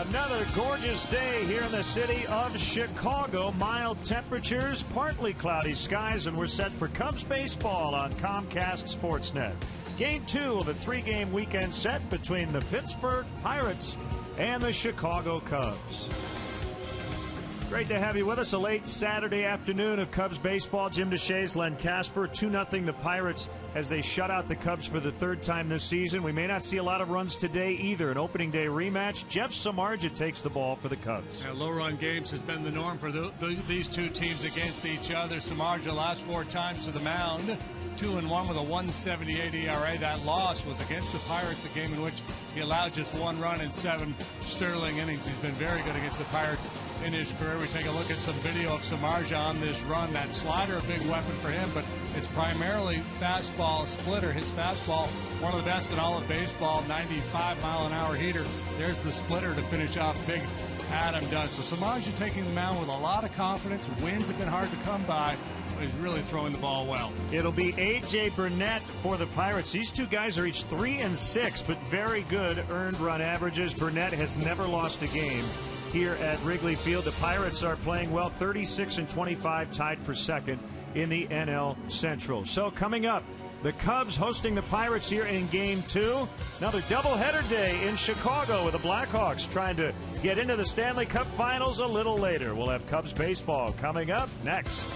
Another gorgeous day here in the city of Chicago. Mild temperatures, partly cloudy skies, and we're set for Cubs baseball on Comcast Sportsnet. Game 2 of a 3-game weekend set between the Pittsburgh Pirates and the Chicago Cubs. Great to have you with us. A late Saturday afternoon of Cubs baseball. Jim DeShays, Len Casper. 2-0 the Pirates as they shut out the Cubs for the third time this season. We may not see a lot of runs today either. An opening day rematch. Jeff Samardzija takes the ball for the Cubs. Low-run games has been the norm for these two teams against each other. Samardzija last 4 times to the mound. 2-1 with a 1.78 ERA. That loss was against the Pirates, a game in which he allowed just 1 run in 7 Sterling innings. He's been very good against the Pirates in his career. We take a look at some video of Samardzija on this run. That slider, a big weapon for him, but it's primarily fastball splitter. His fastball, one of the best in all of baseball, 95-mile-an-hour heater. There's the splitter to finish off big Adam does. So Samardzija taking the mound with a lot of confidence. Wins have been hard to come by, but he's really throwing the ball well. It'll be AJ Burnett for the Pirates. These two guys are each 3-6, but very good earned run averages. Burnett has never lost a game here at Wrigley Field. The Pirates are playing well, 36-25, tied for second in the NL Central. So coming up, the Cubs hosting the Pirates here in Game 2. Another doubleheader day in Chicago with the Blackhawks trying to get into the Stanley Cup Finals a little later. We'll have Cubs baseball coming up next.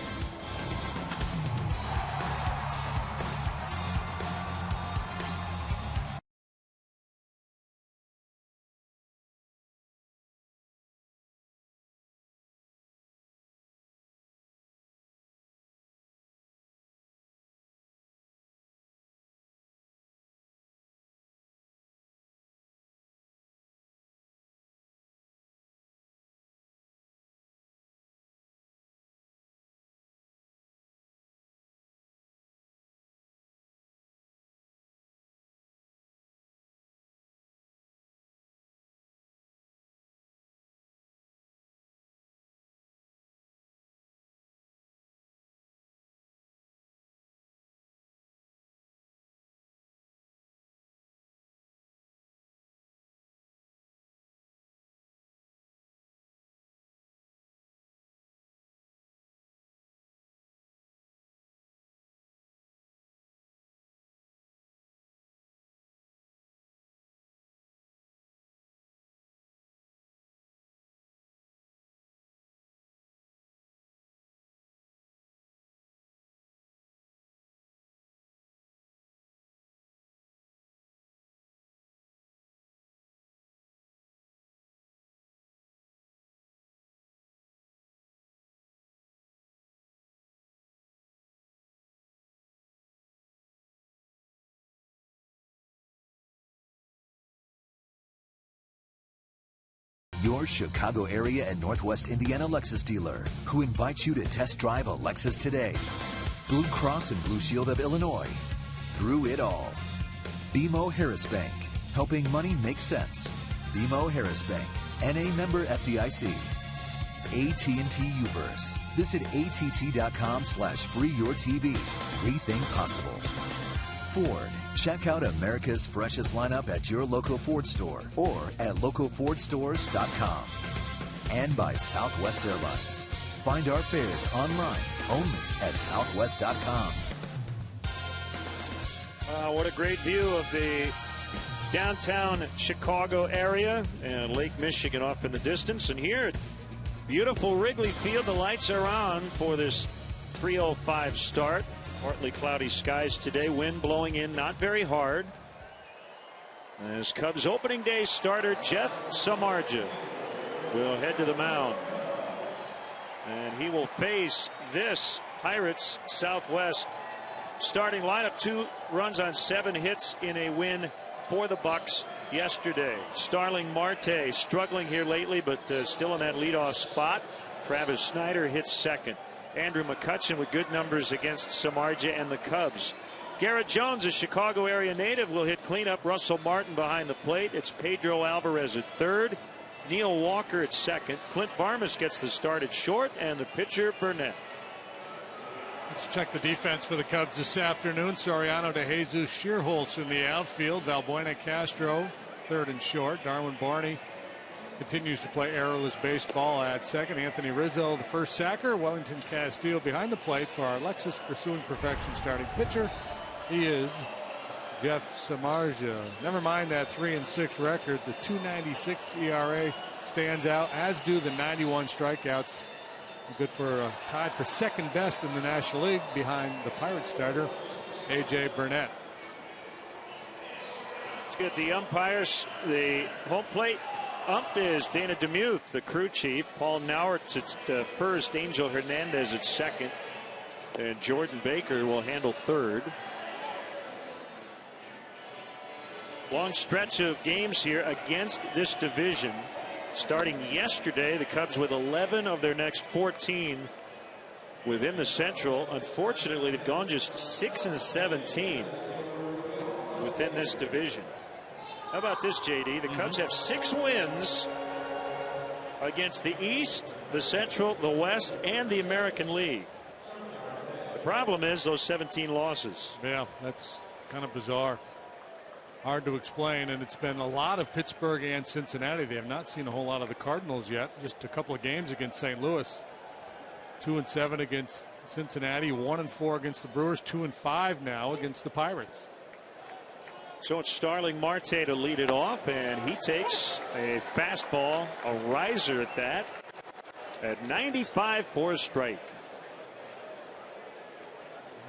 Your Chicago area and Northwest Indiana Lexus dealer, who invites you to test drive a Lexus today. Blue Cross and Blue Shield of Illinois. Through it all. BMO Harris Bank, helping money make sense. BMO Harris Bank, NA member FDIC. AT&T Uverse. Visit att.com/freeyourtv. Rethink possible. Ford. Check out America's freshest lineup at your local Ford store or at localfordstores.com. And by Southwest Airlines. Find our fares online only at southwest.com. What a great view of the downtown Chicago area and Lake Michigan off in the distance. And here at beautiful Wrigley Field, the lights are on for this 3:05 start. Partly cloudy skies today, wind blowing in not very hard. As Cubs opening day starter Jeff Samardzija will head to the mound. And he will face this Pirates Southwest starting lineup. 2 runs on 7 hits in a win for the Bucks yesterday. Starling Marte struggling here lately, but still in that leadoff spot. Travis Snyder hits second. Andrew McCutchen with good numbers against Samardzija and the Cubs. Garrett Jones, a Chicago area native, will hit cleanup. Russell Martin behind the plate. It's Pedro Alvarez at third. Neil Walker at second. Clint Varmus gets the start at short, and the pitcher Burnett. Let's check the defense for the Cubs this afternoon. Soriano to Jesus Shearholtz in the outfield. Valbuena Castro third and short. Darwin Barney continues to play errorless baseball at second. Anthony Rizzo, the first sacker. Wellington Castillo behind the plate for our Lexus Pursuing Perfection starting pitcher. He is Jeff Samardzija. Never mind that 3-6 record. The 2.96 ERA stands out, as do the 91 strikeouts. Good for tied for second best in the National League behind the Pirates starter A.J. Burnett. Let's get the umpires. The home plate ump is Dana DeMuth, the crew chief. Paul Nauertz at first. Angel Hernandez at second. And Jordan Baker will handle third. Long stretch of games here against this division. Starting yesterday, the Cubs with 11 of their next 14 within the Central. Unfortunately, they've gone just 6-17 within this division. How about this, JD? The Cubs have 6 wins against the East, the Central, the West, and the American League. The problem is those 17 losses. Yeah, that's kind of bizarre. Hard to explain, and it's been a lot of Pittsburgh and Cincinnati. They have not seen a whole lot of the Cardinals yet. Just a couple of games against St. Louis. 2-7 against Cincinnati, 1-4 against the Brewers, 2-5 now against the Pirates. So it's Starling Marte to lead it off, and he takes a fastball, a riser at that, at 95 for a strike.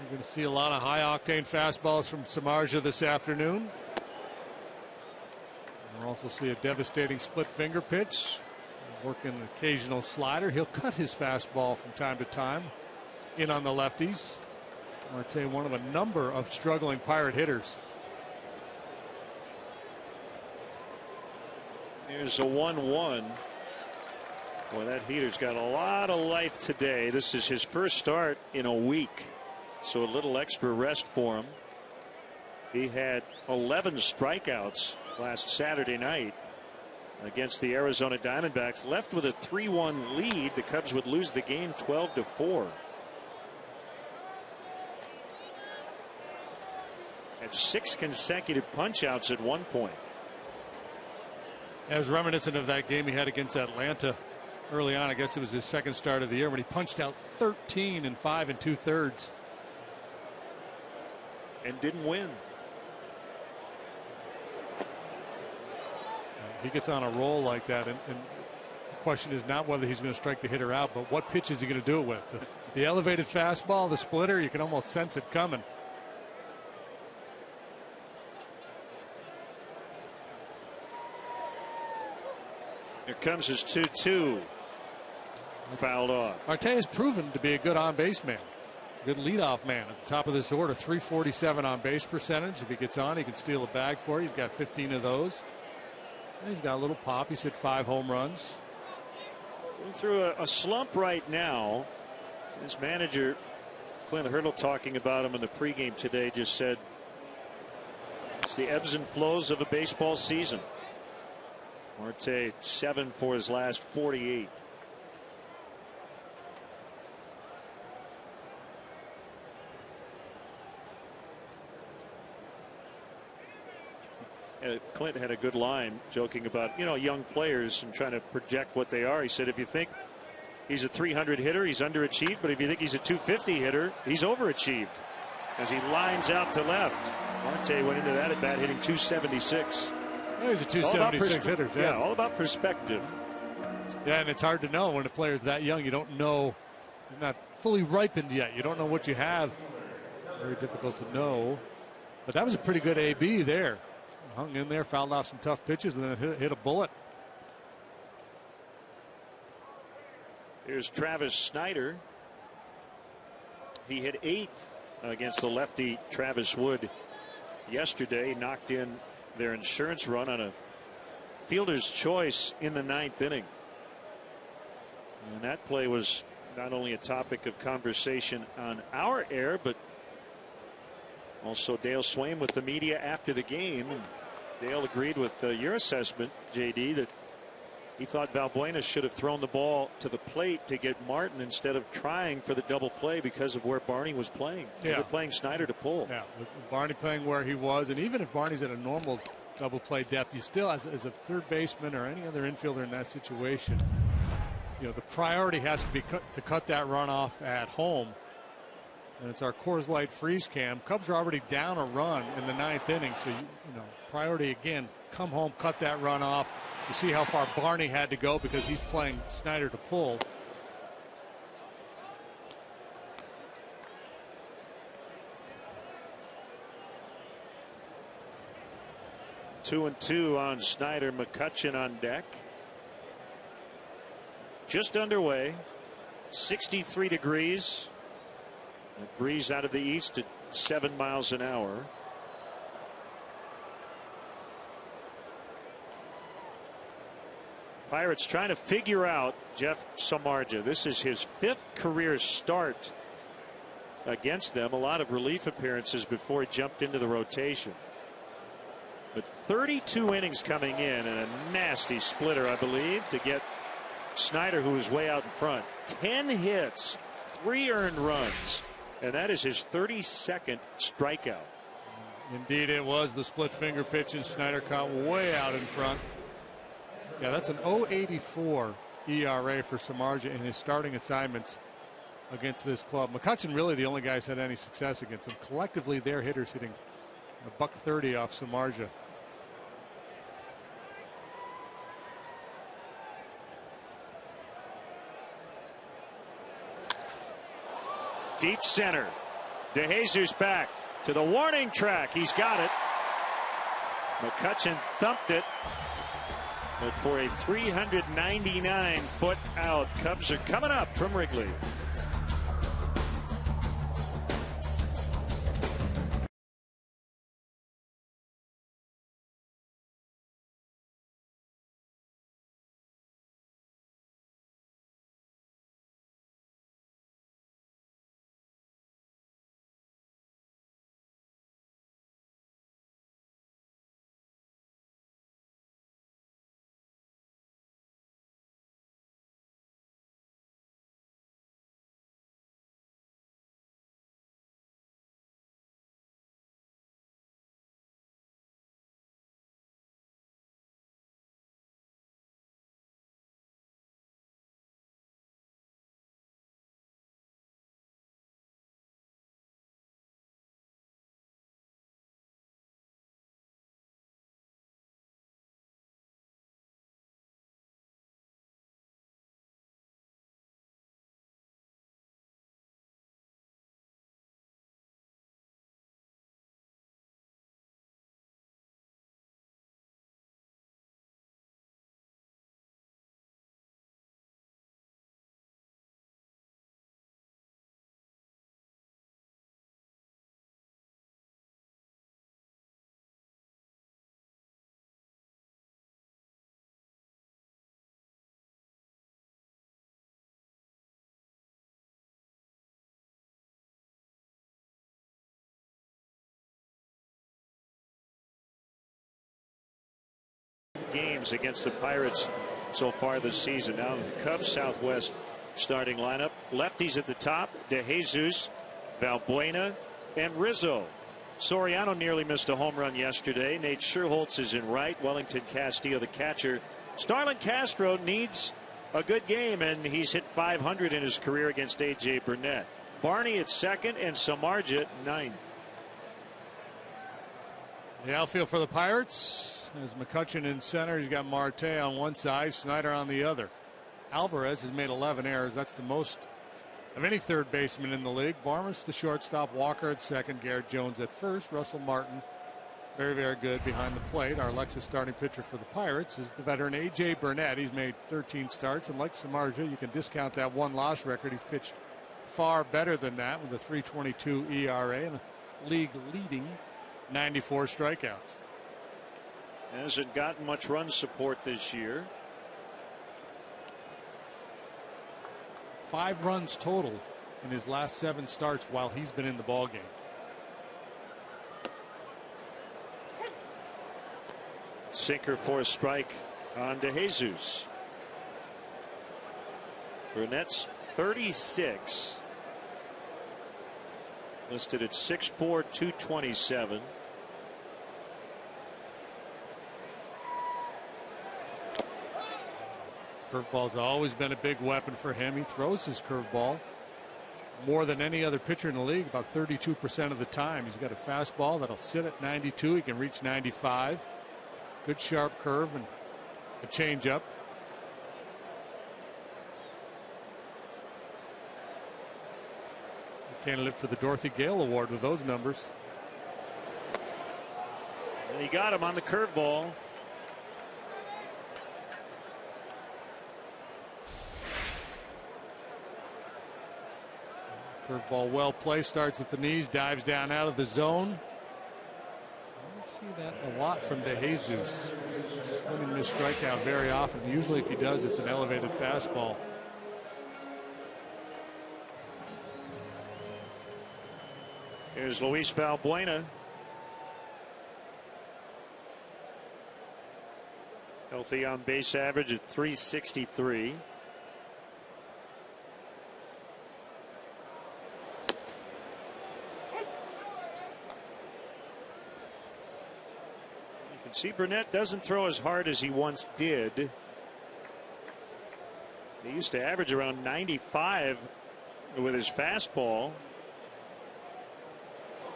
You're going to see a lot of high-octane fastballs from Samardzija this afternoon. We'll also see a devastating split finger pitch. Working an occasional slider. He'll cut his fastball from time to time in on the lefties. Marte, one of a number of struggling Pirate hitters. Here's a 1-1. Boy, that heater's got a lot of life today. This is his first start in a week, so a little extra rest for him. He had 11 strikeouts last Saturday night against the Arizona Diamondbacks. Left with a 3-1 lead. The Cubs would lose the game 12-4. Had 6 consecutive punch-outs at one point. It was reminiscent of that game he had against Atlanta early on. I guess it was his second start of the year when he punched out 13 in 5 2/3. And didn't win. He gets on a roll like that, and the question is not whether he's going to strike the hitter out, but what pitch is he going to do it with? The elevated fastball, the splitter, you can almost sense it coming. Here comes his 2-2. Fouled off. Marte has proven to be a good on-base man. Good leadoff man at the top of this order. 347 on base percentage. If he gets on, he can steal a bag for you. He's got 15 of those. And he's got a little pop. He's hit 5 home runs. Going through a slump right now. His manager, Clint Hurdle, talking about him in the pregame today, just said it's the ebbs and flows of a baseball season. Marte 7 for his last 48. Clint had a good line joking about, young players and trying to project what they are. He said, if you think he's a 300 hitter, he's underachieved. But if you think he's a 250 hitter, he's overachieved. As he lines out to left. Marte went into that at bat hitting 276. Yeah, he's a 276 hitter. Yeah, all about perspective. Yeah, and it's hard to know when a player's that young. You don't know. He's not fully ripened yet. You don't know what you have. Very difficult to know. But that was a pretty good AB there. Hung in there, fouled off some tough pitches, and then hit a bullet. Here's Travis Snyder. He hit 8th against the lefty Travis Wood yesterday. Knocked in their insurance run on a fielder's choice in the 9th inning. And that play was not only a topic of conversation on our air, but also Dale Swaim with the media after the game. And Dale agreed with your assessment, JD, that he thought Valbuena should have thrown the ball to the plate to get Martin instead of trying for the double play because of where Barney was playing. They were playing Snyder to pull. Yeah, with Barney playing where he was, and even if Barney's at a normal double play depth. You still, as a third baseman or any other infielder in that situation, the priority has to be to cut that run off at home. And it's our Coors Light freeze cam. Cubs are already down a run in the 9th inning, so priority again. Come home, cut that run off. You see how far Barney had to go because he's playing Snyder to pull. 2-2 on Snyder. McCutchen on deck. Just underway. 63 degrees. A breeze out of the east at 7 miles an hour. Pirates trying to figure out Jeff Samardzija. This is his 5th career start against them. A lot of relief appearances before he jumped into the rotation. But 32 innings coming in and a nasty splitter, I believe, to get Snyder, who is way out in front. 10 hits, 3 earned runs, and that is his 32nd strikeout. Indeed, it was the split finger pitch, and Snyder caught way out in front. Yeah, that's an 0.84 ERA for Samardzija in his starting assignments against this club. McCutchen really the only guy who's had any success against them. Collectively, their hitters hitting a $130 off Samardzija. Deep center. DeJesus back to the warning track. He's got it. McCutchen thumped it. But for a 399-foot out, Cubs are coming up from Wrigley. Games against the Pirates so far this season. Now the Cubs Southwest starting lineup. Lefties at the top. DeJesus, Valbuena, and Rizzo. Soriano nearly missed a home run yesterday. Nate Scherholtz is in right. Wellington Castillo, the catcher. Starlin Castro needs a good game, and he's hit 500 in his career against A.J. Burnett. Barney at second and Samardzija at 9th. The outfield for the Pirates is McCutchen in center. He's got Marte on one side, Snyder on the other. Alvarez has made 11 errors. That's the most of any third baseman in the league. Barmas, the shortstop. Walker at second. Garrett Jones at first. Russell Martin, very, very good behind the plate. Our Lexus starting pitcher for the Pirates is the veteran A.J. Burnett. He's made 13 starts, and like Samardzija, you can discount that one-loss record. He's pitched far better than that with a 3.22 ERA and a league-leading 94 strikeouts. Hasn't gotten much run support this year. 5 runs total in his last 7 starts while he's been in the ballgame. Sinker for a strike on DeJesus. Burnett's 36. Listed at 6'4", 227. Curveball's always been a big weapon for him. He throws his curveball more than any other pitcher in the league, about 32% of the time. He's got a fastball that'll sit at 92. He can reach 95. Good sharp curve and a changeup. Candidate for the Dorothy Gale Award with those numbers. And he got him on the curveball. Curveball well placed, starts at the knees, dives down out of the zone. I see that a lot from DeJesus. Swinging this strikeout very often. Usually if he does, it's an elevated fastball. Here's Luis Valbuena. Healthy on base average at 363. You can see Burnett doesn't throw as hard as he once did. He used to average around 95 with his fastball.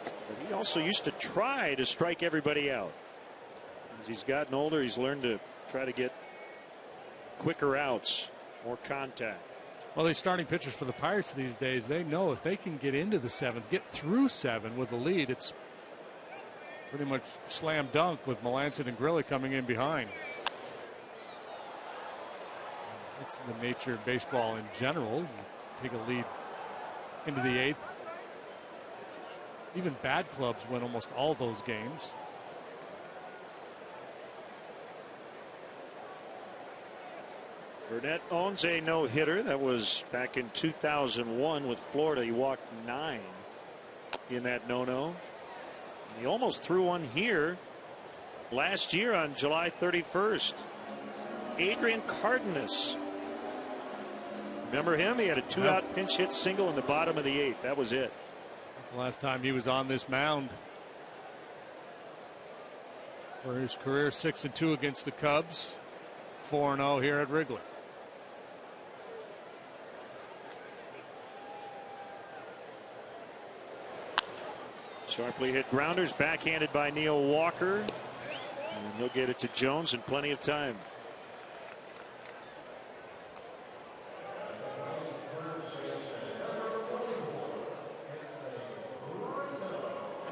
But he also used to try to strike everybody out. As he's gotten older, he's learned to try to get quicker outs, more contact. Well, these starting pitchers for the Pirates these days, they know if they can get into the seventh, get through seven with a lead, it's pretty much slam dunk with Melancon and Grilli coming in behind. It's the nature of baseball in general. You take a lead into the eighth. Even bad clubs win almost all those games. Burnett owns a no-hitter. That was back in 2001 with Florida. He walked 9 in that no-no. He almost threw one here last year on July 31st. Adrian Cardenas. Remember him? He had a 2-out pinch hit single in the bottom of the 8th. That was it. The last time he was on this mound for his career. 6-2 against the Cubs, 4-0 here at Wrigley. Sharply hit grounders, backhanded by Neil Walker, and he'll get it to Jones in plenty of time.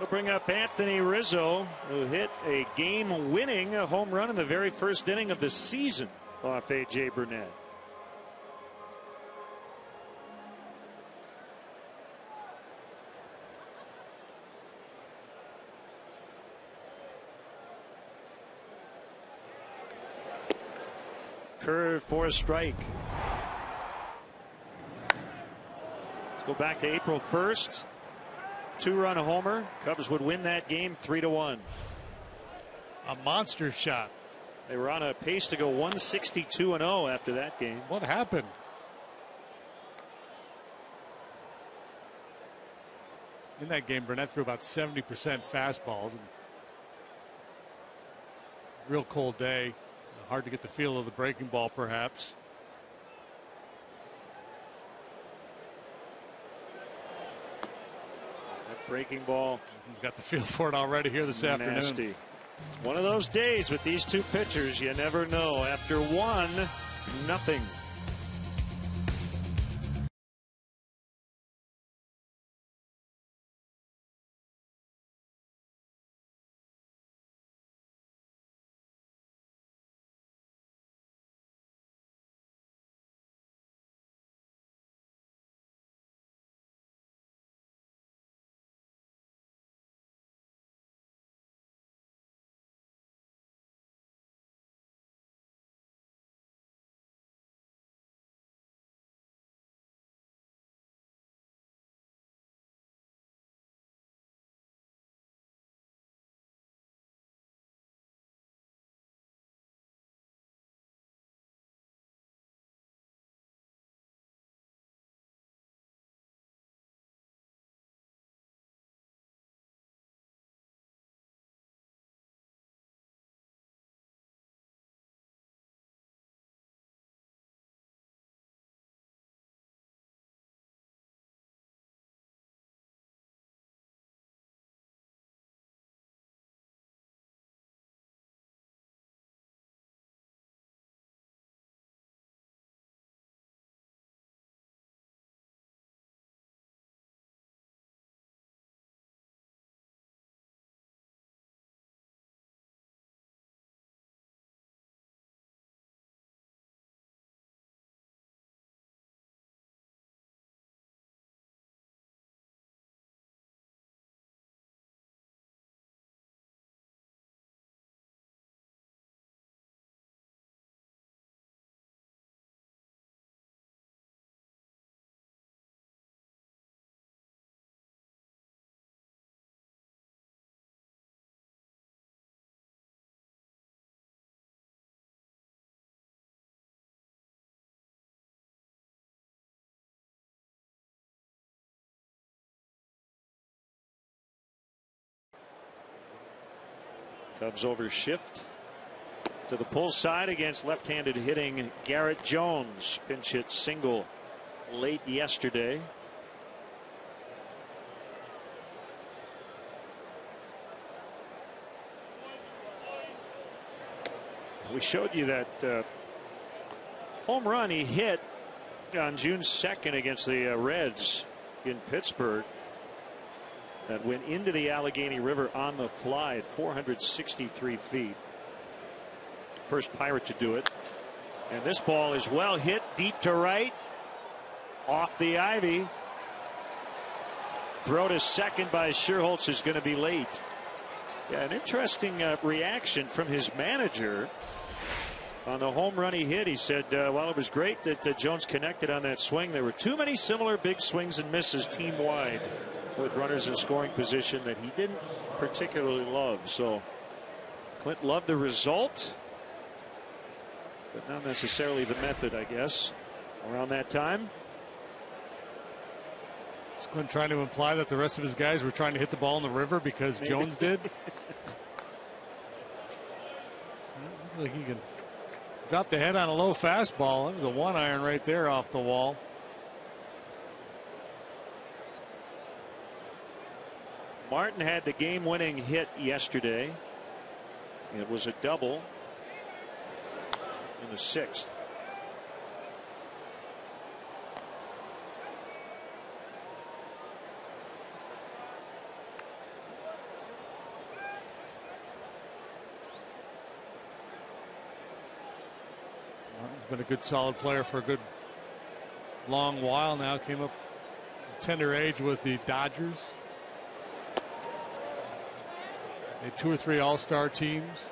Bring up Anthony Rizzo, who hit a game-winning home run in the very first inning of the season off A.J. Burnett. Curve for a strike. Let's go back to April 1st. 2-run homer. Cubs would win that game 3-1. A monster shot. They were on a pace to go 162-0 after that game. What happened? In that game, Burnett threw about 70% fastballs. And real cold day. Hard to get the feel of the breaking ball, perhaps. Breaking ball. He's got the feel for it already here this afternoon. It's one of those days with these two pitchers. You never know. After 1-0. Cubs over shift to the pull side against left-handed hitting Garrett Jones. Pinch hit single late yesterday. We showed you that home run he hit on June 2nd against the Reds in Pittsburgh that went into the Allegheny River on the fly at 463 feet. First Pirate to do it. And this ball is well hit deep to right, off the ivy. Throw to second by Scherholtz is going to be late. Yeah, an interesting reaction from his manager on the home run he hit. He said, well, it was great that Jones connected on that swing. There were too many similar big swings and misses team wide with runners in scoring position that he didn't particularly love. So Clint loved the result, but not necessarily the method, I guess, around that time. Is Clint trying to imply that the rest of his guys were trying to hit the ball in the river because maybe Jones did? Like he can drop the head on a low fastball. That was a 1-iron right there off the wall. Martin had the game-winning hit yesterday. It was a double in the 6th. Martin's been a good solid player for a good long while now. Came up tender age with the Dodgers. They had 2 or 3 all-star teams.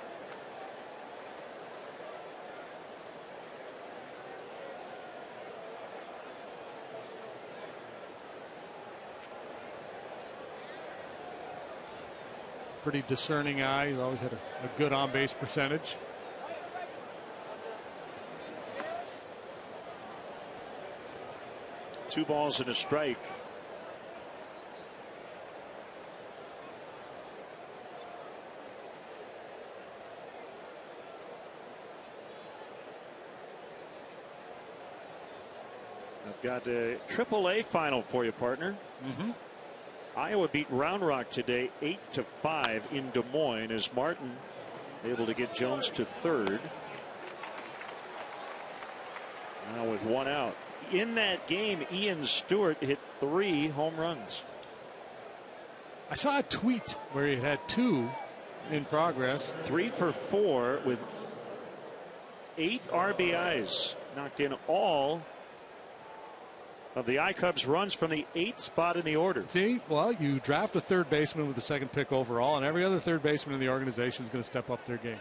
Pretty discerning eye. He's always had a good on-base percentage. Two balls and a strike. I've got a AAA final for you, partner. Iowa beat Round Rock today 8-5 in Des Moines as Martin able to get Jones to third. Now with 1 out. In that game, Ian Stewart hit 3 home runs. I saw a tweet where he had 2 in progress. 3 for 4 with 8 RBIs. Knocked in all of the I-Cubs runs from the 8th spot in the order. See, well, you draft a third baseman with the 2nd pick overall, and every other third baseman in the organization is going to step up their game.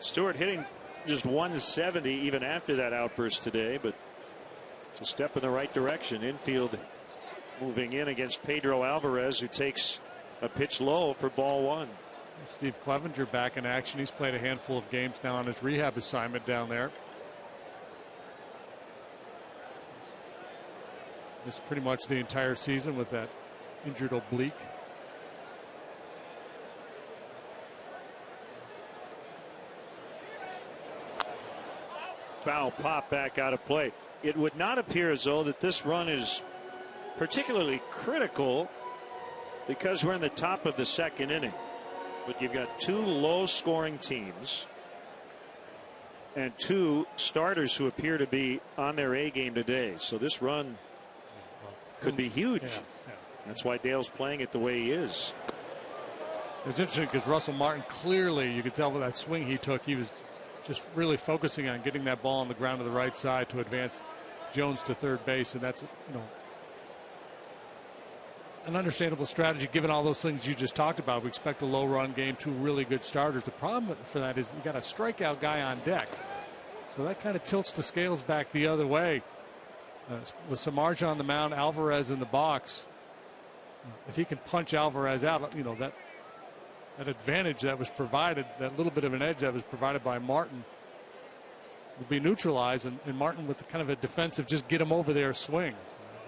Stewart hitting just 170 even after that outburst today, but it's a step in the right direction. Infield moving in against Pedro Alvarez, who takes a pitch low for ball 1. Steve Clevenger back in action. He's played a handful of games now on his rehab assignment down there. Missed pretty much the entire season with that injured oblique. Foul pop back out of play. It would not appear as though that this run is particularly critical because we're in the top of the 2nd inning. But you've got 2 low-scoring teams and 2 starters who appear to be on their A game today. So this run could be huge. Yeah. That's why Dale's playing it the way he is. It's interesting because Russell Martin, clearly you could tell with that swing he took, he was just really focusing on getting that ball on the ground to the right side to advance Jones to third base, and that's, an understandable strategy given all those things you just talked about. We expect a low run game, 2 really good starters. The problem for that is you got a strikeout guy on deck, so that kind of tilts the scales back the other way. With Samardzija on the mound, Alvarez in the box, if he can punch Alvarez out, that advantage that was provided, that little bit of an edge that was provided by Martin, will be neutralized, and Martin with the kind of a defensive, just get him over there swing.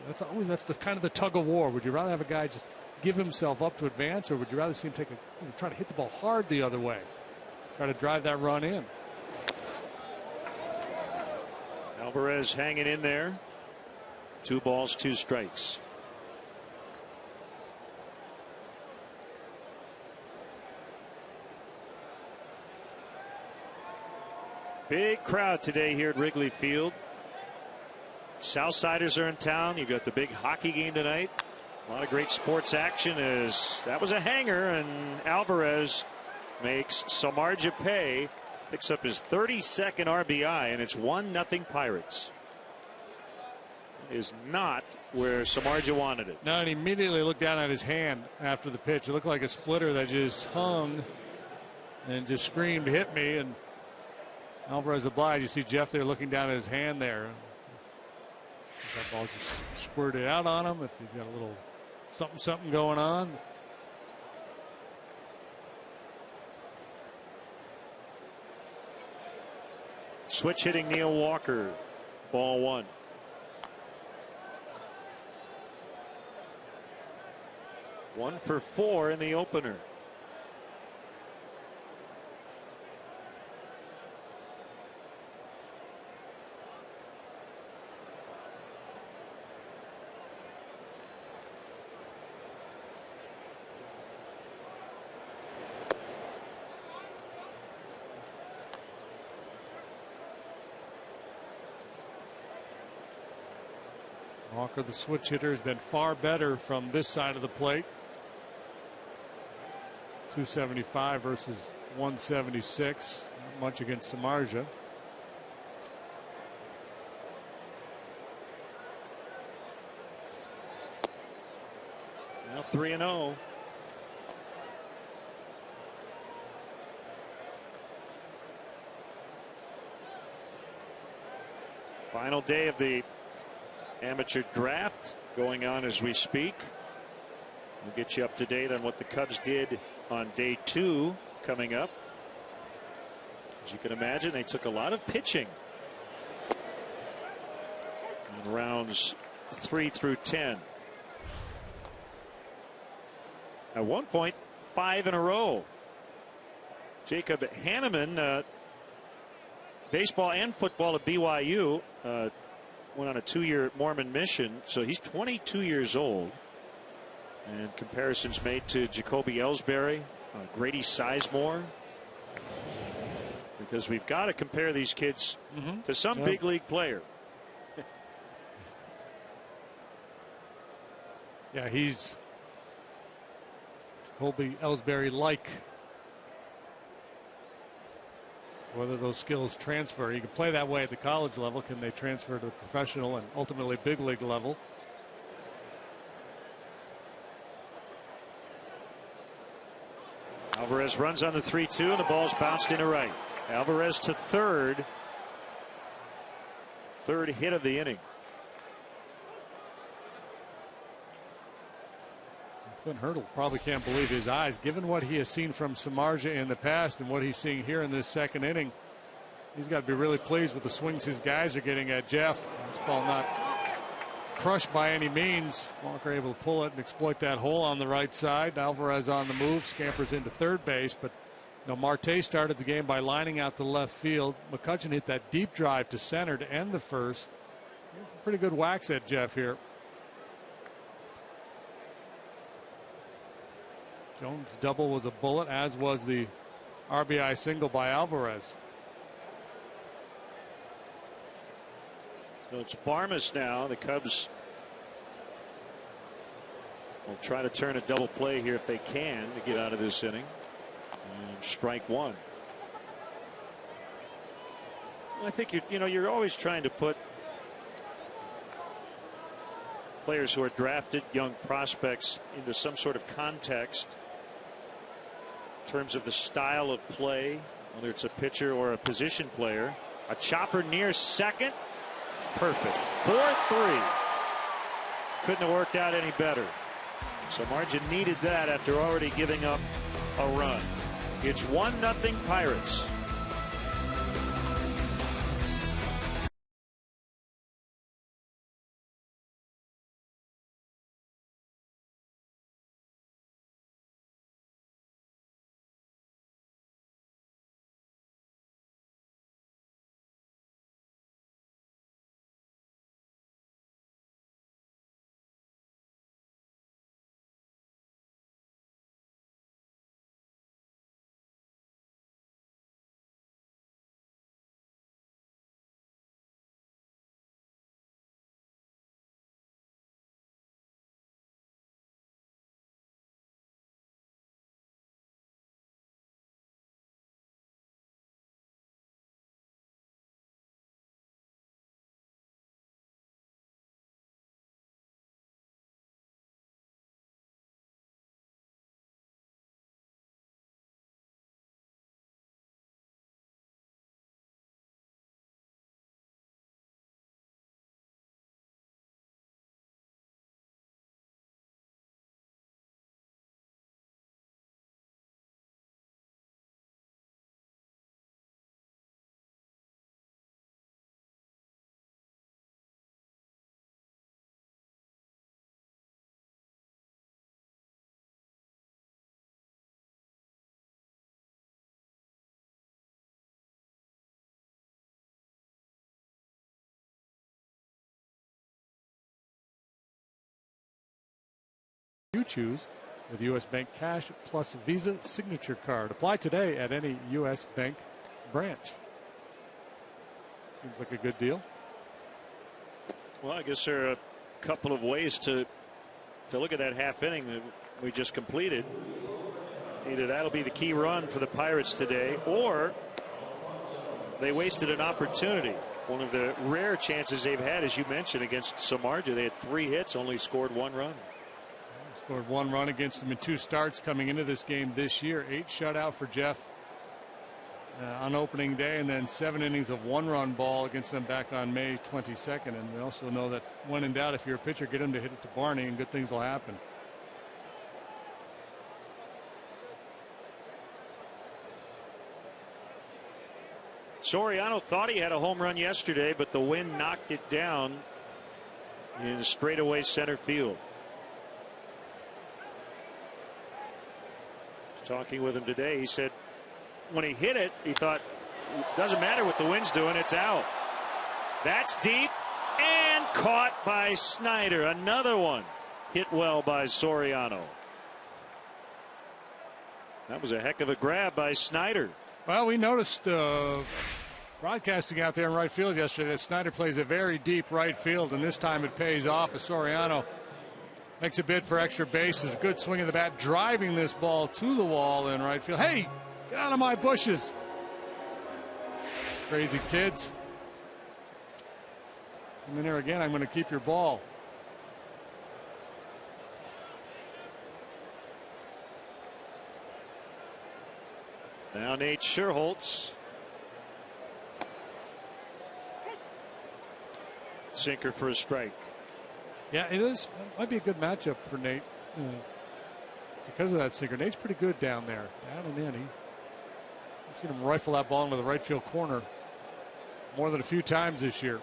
That's the kind of the tug of war. Would you rather have a guy just give himself up to advance, or would you rather see him take try to hit the ball hard the other way, try to drive that run in? Alvarez hanging in there. 2 balls, 2 strikes. Big crowd today here at Wrigley Field. Southsiders are in town. You've got the big hockey game tonight. A lot of great sports action. As that was a hanger, and Alvarez makes Samardzija pay. Picks up his 32nd RBI, and it's 1-0 Pirates. Is not where Samardzija wanted it. No, and he immediately looked down at his hand after the pitch. It looked like a splitter that just hung and just screamed, "Hit me!" And Alvarez obliged. You see Jeff there looking down at his hand there. If that ball just squirted out on him, if he's got a little something going on. Switch hitting Neil Walker. Ball 1. One for 4 in the opener. Walker, the switch hitter, has been far better from this side of the plate. 275 versus 176. Not much against Samardzija. Now 3-0. Final day of the amateur draft going on as we speak. We'll get you up to date on what the Cubs did on day 2 coming up. As you can imagine, they took a lot of pitching in rounds 3 through 10. At one point, 5 in a row. Jacob Hanneman, baseball and football at BYU, went on a 2-year Mormon mission, so he's 22 years old. And comparisons made to Jacoby Ellsbury, Grady Sizemore, because we've got to compare these kids to some big league player. Yeah, he's Jacoby Ellsbury-like. Whether those skills transfer, you can play that way at the college level. Can they transfer to the professional and ultimately big league level? Alvarez runs on the 3-2, and the ball's bounced into right. Alvarez to third. Third hit of the inning. Clint Hurdle probably can't believe his eyes, given what he has seen from Samardzija in the past and what he's seeing here in this second inning. He's got to be really pleased with the swings his guys are getting at Jeff. This ball not crushed by any means. Walker able to pull it and exploit that hole on the right side. Alvarez on the move, scampers into third base, but Marte started the game by lining out to left field. McCutchen hit that deep drive to center to end the first. Some pretty good whacks at Jeff here. Jones' double was a bullet, as was the RBI single by Alvarez. So it's Barmas now. The Cubs will try to turn a double play here if they can to get out of this inning. And strike 1. I think you're always trying to put players who are drafted, young prospects, into some sort of context in terms of the style of play, whether it's a pitcher or a position player. A chopper near second. Perfect. 4-3. Couldn't have worked out any better. Samardzija needed that after already giving up a run. It's 1-0 Pirates. you choose with U.S. Bank Cash plus Visa Signature Card. Apply today at any U.S. Bank branch. Seems like a good deal. Well, I guess there are a couple of ways to look at that half inning that we just completed. Either that'll be the key run for the Pirates today, or they wasted an opportunity. One of the rare chances they've had, as you mentioned, against Samardzija. They had 3 hits, only scored 1 run. Scored 1 run against them in 2 starts coming into this game this year. 8 shutout for Jeff on opening day, and then 7 innings of 1-run ball against them back on May 22nd. And we also know that when in doubt, if you're a pitcher, get him to hit it to Barney, and good things will happen. Soriano thought he had a home run yesterday, but the wind knocked it down in straightaway center field. Talking with him today, he said when he hit it, he thought, doesn't matter what the wind's doing, it's out. That's deep and caught by Snyder. Another one hit well by Soriano. That was a heck of a grab by Snyder. Well, we noticed broadcasting out there in right field yesterday that Snyder plays a very deep right field, and this time it pays off as Soriano makes a bid for extra bases. Good swing of the bat, driving this ball to the wall in right field. Hey, get out of my bushes. Crazy kids. Come in there again, I'm going to keep your ball. Now Nate Scherholtz. Sinker for a strike. Yeah, it is. It might be a good matchup for Nate because of that sinker. Nate's pretty good down there, down and in. I've seen him rifle that ball into the right field corner more than a few times this year.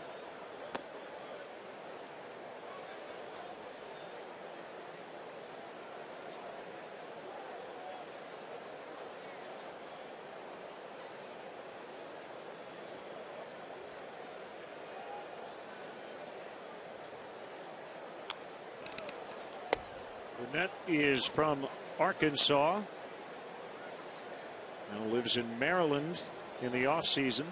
Burnett is from Arkansas. Now lives in Maryland in the offseason.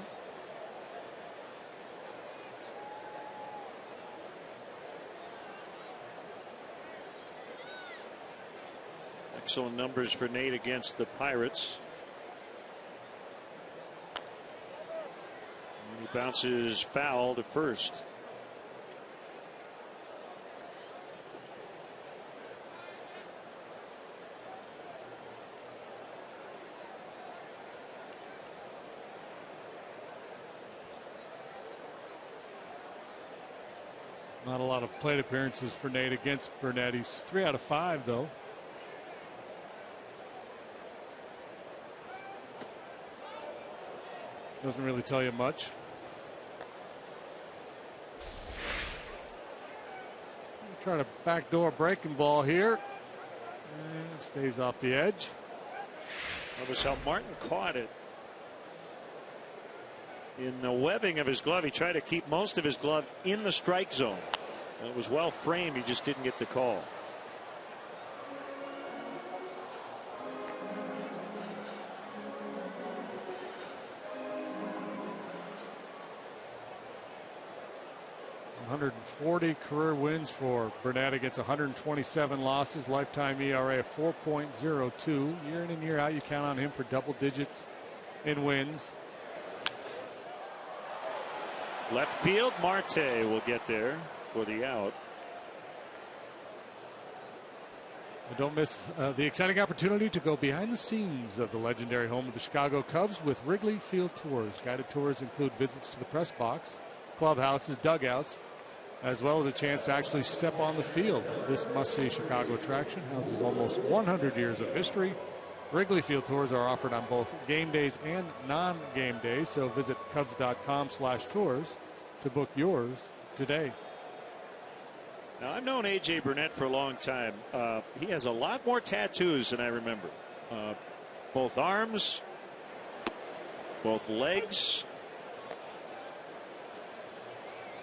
Excellent numbers for Nate against the Pirates. And he bounces foul to first. Not a lot of plate appearances for Nate against Burnett. He's 3 out of 5, though. Doesn't really tell you much. Trying to backdoor breaking ball here. And stays off the edge. Notice how Martin caught it in the webbing of his glove. He tried to keep most of his glove in the strike zone. It was well framed. He just didn't get the call. .140 career wins for Burnett against 127 losses. Lifetime ERA of 4.02. Year in and year out, you count on him for double digits in wins. Left field, Marte will get there for the out. And don't miss the exciting opportunity to go behind the scenes of the legendary home of the Chicago Cubs with Wrigley Field Tours. Guided tours include visits to the press box, clubhouses, dugouts, as well as a chance to actually step on the field. This must-see Chicago attraction houses almost 100 years of history. Wrigley Field Tours are offered on both game days and non-game days, so visit Cubs.com/tours to book yours today. Now, I've known A.J. Burnett for a long time. He has a lot more tattoos than I remember. Both arms, both legs.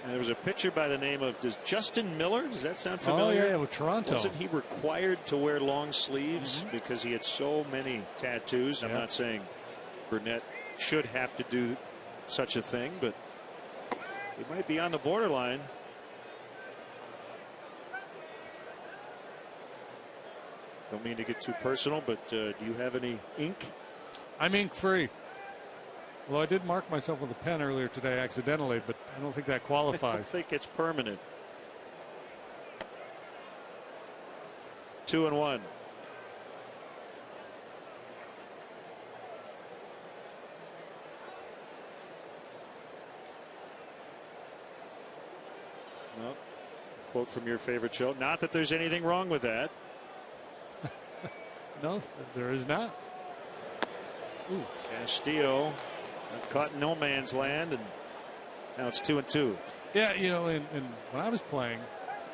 And there was a pitcher by the name of Justin Miller. Does that sound familiar? Oh, yeah, with Toronto. Wasn't he required to wear long sleeves because he had so many tattoos? I'm not saying Burnett should have to do such a thing, but he might be on the borderline. Don't mean to get too personal, but do you have any ink? I'm ink free. Well, I did mark myself with a pen earlier today accidentally, but I don't think that qualifies. I don't think it's permanent. 2-1. Well, quote from your favorite show. Not that there's anything wrong with that. No, there is not. Ooh. Castillo caught in no man's land, and now it's 2-2. Yeah, you know, and when I was playing,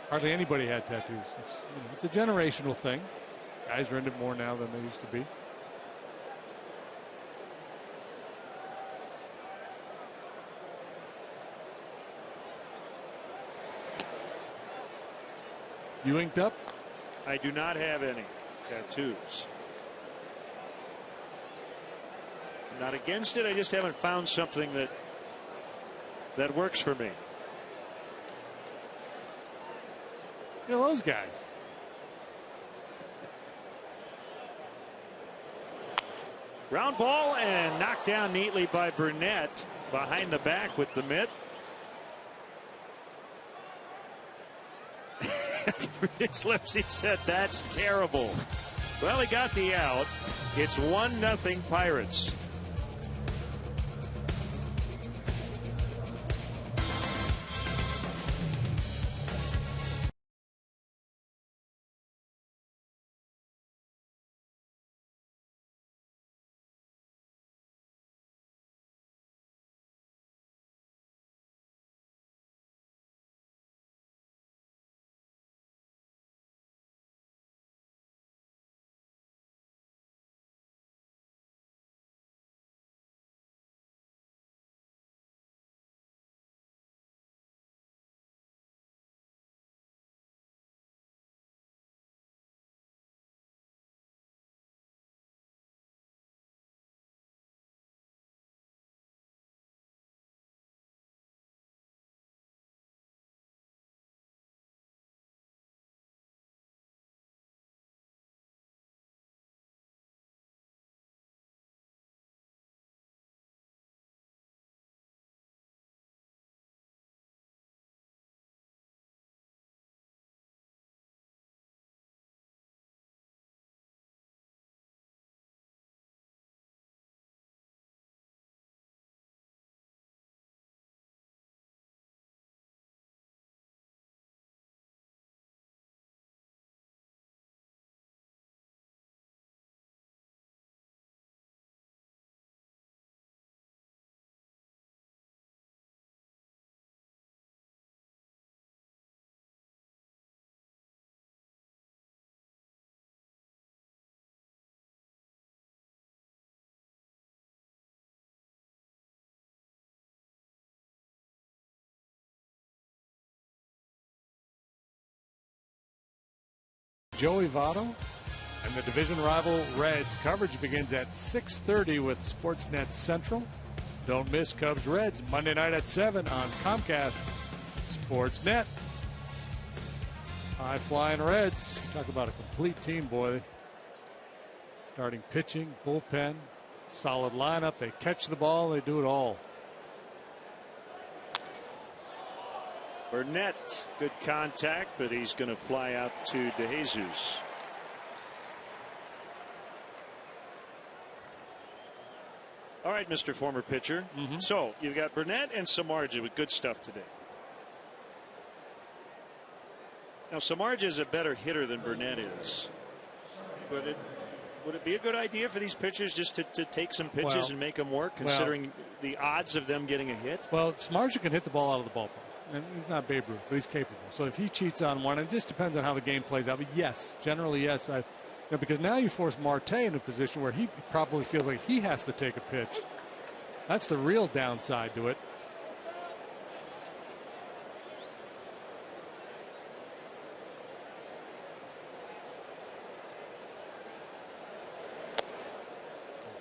hardly anybody had tattoos. It's a generational thing. Guys are into it more now than they used to be. You inked up? I do not have any tattoos. I'm not against it. I just haven't found something that works for me. You know those guys. Ground ball and knocked down neatly by Burnett behind the back with the mitt. His lips, he said, that's terrible. Well, he got the out. It's 1-0 Pirates. Joey Votto and the division rival Reds. Coverage begins at 6:30 with Sportsnet Central. Don't miss Cubs Reds Monday night at 7 on Comcast Sportsnet. High flying Reds. Talk about a complete team, boy. Starting pitching, bullpen, solid lineup. They catch the ball. They do it all. Burnett, good contact, but he's going to fly out to DeJesus. All right, Mr. Former Pitcher. So you've got Burnett and Samardzija with good stuff today. Now, Samardzija is a better hitter than Burnett is. Would it be a good idea for these pitchers just to take some pitches and make them work, considering the odds of them getting a hit? Well, Samardzija can hit the ball out of the ballpark. And he's not Babe Ruth, but he's capable. So if he cheats on one, it just depends on how the game plays out. But yes, generally yes. Because now you force Marte in a position where he probably feels like he has to take a pitch. That's the real downside to it.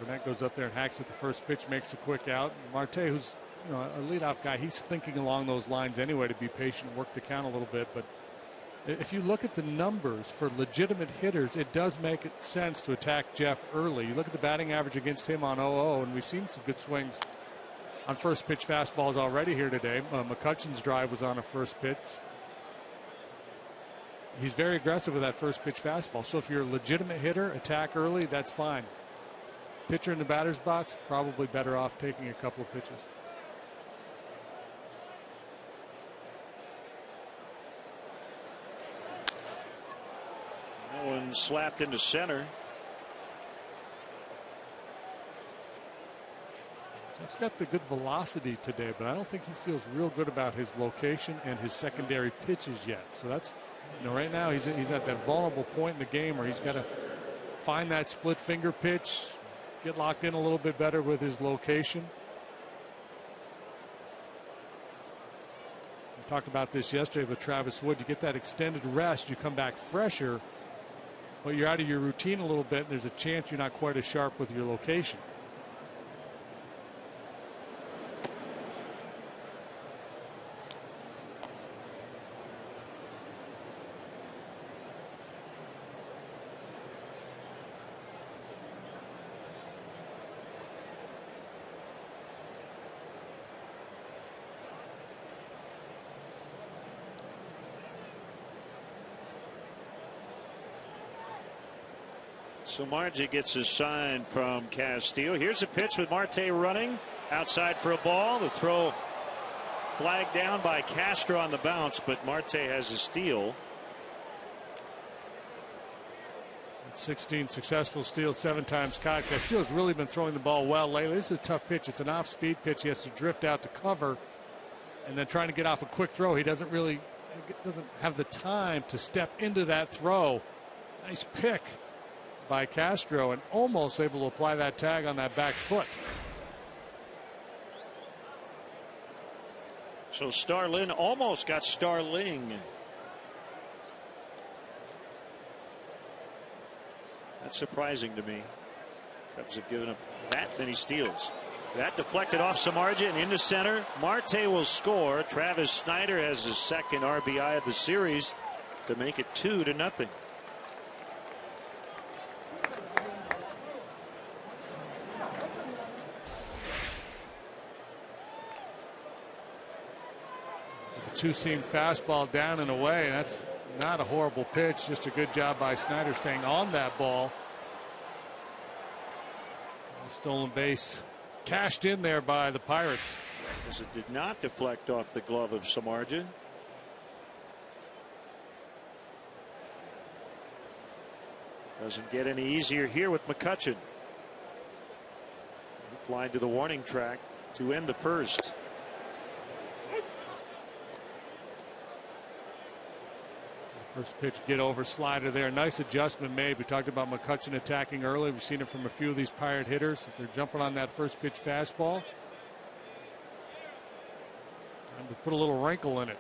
Burnett goes up there and hacks at the first pitch, makes a quick out. Marte, who's a leadoff guy, he's thinking along those lines anyway to be patient, work the count a little bit. But if you look at the numbers for legitimate hitters, it does make sense to attack Jeff early. You look at the batting average against him on 0-0, and we've seen some good swings on first pitch fastballs already here today. McCutchen's drive was on a first pitch. He's very aggressive with that first pitch fastball. So if you're a legitimate hitter, attack early, that's fine. Pitcher in the batter's box, probably better off taking a couple of pitches. That one slapped into center. He's got the good velocity today, but I don't think he feels real good about his location and his secondary pitches yet. So that's, right now he's at that vulnerable point in the game where he's got to find that split finger pitch, get locked in a little bit better with his location. We talked about this yesterday with Travis Wood. You get that extended rest, you come back fresher, but you're out of your routine a little bit, and there's a chance you're not quite as sharp with your location. So Margie gets a sign from Castillo. Here's a pitch with Marte running outside for a ball. The throw flagged down by Castro on the bounce, but Marte has a steal. 16 successful steals, 7 times caught. Castillo's really been throwing the ball well lately. This is a tough pitch. It's an off-speed pitch. He has to drift out to cover, and then trying to get off a quick throw. He doesn't have the time to step into that throw. Nice pick by Castro, and almost able to apply that tag on that back foot. So Starlin almost got Starling. That's surprising to me. Cubs have given up that many steals. That deflected off Samardzija and into center. Marte will score. Travis Snider has his second RBI of the series to make it 2-0. Two-seam fastball down and away. That's not a horrible pitch. Just a good job by Snider staying on that ball. Stolen base cashed in there by the Pirates. As it did not deflect off the glove of Samardzija. Doesn't get any easier here with McCutchen. Flying to the warning track to end the first. First pitch, get over slider there. Nice adjustment made. We talked about McCutchen attacking early. We've seen it from a few of these Pirate hitters. If they're jumping on that first pitch fastball, time to put a little wrinkle in it.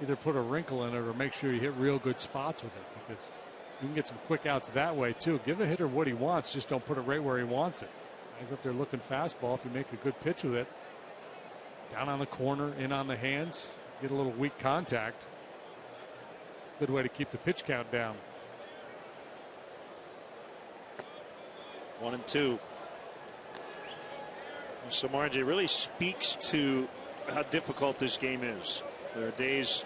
Either put a wrinkle in it or make sure you hit real good spots with it, because you can get some quick outs that way too. Give a hitter what he wants, just don't put it right where he wants it. He's up there looking fastball. If you make a good pitch with it, down on the corner, in on the hands, get a little weak contact. Good way to keep the pitch count down. 1-2. Samardzija really speaks to how difficult this game is. There are days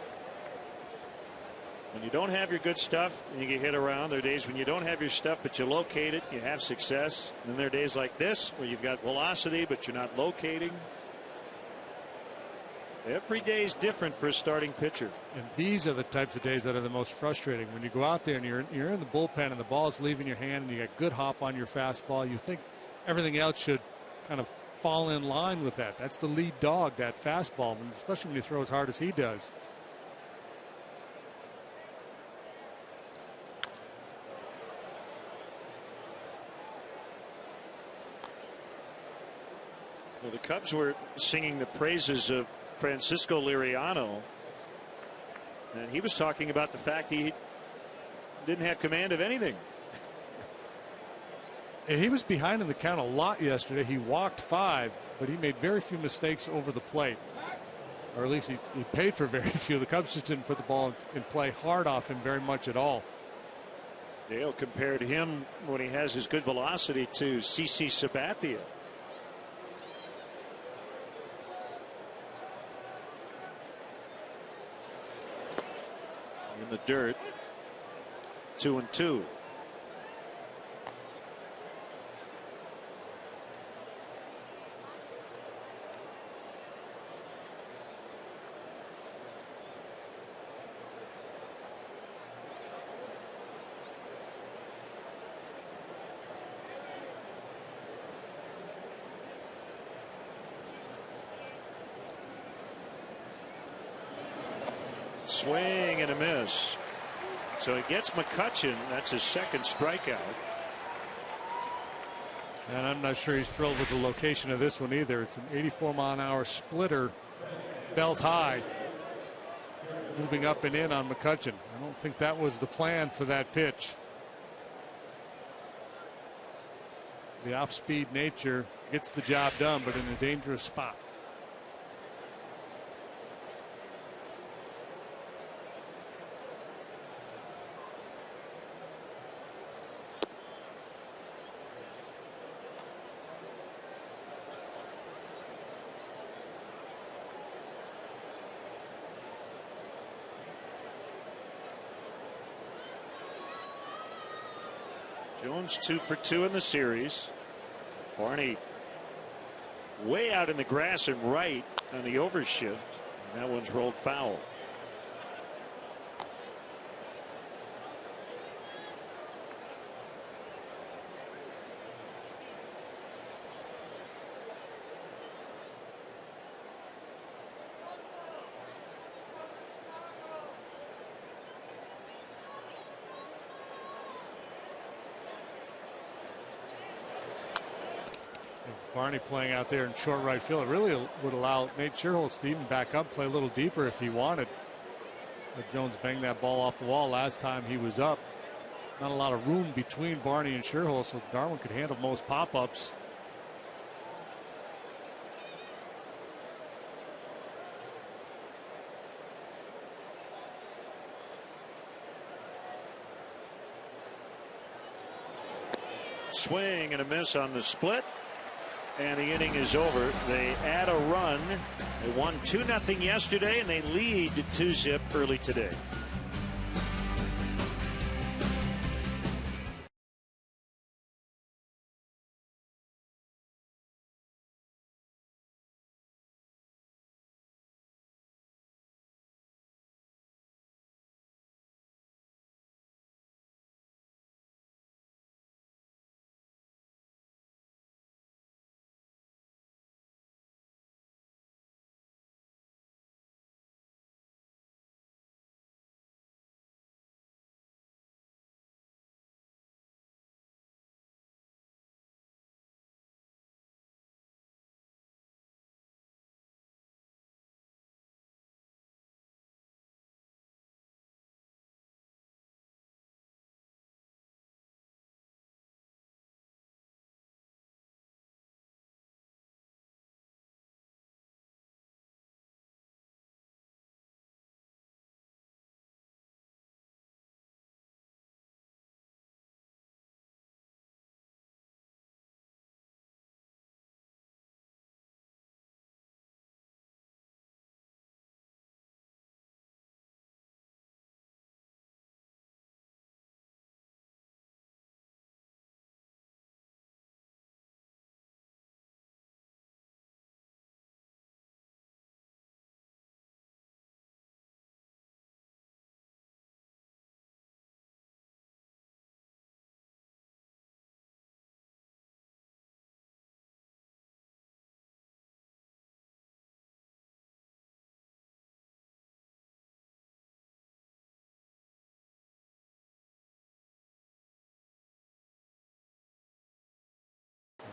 when you don't have your good stuff and you get hit around. There are days when you don't have your stuff but you locate it, you have success. And then there are days like this where you've got velocity but you're not locating. Every day is different for a starting pitcher. And these are the types of days that are the most frustrating. When you go out there and you're in the bullpen and the ball is leaving your hand and you got good hop on your fastball, you think everything else should kind of fall in line with that. That's the lead dog, that fastball, especially when you throw as hard as he does. Well, the Cubs were singing the praises of Francisco Liriano, and he was talking about the fact he didn't have command of anything. And he was behind in the count a lot yesterday. He walked 5, but he made very few mistakes over the plate, or at least he paid for very few. The Cubs just didn't put the ball in play hard off him very much at all. Dale compared him, when he has his good velocity, to CC Sabathia. In the dirt, 2-2. Swing and a miss. So he gets McCutchen. That's his second strikeout. And I'm not sure he's thrilled with the location of this one either. It's an 84-mile-an-hour splitter, belt high, moving up and in on McCutchen. I don't think that was the plan for that pitch. The off-speed nature gets the job done, but in a dangerous spot. Jones 2 for 2 in the series. Barney way out in the grass and right on the overshift. And that one's rolled foul. Barney playing out there in short right field. It really would allow Nate Scherholz to even back up, play a little deeper if he wanted. But Jones banged that ball off the wall last time he was up. Not a lot of room between Barney and Scherholz, so Darwin could handle most pop-ups. Swing and a miss on the split. And the inning is over. They add a run. They won 2-0 yesterday, and they lead 2-zip early today.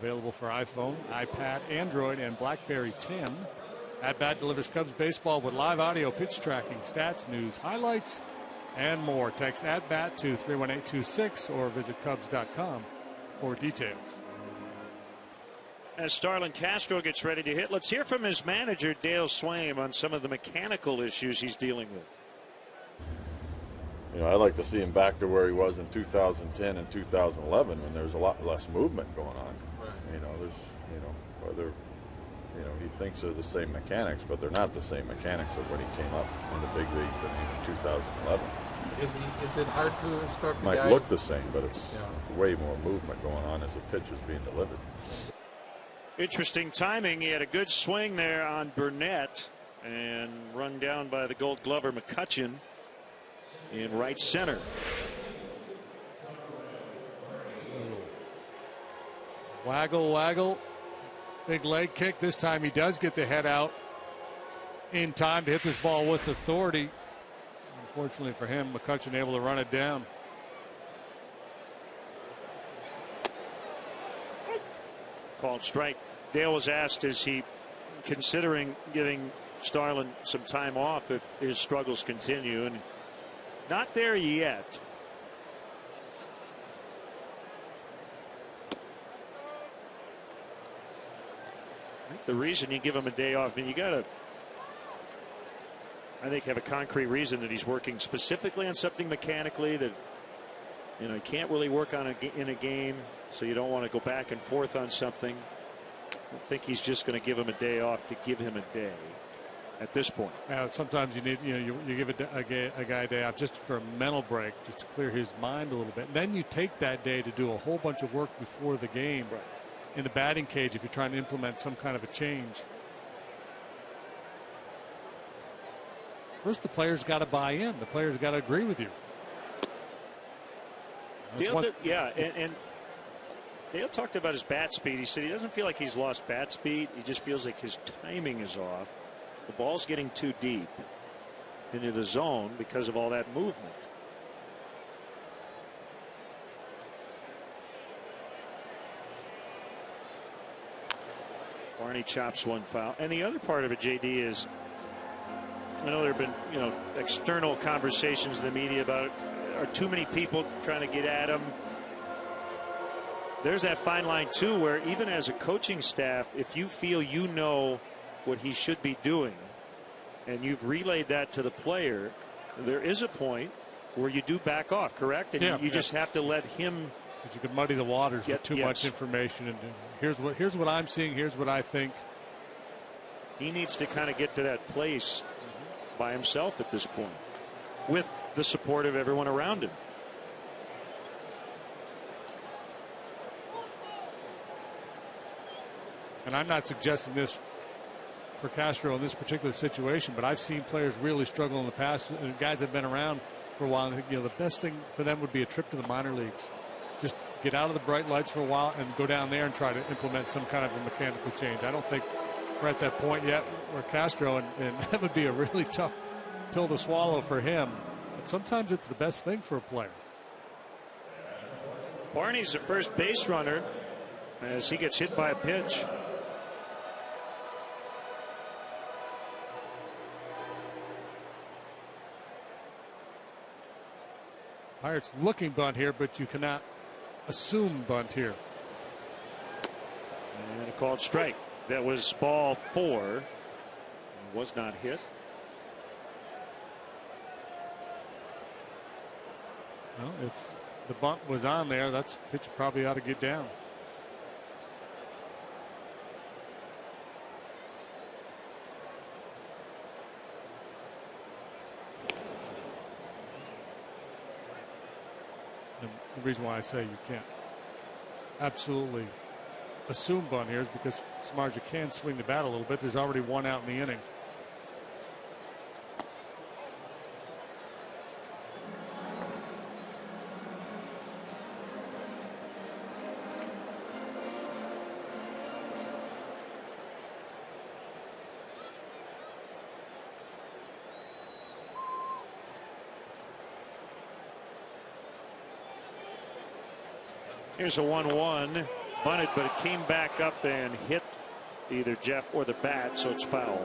Available for iPhone, iPad, Android, and BlackBerry 10. At Bat delivers Cubs baseball with live audio, pitch tracking, stats, news, highlights, and more. Text At Bat to 31826 or visit Cubs.com for details. As Starlin Castro gets ready to hit, let's hear from his manager, Dale Swaim, on some of the mechanical issues he's dealing with. You know, I'd like to see him back to where he was in 2010 and 2011 when there was a lot less movement going on. Right. You know, there's, you know, whether, you know, he thinks they're the same mechanics, but they're not the same mechanics of when he came up in the big leagues in 2011. Is it hard to instruct the guy? guy? Might look the same, but it's way more movement going on as the pitch is being delivered. Interesting timing. He had a good swing there on Burnett and run down by the Gold Glover McCutchen in right center. Waggle, waggle. Big leg kick. This time he does get the head out in time to hit this ball with authority. Unfortunately for him, McCutchen able to run it down. Called strike. Dale was asked, is he considering giving Starlin some time off if his struggles continue, and not there yet. I think the reason you give him a day off, I mean, you got to, I think, have a concrete reason that he's working specifically on something mechanically that, you know, he can't really work on in a game, so you don't want to go back and forth on something. I don't think he's just going to give him a day off to give him a day at this point. Sometimes you need, you know, you give a guy a day off just for a mental break, just to clear his mind a little bit. And then you take that day to do a whole bunch of work before the game, right, in the batting cage if you're trying to implement some kind of a change. First, the players got to buy in. The players got to agree with you. And Dale talked about his bat speed. He said he doesn't feel like he's lost bat speed. He just feels like his timing is off. The ball's getting too deep into the zone because of all that movement. Barney chops one foul. And the other part of it, JD, is I know there have been, you know, external conversations in the media about, are too many people trying to get at him? There's that fine line, too, where even as a coaching staff, if you feel you know what he should be doing and you've relayed that to the player, there is a point where you do back off, correct? And you just have to let him. Because you could muddy the waters with too much information. And here's what I'm seeing. Here's what I think. He needs to kind of get to that place by himself at this point, with the support of everyone around him. And I'm not suggesting this for Castro in this particular situation, but I've seen players really struggle in the past, and guys have been around for a while. And, you know, the best thing for them would be a trip to the minor leagues. Just get out of the bright lights for a while and go down there and try to implement some kind of a mechanical change. I don't think we're at that point yet where Castro, and that would be a really tough pill to swallow for him. But sometimes it's the best thing for a player. Barney's the first base runner as he gets hit by a pitch. Pirates looking bunt here, but you cannot assume bunt here. And a called strike. That was ball 4. It was not hit. Well, if the bunt was on there, that's pitch probably ought to get down. And the reason why I say you can't absolutely assume bunt here is because Samardzija can swing the bat a little bit. There's already one out in the inning. Here's a 1-1 bunted, but it came back up and hit either Jeff or the bat, so it's foul.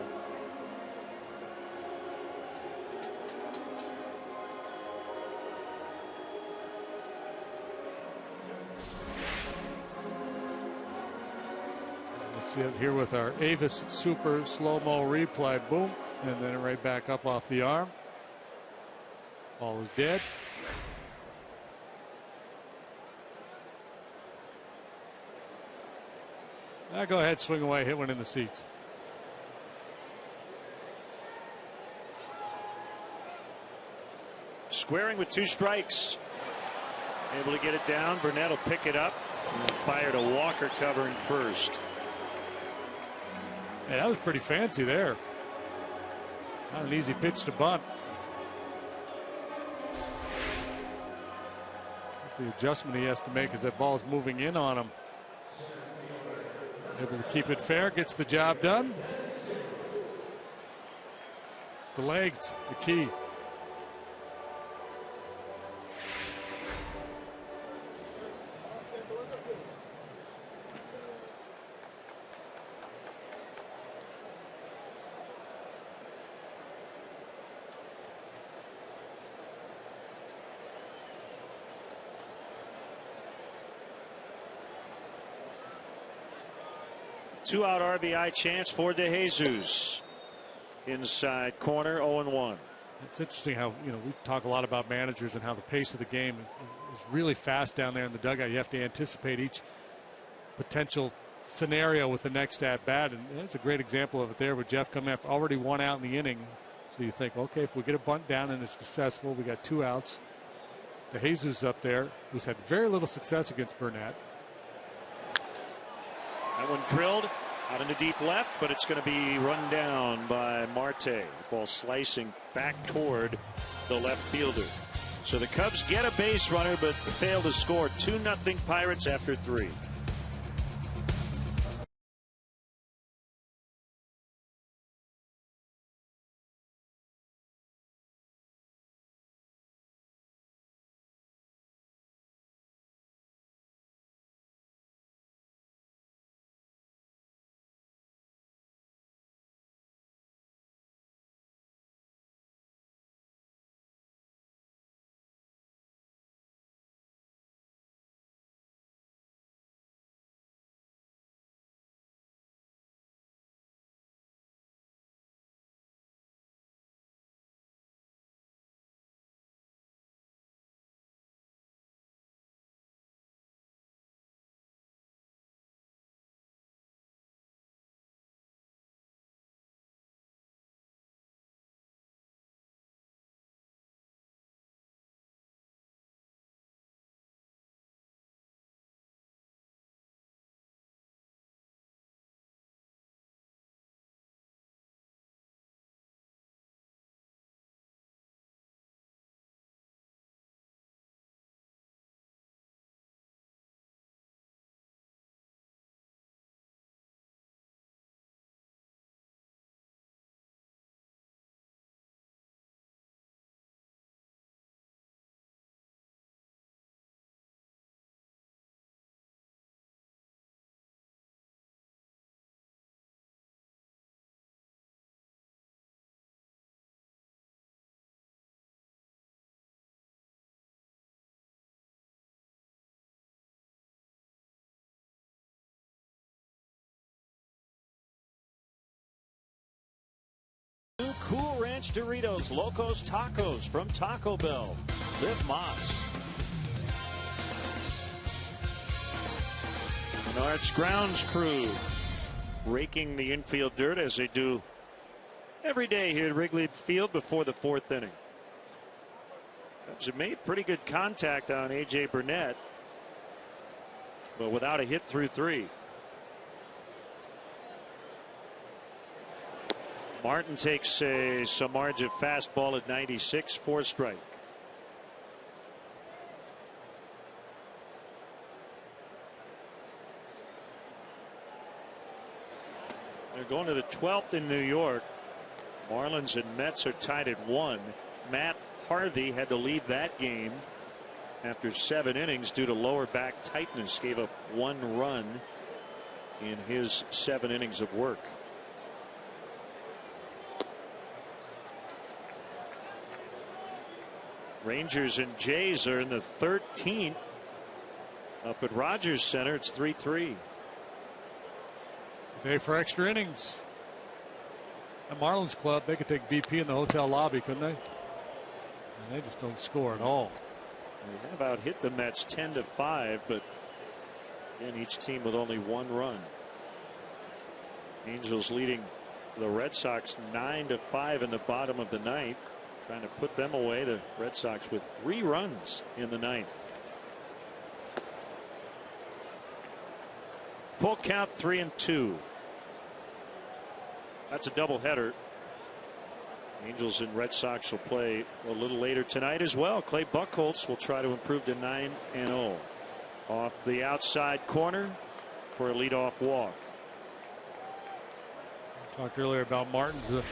Let's see it here with our Avis Super slow-mo replay. Boom, and then right back up off the arm. Ball is dead. Go ahead, swing away, hit one in the seats. Squaring with 2 strikes. Able to get it down. Burnett will pick it up and fire to Walker covering first. Hey, that was pretty fancy there. Not an easy pitch to bunt. The adjustment he has to make as that ball is moving in on him. Able to keep it fair, gets the job done. The legs, the key. Two-out RBI chance for DeJesus. Inside corner, 0-1. It's interesting how, we talk a lot about managers and how the pace of the game is really fast down there in the dugout. You have to anticipate each potential scenario with the next at bat, and it's a great example of it there with Jeff coming after already 1 out in the inning. So you think, okay, if we get a bunt down and it's successful, we got 2 outs. DeJesus up there, who's had very little success against Burnett. That one drilled out into deep left, but it's going to be run down by Marte. Ball slicing back toward the left fielder. So the Cubs get a base runner, but fail to score. 2-0 Pirates after 3. New Cool Ranch Doritos Locos Tacos from Taco Bell. Live Moss. Menards grounds crew raking the infield dirt as they do every day here at Wrigley Field before the 4th inning. Cubs have made pretty good contact on A.J. Burnett, but without a hit through 3. Martin takes a Samardzija fastball at 96, 4 strike. They're going to the 12th in New York. Marlins and Mets are tied at 1. Matt Harvey had to leave that game after 7 innings due to lower back tightness. Gave up 1 run in his 7 innings of work. Rangers and Jays are in the 13th up at Rogers Center. It's 3-3. Today for extra innings. At Marlins Club, they could take BP in the hotel lobby, couldn't they? And they just don't score at all. They have out hit the Mets 10-5, but again, each team with only 1 run. Angels leading the Red Sox 9-5 in the bottom of the 9th. Trying to put them away. The Red Sox with 3 runs in the 9th. Full count, 3-2. That's a doubleheader. Angels and Red Sox will play a little later tonight as well. Clay Buchholz will try to improve to 9-0. Off the outside corner for a leadoff walk. I talked earlier about Martin's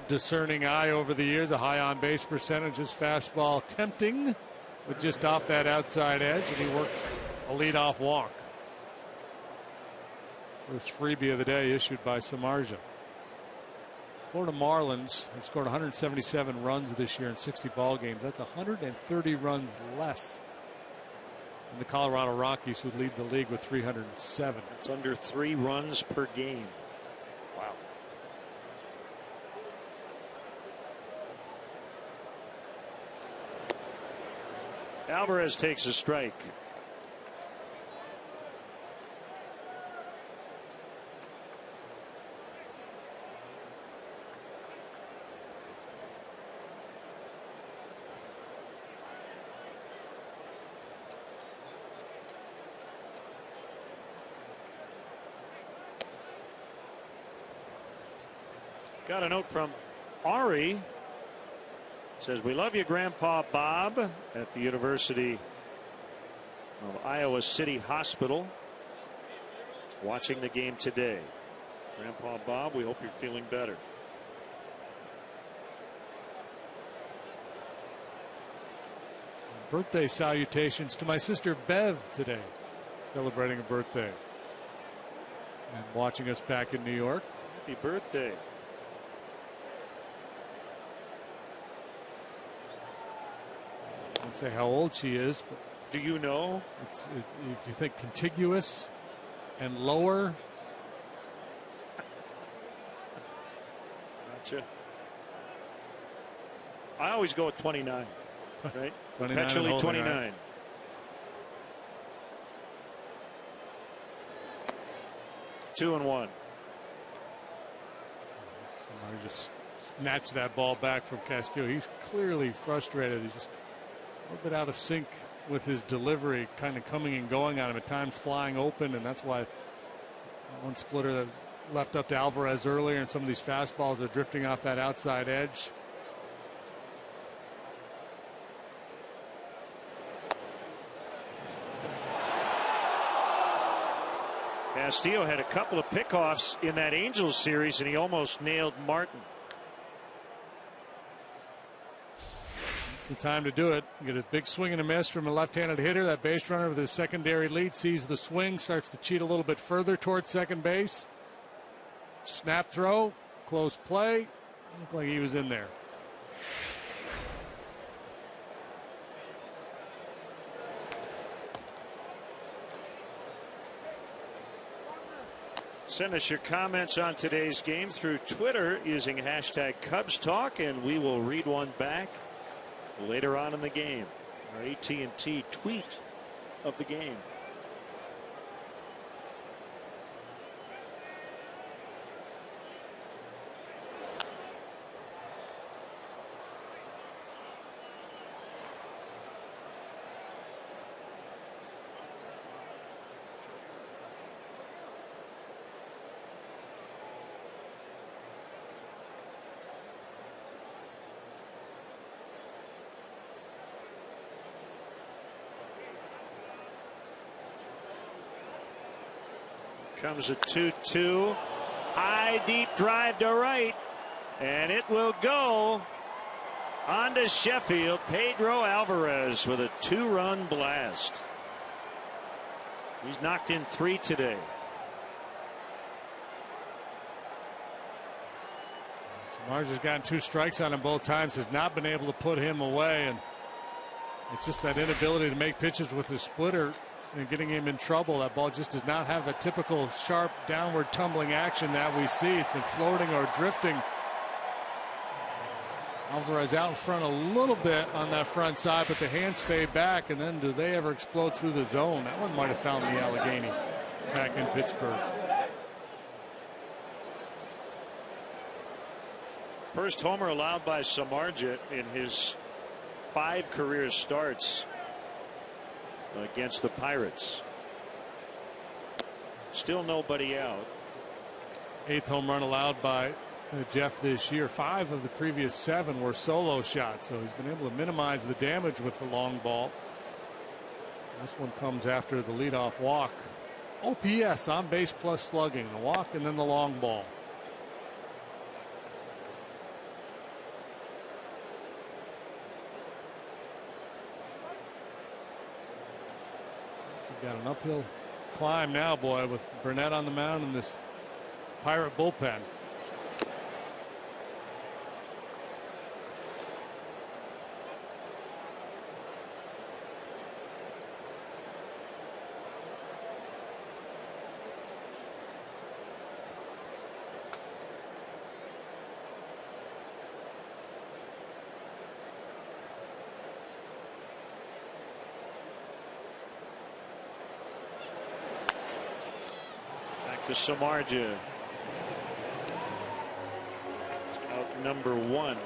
discerning eye over the years, a high on base percentage, his fastball tempting, but just off that outside edge, and he works a leadoff walk. First freebie of the day issued by Samardzija. Florida Marlins have scored 177 runs this year in 60 ball games. That's 130 runs less than the Colorado Rockies, who lead the league with 307. It's under 3 runs per game. Wow. Alvarez takes a strike. Got a note from Ari. Says, we love you, Grandpa Bob, at the University of Iowa City Hospital. Watching the game today. Grandpa Bob, we hope you're feeling better. Birthday salutations to my sister Bev today, celebrating a birthday. And watching us back in New York. Happy birthday. I won't say how old she is, but do you know? If you think contiguous and lower. Gotcha. I always go with 29, right? 29 Perpetually 29. Right? Two and one. Somebody just snatched that ball back from Castillo. He's clearly frustrated. He's just a little bit out of sync with his delivery, kind of coming and going on him at times, flying open, and that's why one splitter that was left up to Alvarez earlier, and some of these fastballs are drifting off that outside edge. Castillo had a couple of pickoffs in that Angels series, and he almost nailed Martin. It's the time to do it. You get a big swing and a miss from a left-handed hitter. That base runner with his secondary lead sees the swing, starts to cheat a little bit further towards second base. Snap throw, close play. Looked like he was in there. Send us your comments on today's game through Twitter using hashtag Cubs Talk, and we will read one back later on in the game. Our AT&T tweet of the game. Comes a 2-2. High deep drive to right. And it will go On to Sheffield. Pedro Alvarez with a 2-run blast. He's knocked in 3 today. Samardzia's gotten 2 strikes on him both times, has not been able to put him away, and it's just that inability to make pitches with his splitter and getting him in trouble. That ball just does not have the typical sharp downward tumbling action that we see. It's been floating or drifting. Alvarez out in front a little bit on that front side, but the hands stay back, and then do they ever explode through the zone? That one might have found the Allegheny back in Pittsburgh. First homer allowed by Samardzija in his 5 career starts against the Pirates. Still nobody out. 8th home run allowed by Jeff this year. 5 of the previous 7 were solo shots, so he's been able to minimize the damage with the long ball. This one comes after the leadoff walk. OPS on base plus slugging, the walk and then the long ball. Got an uphill climb now, boy, with Burnett on the mound and this Pirate bullpen. To Samardzija. Out number 1.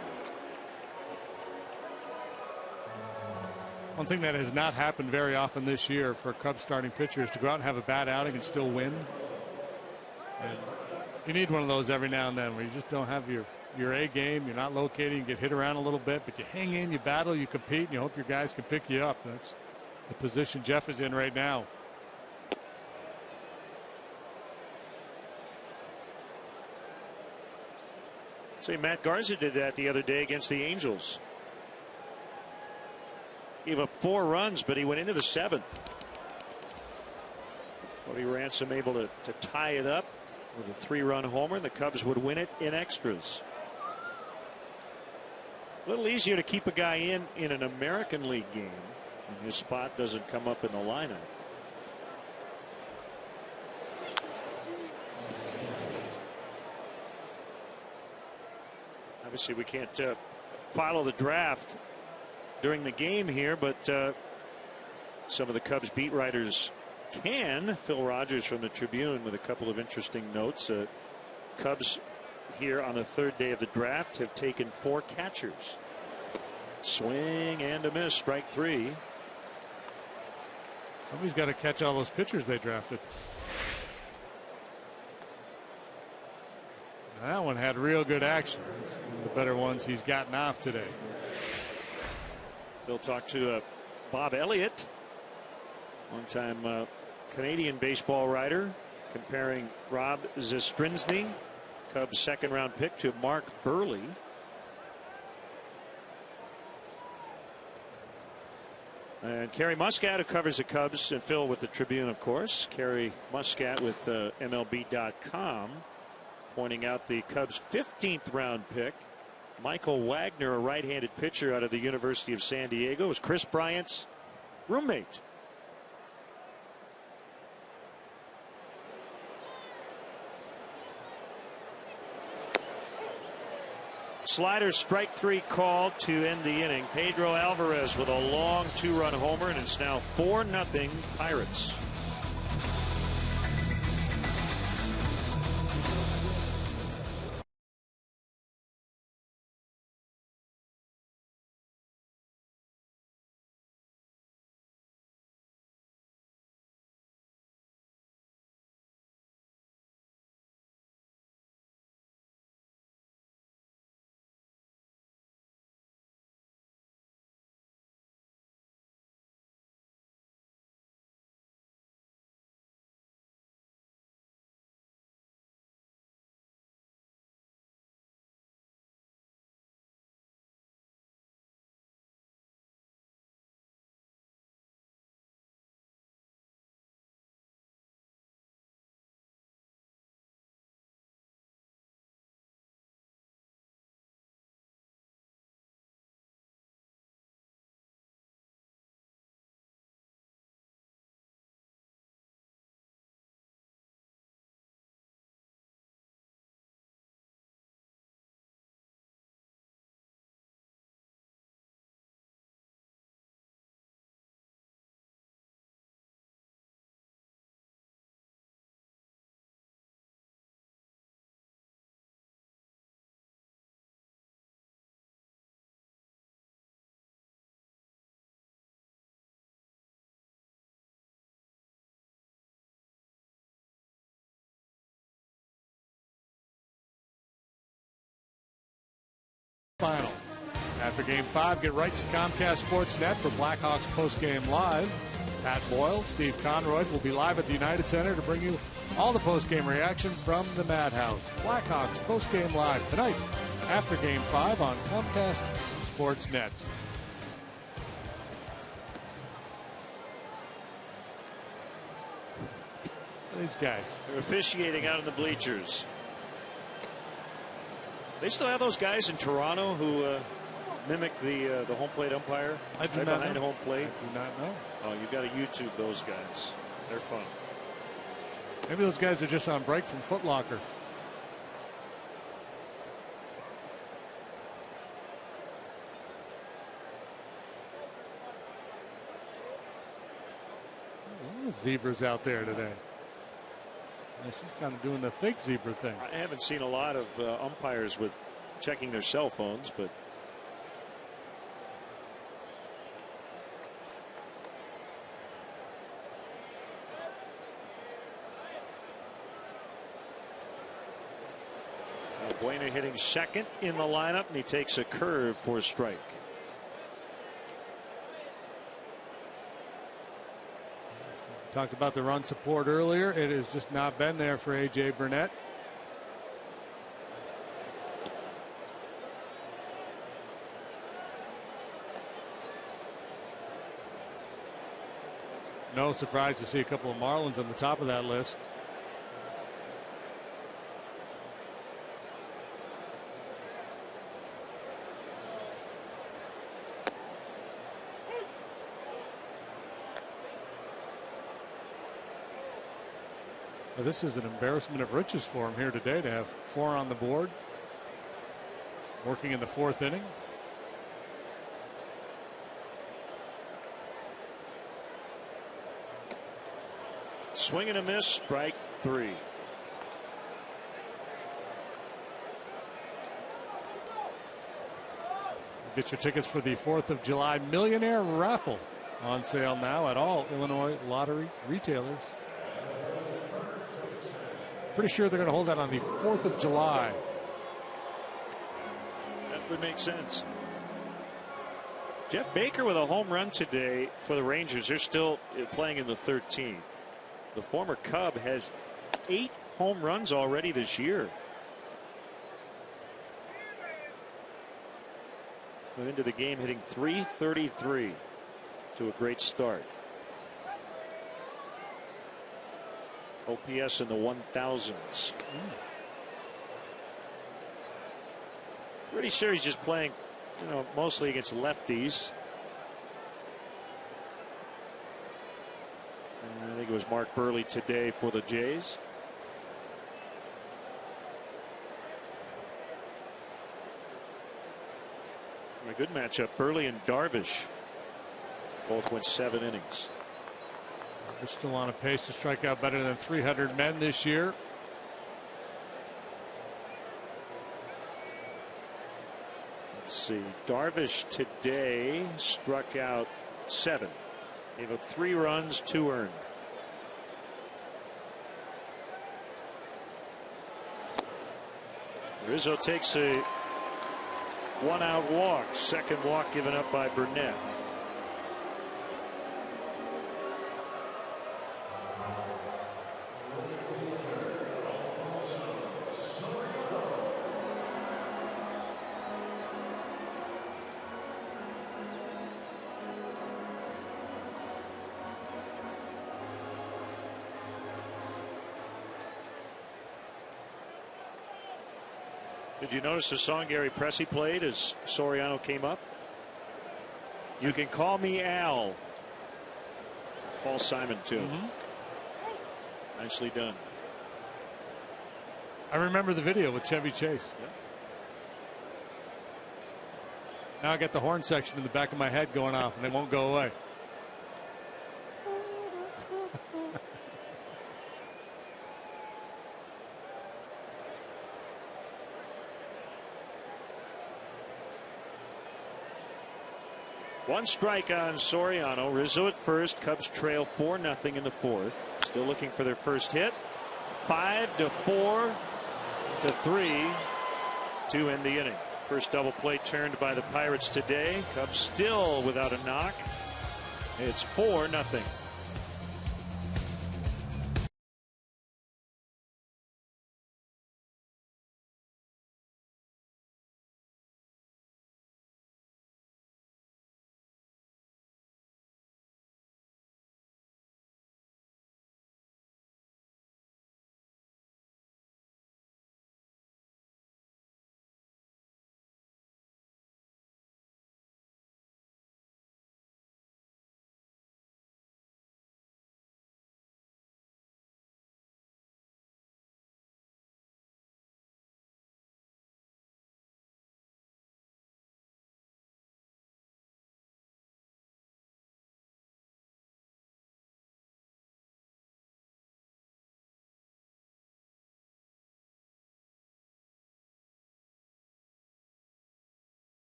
One thing that has not happened very often this year for Cubs starting pitchers to go out and have a bad outing and still win. And you need one of those every now and then where you just don't have your A game. You're not locating, you get hit around a little bit, but you hang in, you battle, you compete, and you hope your guys can pick you up. That's the position Jeff is in right now. Say Matt Garza did that the other day against the Angels. Gave up 4 runs, but he went into the 7th. Cody Ransom able to tie it up with a 3-run homer. The Cubs would win it in extras. A little easier to keep a guy in an American League game when his spot doesn't come up in the lineup. Obviously, we can't follow the draft during the game here, but some of the Cubs beat writers can. Phil Rogers from the Tribune with a couple of interesting notes. Cubs here on the 3rd day of the draft have taken 4 catchers. Swing and a miss, strike 3. Somebody's got to catch all those pitchers they drafted. That one had real good action. It's one of the better ones he's gotten off today. We'll talk to Bob Elliott, longtime Canadian baseball writer, comparing Rob Zastryzny, Cubs 2nd-round pick, to Mark Burley. And Kerry Muscat, who covers the Cubs, and Phil with the Tribune, of course. Kerry Muscat with MLB.com. Pointing out the Cubs' 15th round pick, Michael Wagner, a right-handed pitcher out of the University of San Diego, was Chris Bryant's roommate. Slider, strike 3 called to end the inning. Pedro Alvarez with a long 2-run homer, and it's now 4-0 Pirates. final. After Game 5, get right to Comcast Sportsnet for Blackhawks postgame live. Pat Boyle, Steve Conroy will be live at the United Center to bring you all the postgame reaction from the Madhouse. Blackhawks postgame live tonight after Game 5 on Comcast Sportsnet. These guys. They're officiating out in the bleachers. They still have those guys in Toronto who mimic the home plate umpire I do right not behind know. home plate. I do not know. Oh, you've got to YouTube those guys. They're fun. Maybe those guys are just on break from Foot Locker. A lot of zebras out there today. Yeah, she's kind of doing the fake zebra thing. I haven't seen a lot of umpires with checking their cell phones, but Buena hitting second in the lineup, and he takes a curve for a strike. Talked about the run support earlier. It has just not been there for A.J. Burnett. No surprise to see a couple of Marlins on the top of that list. Well, this is an embarrassment of riches for him here today to have 4 on the board. Working in the 4th inning. Swing and a miss, strike 3. Get your tickets for the 4th of July Millionaire Raffle on sale now at all Illinois lottery retailers. Pretty sure they're going to hold that on the 4th of July. That would make sense. Jeff Baker with a home run today for the Rangers. They're still playing in the 13th. The former Cub has 8 home runs already this year. Went into the game hitting .333 to a great start. OPS in the 1000s. Pretty sure he's just playing, mostly against lefties. And I think it was Mark Burley today for the Jays. A good matchup. Burley and Darvish both went 7 innings. They're still on a pace to strike out better than 300 men this year. Let's see. Darvish today struck out 7. Gave up 3 runs, 2 earned. Rizzo takes a 1-out walk. Second walk given up by Burnett. Did you notice the song Gary Pressey played as Soriano came up? You can call me Al. Paul Simon tune. Nicely done. I remember the video with Chevy Chase. Yep. Now I got the horn section in the back of my head going off, and it won't go away. One strike on Soriano. Rizzo at first. Cubs trail 4-0 in the 4th. Still looking for their first hit. 5-4-3 to end the inning. First double play turned by the Pirates today. Cubs still without a knock. It's 4-0.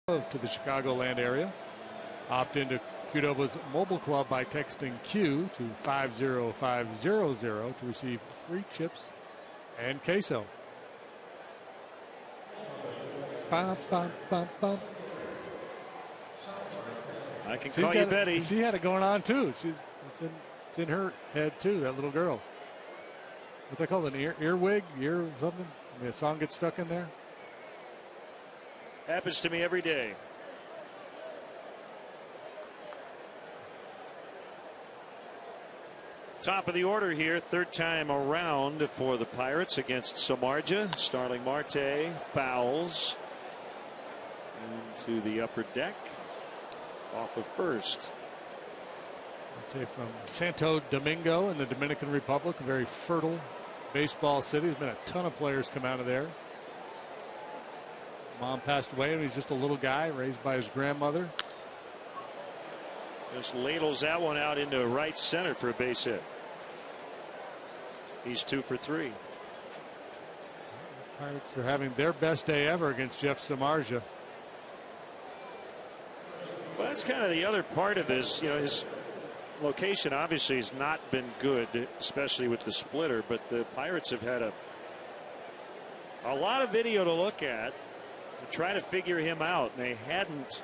To the Chicagoland area. Opt into Qdoba's mobile club by texting Q to 50500 to receive free chips and queso. Bum, bum, bum, bum. I can call you Betty. She had it going on too. It's in her head too, that little girl. What's that called? An earwig? Ear something? I mean, a song gets stuck in there? Happens to me every day. Top of the order here, third time around for the Pirates against Samardzija. Starling Marte fouls into the upper deck off of first. Marte from Santo Domingo in the Dominican Republic, a very fertile baseball city. There's been a ton of players come out of there. Mom passed away and he's just a little guy raised by his grandmother. Just ladles that one out into right center for a base hit. He's 2 for 3. Pirates are having their best day ever against Jeff Samardzija. Well, that's kind of the other part of this. You know, his location obviously has not been good, especially with the splitter, but the Pirates have had a lot of video to look at to try to figure him out, and they hadn't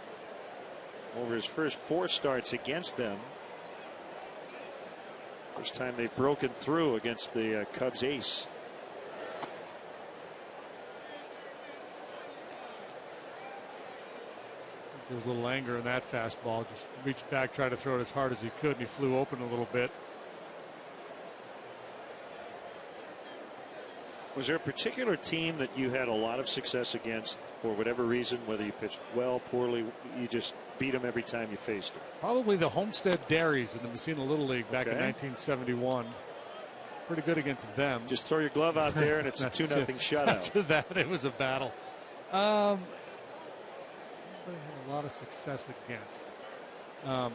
over his first 4 starts against them. First time they've broken through against the Cubs ace. There was a little anger in that fastball. Just reached back, tried to throw it as hard as he could, and he flew open a little bit. Was there a particular team that you had a lot of success against for whatever reason, whether you pitched well, poorly, you just beat them every time you faced them? Probably the Homestead Dairies in the Messina Little League back in 1971. Pretty good against them. Just throw your glove out there and it's a 2-0 shutout. After that, it was a battle. I had a lot of success against. I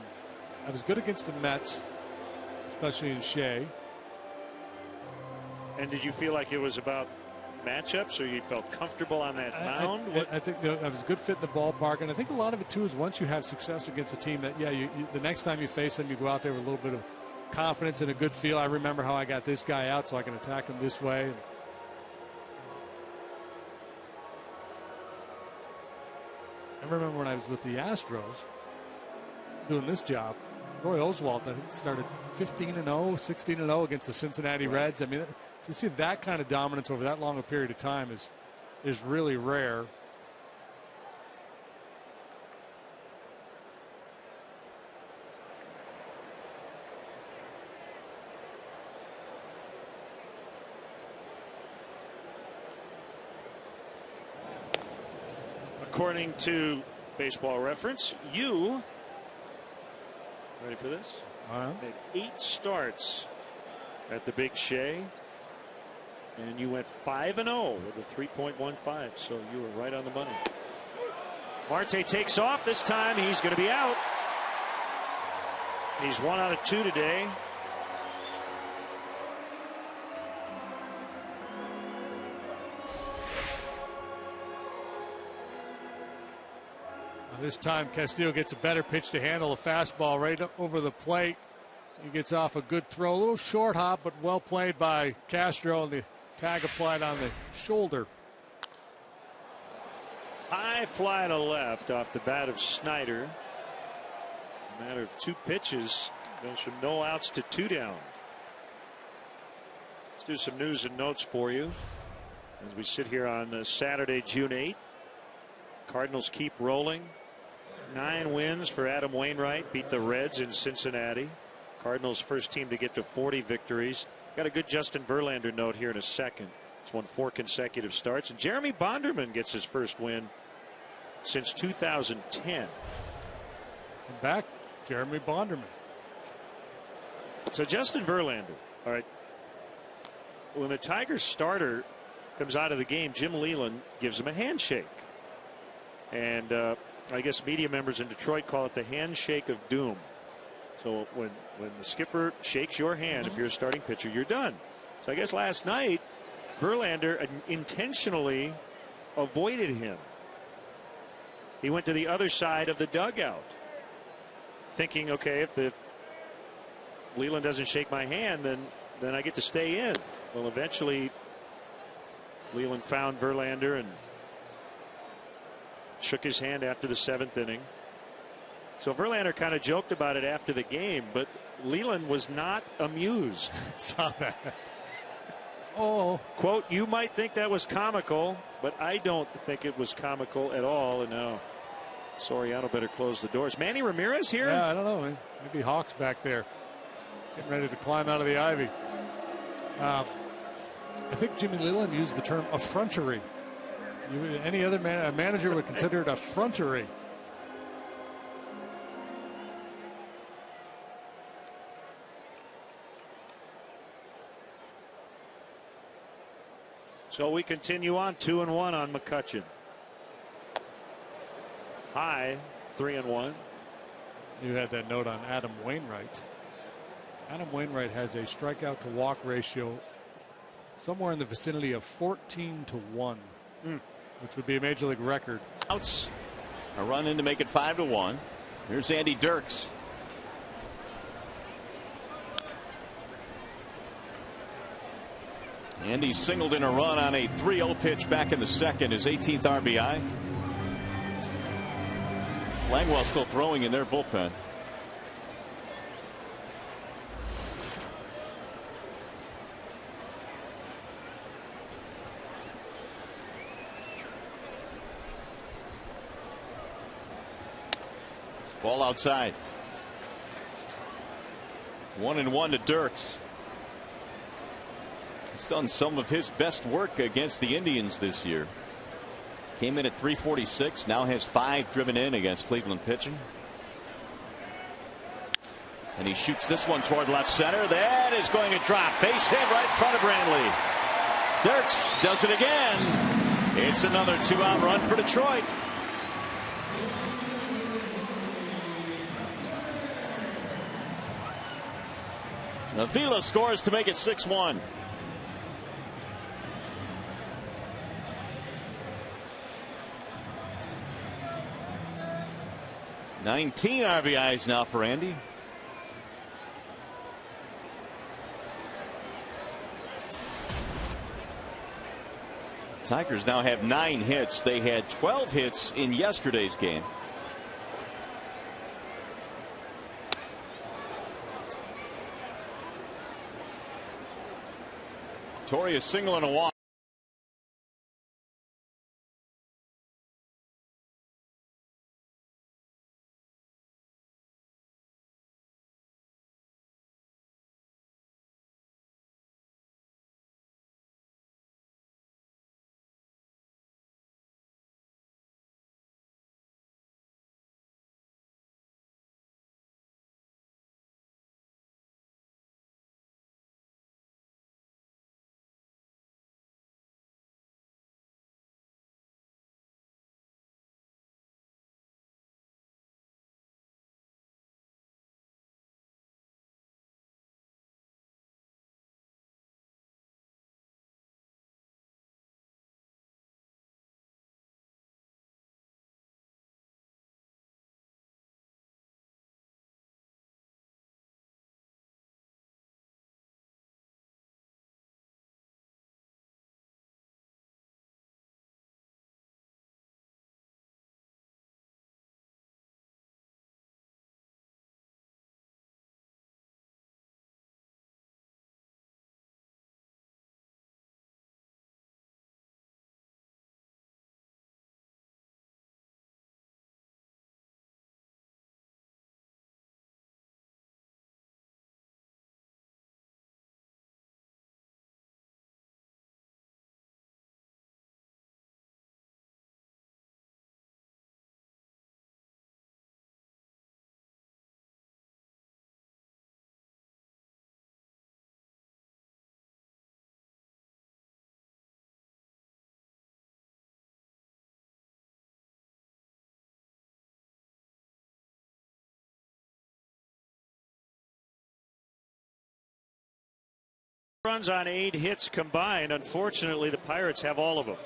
was good against the Mets, especially in Shea. And did you feel like it was about matchups, or you felt comfortable on that mound? I think I was a good fit in the ballpark, and I think a lot of it too is once you have success against a team that the next time you face them, you go out there with a little bit of confidence and a good feel. I remember how I got this guy out, so I can attack him this way. I remember when I was with the Astros doing this job. Roy Oswalt, I think, started 15-0, 16-0 against the Cincinnati Reds. I mean, to see that kind of dominance over that long a period of time is really rare. according to Baseball Reference, you ready for this? Made 8 starts at the Big Shea, and you went 5-0 with a 3.15. So you were right on the money. Marte takes off. This time he's going to be out. He's 1 out of 2 today. This time Castillo gets a better pitch to handle a fastball right over the plate. He gets off a good throw, a little short hop, but well played by Castro, and the tag applied on the shoulder. High fly to left off the bat of Snyder. A matter of 2 pitches goes from no outs to 2 down. Let's do some news and notes for you as we sit here on Saturday, June 8th. Cardinals keep rolling. 9 wins for Adam Wainwright. Beat the Reds in Cincinnati. Cardinals first team to get to 40 victories. Got a good Justin Verlander note here in a second. He's won 4 consecutive starts. And Jeremy Bonderman gets his first win since 2010. And back, Jeremy Bonderman. So Justin Verlander. All right. When the Tigers starter comes out of the game, Jim Leyland gives him a handshake. And I guess media members in Detroit call it the handshake of doom. So when the skipper shakes your hand, if you're a starting pitcher, you're done. So I guess last night Verlander intentionally avoided him. He went to the other side of the dugout, thinking, okay, if Leland doesn't shake my hand, then I get to stay in. Well, eventually Leland found Verlander and shook his hand after the 7th inning. So Verlander kind of joked about it after the game, but Leland was not amused. Saw that. Oh. Quote, you might think that was comical, but I don't think it was comical at all. And now Soriano better close the doors. Manny Ramirez here? Yeah, I don't know. Maybe Hawk's back there getting ready to climb out of the ivy. I think Jimmy Leland used the term effrontery. Any other manager would consider it effrontery. So we continue on 2-1 on McCutchen. High 3-1. You had that note on Adam Wainwright. Adam Wainwright has a strikeout to walk ratio somewhere in the vicinity of 14-1. Which would be a major league record. Outs. A run in to make it 5-1. Here's Andy Dirks. Andy singled in a run on a 3-0 pitch back in the second, his 18th RBI. Langwell still throwing in their bullpen. Ball outside. 1-1 to Dirks. He's done some of his best work against the Indians this year. Came in at 346. Now has 5 driven in against Cleveland pitching. And he shoots this one toward left center. That is going to drop. Base hit right in front of Brantley. Dirks does it again. It's another 2-out run for Detroit. Avila scores to make it 6-1. Nineteen RBIs now for Andy. Tigers now have 9 hits. They had 12 hits in yesterday's game. Torrey is single and a walk. Runs on 8 hits combined. Unfortunately, the Pirates have all of them.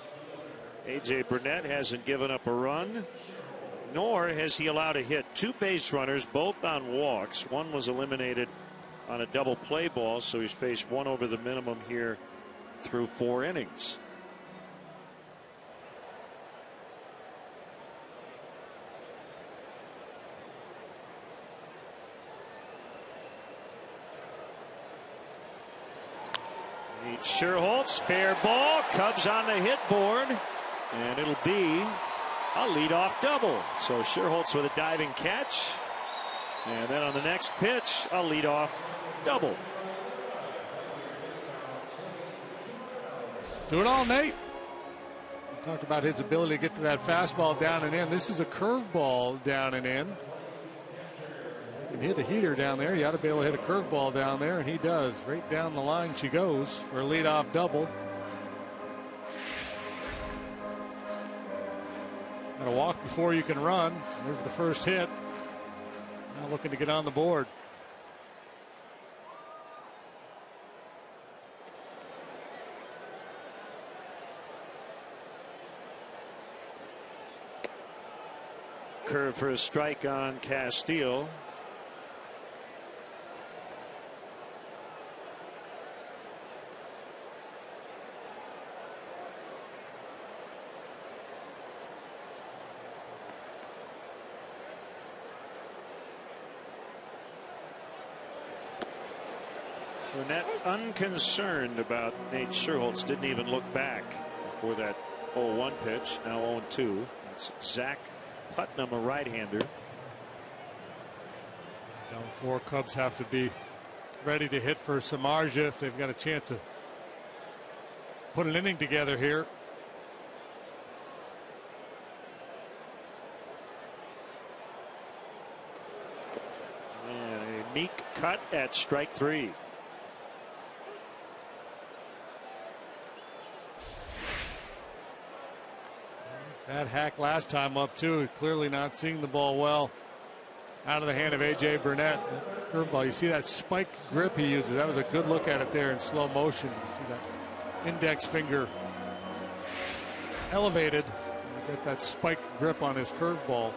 A.J. Burnett hasn't given up a run, nor has he allowed a hit. 2 base runners, both on walks. One was eliminated on a double play ball, so he's faced 1 over the minimum here through 4 innings. Sherholtz, fair ball, Cubs on the hit board, and it'll be a leadoff double. So Sherholtz with a diving catch, and then on the next pitch, a leadoff double. Do it all, Nate. We talked about his ability to get to that fastball down and in. This is a curveball down and in. You can hit a heater down there. You ought to be able to hit a curveball down there, and he does. Right down the line she goes for a leadoff double. Got to walk before you can run. There's the first hit. Now looking to get on the board. Curve for a strike on Castillo. Burnett unconcerned about Nate Sherholtz. Didn't even look back before that 0-1 pitch. Now 0-2. That's Zach Putnam, a right-hander. Down 4. Cubs have to be ready to hit for Samardzija if they've got a chance to put an inning together here. And a meek cut at strike 3. Bad hack last time up too. Clearly not seeing the ball well. Out of the hand of A.J. Burnett. Curveball. You see that spike grip he uses. That was a good look at it there in slow motion. You see that index finger elevated. You get that spike grip on his curveball.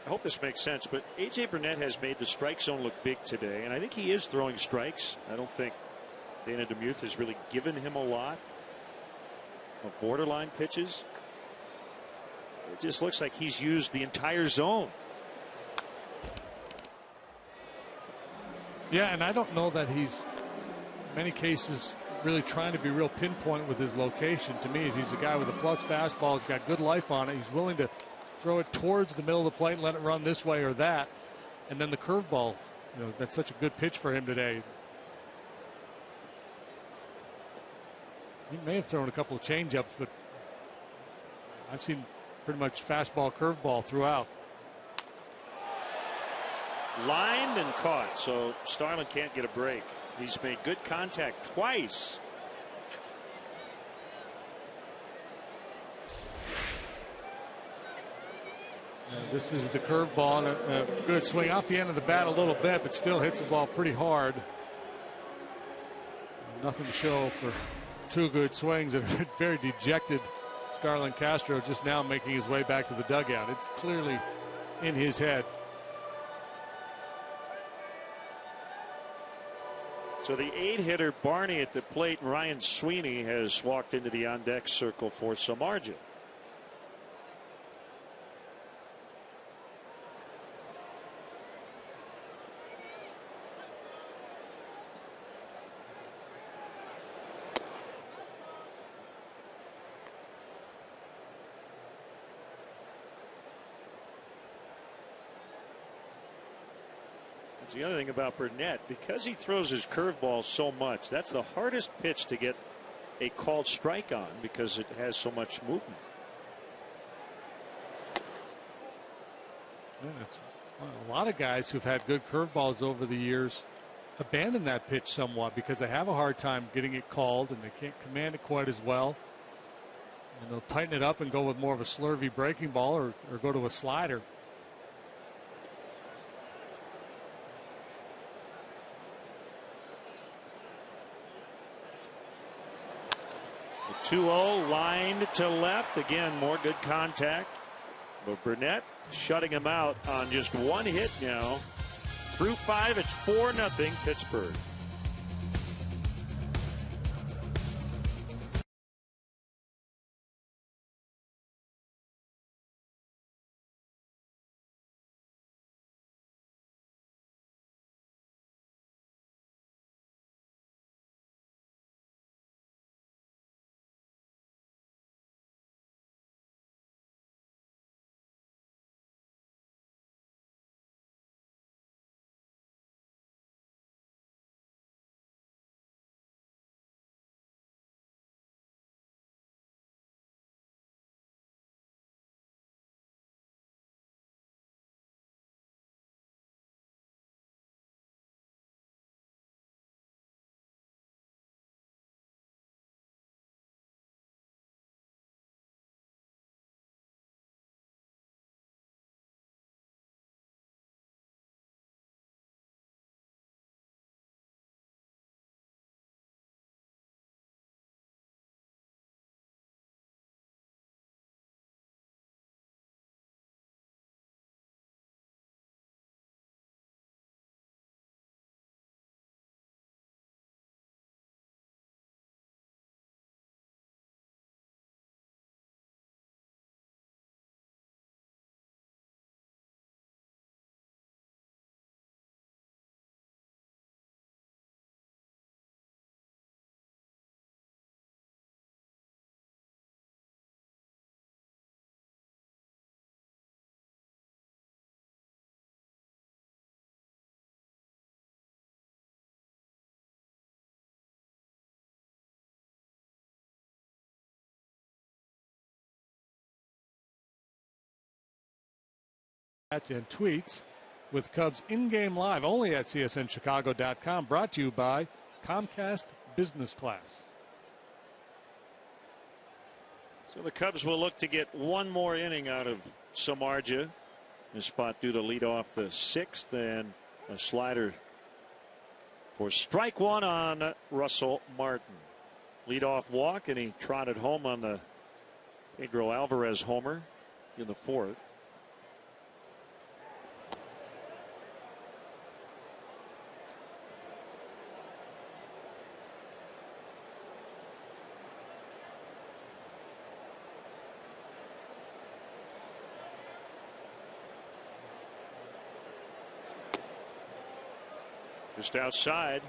I hope this makes sense, but A.J. Burnett has made the strike zone look big today, and I think he is throwing strikes. I don't think Dana DeMuth has really given him a lot of borderline pitches. It just looks like he's used the entire zone. Yeah, and I don't know that he's, in many cases, really trying to be real pinpoint with his location. To me, he's a guy with a plus fastball. He's got good life on it. He's willing to throw it towards the middle of the plate and let it run this way or that. And then the curveball, you know, that's such a good pitch for him today. He may have thrown a couple of changeups, but I've seen pretty much fastball, curveball throughout. Lined and caught, so Starlin can't get a break. He's made good contact twice. This is the curveball, and a good swing off the end of the bat a little bit, but still hits the ball pretty hard. Nothing to show for 2 good swings, and a very dejected Starlin Castro just now making his way back to the dugout. It's clearly in his head. So the 8-hitter Barney at the plate, and Ryan Sweeney has walked into the on-deck circle for Samardzija. The other thing about Burnett, because he throws his curveball so much, that's the hardest pitch to get a called strike on because it has so much movement. Yeah, a lot of guys who've had good curveballs over the years abandon that pitch somewhat because they have a hard time getting it called and they can't command it quite as well. And they'll tighten it up and go with more of a slurvy breaking ball or go to a slider. The 2-0 lined to left. Again, more good contact. But Burnett shutting him out on just one hit now. Through 5, it's 4-0 Pittsburgh. And tweets with Cubs in-game live only at csnchicago.com, brought to you by Comcast Business Class. So the Cubs will look to get one more inning out of Samardzija. His spot due to lead off the 6th, and a slider for strike 1 on Russell Martin. Leadoff walk, and he trotted home on the Pedro Alvarez homer in the 4th. Just outside.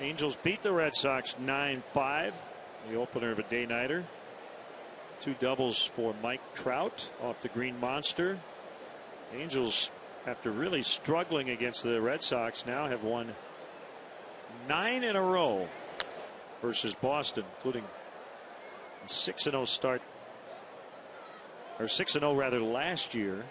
Angels beat the Red Sox 9-5. The opener of a day-nighter. 2 doubles for Mike Trout off the Green Monster. Angels, after really struggling against the Red Sox, now have won 9 in a row versus Boston, including a 6-0 start, or 6-0 rather, last year.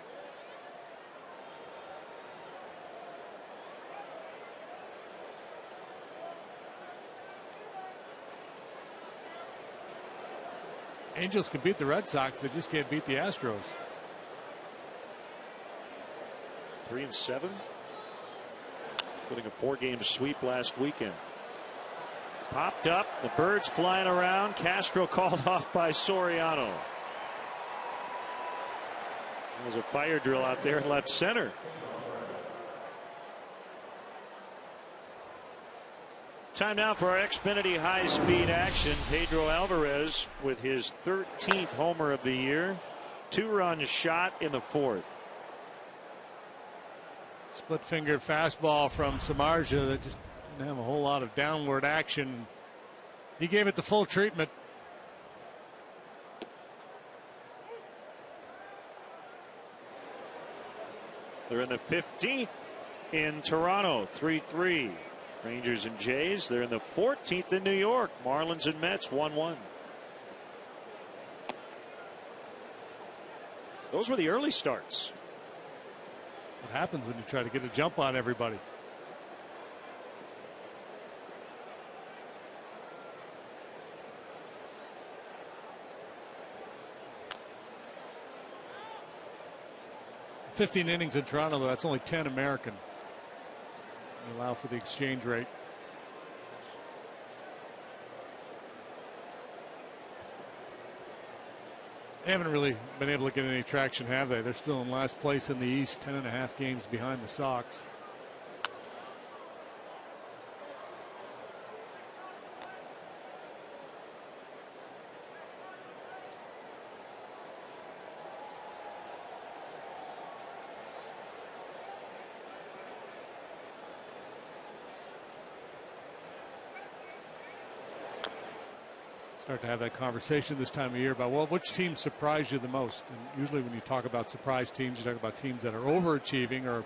Angels can beat the Red Sox, they just can't beat the Astros. 3-7, including a 4-game sweep last weekend. Popped up, the birds flying around. Castro called off by Soriano. There's a fire drill out there in left center. Time now for our Xfinity high-speed action. Pedro Alvarez with his 13th homer of the year. 2-run shot in the 4th. Split-fingered fastball from Samardzija that just didn't have a whole lot of downward action. He gave it the full treatment. They're in the 15th in Toronto, 3-3. Rangers and Jays. They're in the 14th in New York. Marlins and Mets, 1-1. Those were the early starts. What happens when you try to get a jump on everybody? "15 innings in Toronto, though, that's only 10 American. You allow for the exchange rate. They haven't really been able to get any traction, have they? They're still in last place in the East, 10.5 games behind the Sox. Start to have that conversation this time of year about, well, which team surprised you the most? And usually when you talk about surprise teams, you talk about teams that are overachieving or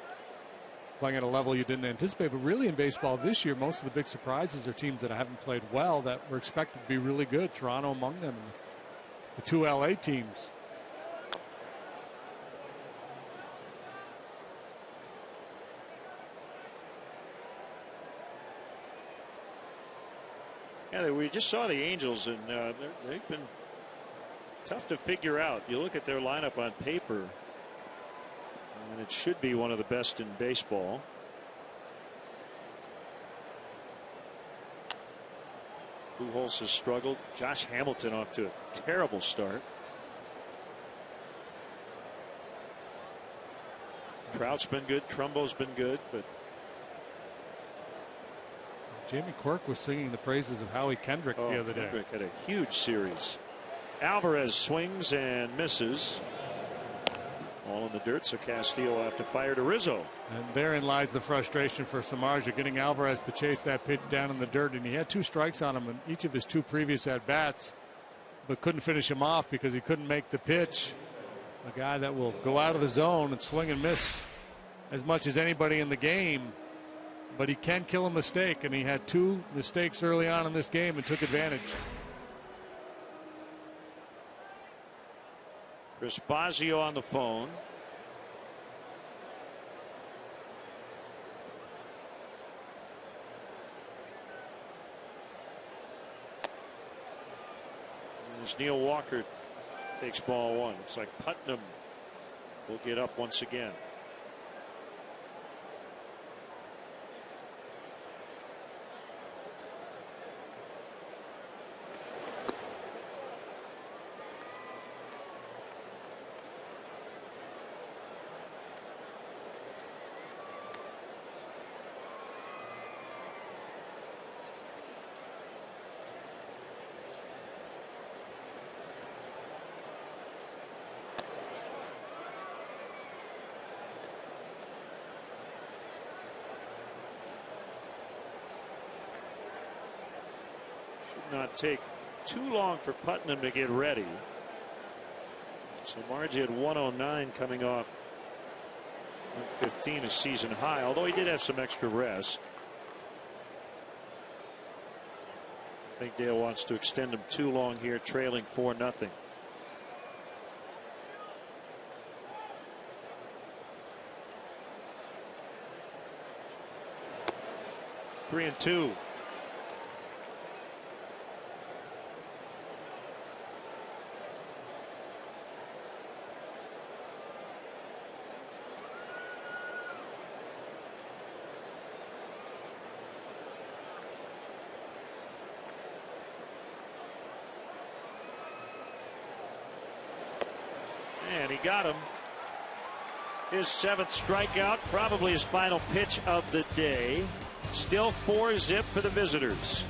playing at a level you didn't anticipate. But really in baseball this year, most of the big surprises are teams that haven't played well that were expected to be really good. Toronto among them, and the 2 LA teams. Yeah, we just saw the Angels, and they've been tough to figure out. You look at their lineup on paper, and it should be one of the best in baseball. Pujols has struggled. Josh Hamilton off to a terrible start. Trout's been good. Trumbo's been good, but Jamie Quirk was singing the praises of Howie Kendrick the other day. Kendrick had a huge series. Alvarez swings and misses. All in the dirt, so Castillo will have to fire to Rizzo. And therein lies the frustration for Samardzija, getting Alvarez to chase that pitch down in the dirt. And he had 2 strikes on him in each of his 2 previous at-bats, but couldn't finish him off because he couldn't make the pitch. A guy that will go out of the zone and swing and miss as much as anybody in the game. But he can kill a mistake, and he had 2 mistakes early on in this game and took advantage. Chris Bosio on the phone. As Neil Walker takes ball 1. Looks like Putnam will get up once again. Not take too long for Putnam to get ready. So Margie had 109 coming off 115, a season high, although he did have some extra rest. I think Dale wants to extend him too long here, trailing 4-0. Three and two. And he got him. His 7th strikeout, probably his final pitch of the day. Still 4-0 for the visitors.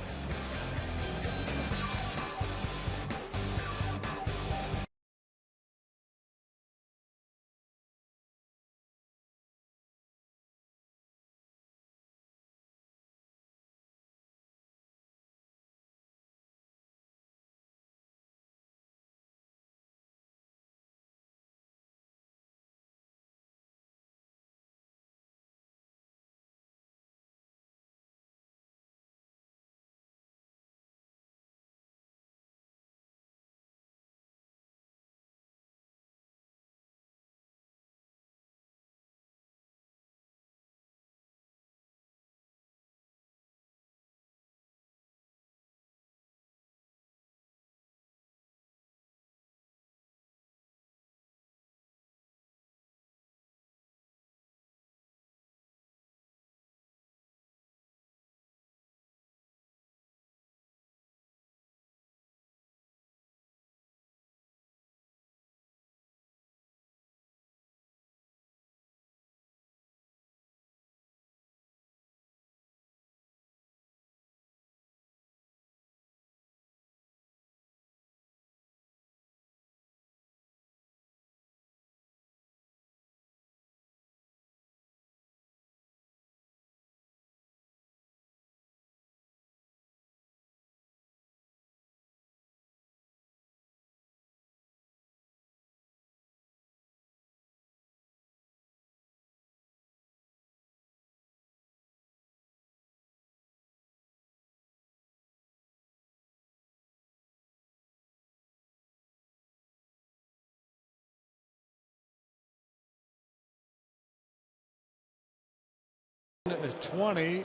Is 20.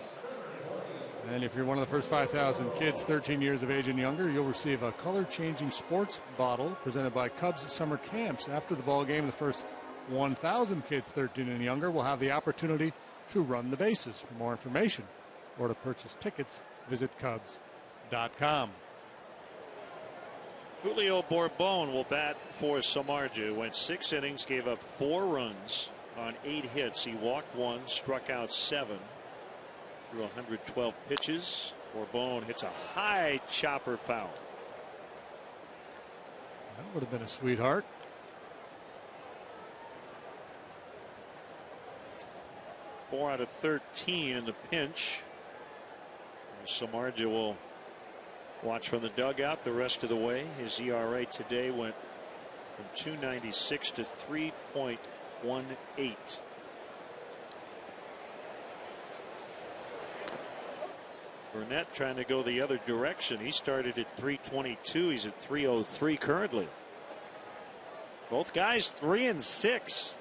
And if you're one of the first 5,000 kids 13 years of age and younger, you'll receive a color-changing sports bottle presented by Cubs at summer camps. After the ball game, the first 1,000 kids 13 and younger will have the opportunity to run the bases. For more information or to purchase tickets, visit Cubs.com. Julio Bourbon will bat for Samardzija. Went 6 innings, gave up 4 runs on 8 hits. He walked 1, struck out 7 through 112 pitches. Bourbon hits a high chopper foul. That would have been a sweetheart. Four out of 13 in the pinch. Samardzija will watch from the dugout the rest of the way. His ERA today went from 2.96 to 3.18. Burnett trying to go the other direction. He started at 3.22. He's at 3.03 currently. Both guys 3 and 6,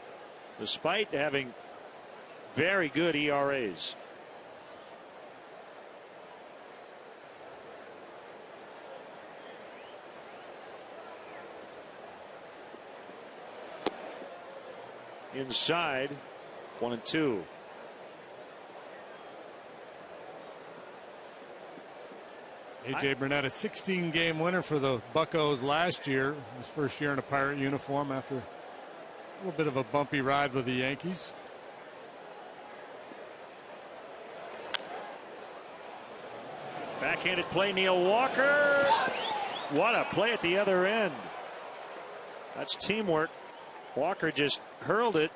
despite having very good ERAs. Inside, 1-2. A.J. Burnett, a 16-game winner for the Buccos last year. His first year in a Pirate uniform after a little bit of a bumpy ride with the Yankees. Backhanded play, Neil Walker. What a play at the other end. That's teamwork. Walker just hurled it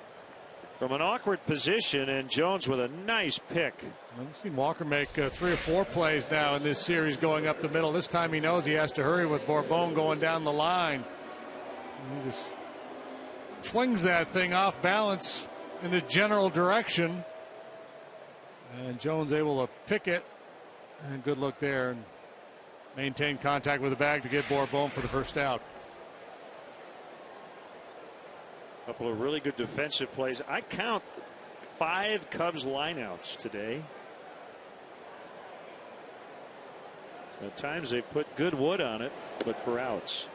from an awkward position, and Jones with a nice pick. I've seen Walker make 3 or 4 plays now in this series going up the middle. This time he knows he has to hurry with Bourbon going down the line. And he just flings that thing off balance in the general direction. And Jones able to pick it. And good look there and maintain contact with the bag to get Bourbon for the first out. A couple of really good defensive plays. I count 5 Cubs lineouts today. At times they put good wood on it, but for outs.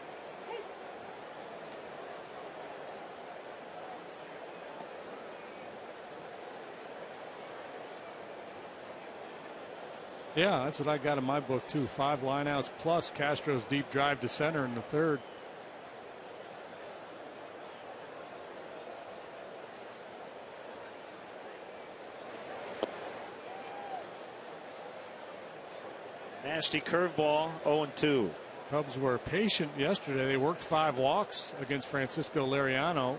Yeah, that's what I got in my book too. 5 lineouts plus Castro's deep drive to center in the third. Nasty curveball, 0-2. Cubs were patient yesterday. They worked 5 walks against Francisco Liriano.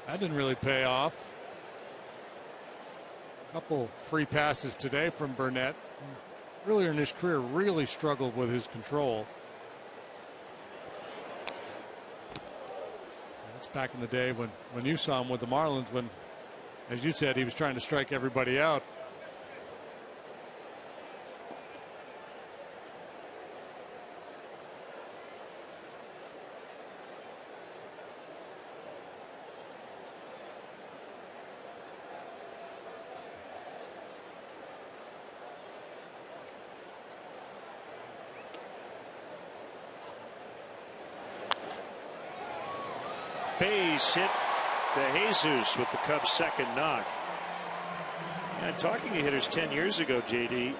That didn't really pay off. A couple free passes today from Burnett. Earlier in his career, really struggled with his control. That's back in the day when you saw him with the Marlins, when, as you said, he was trying to strike everybody out. Base hit to Jesus with the Cubs' second knock. And talking to hitters 10 years ago, JD,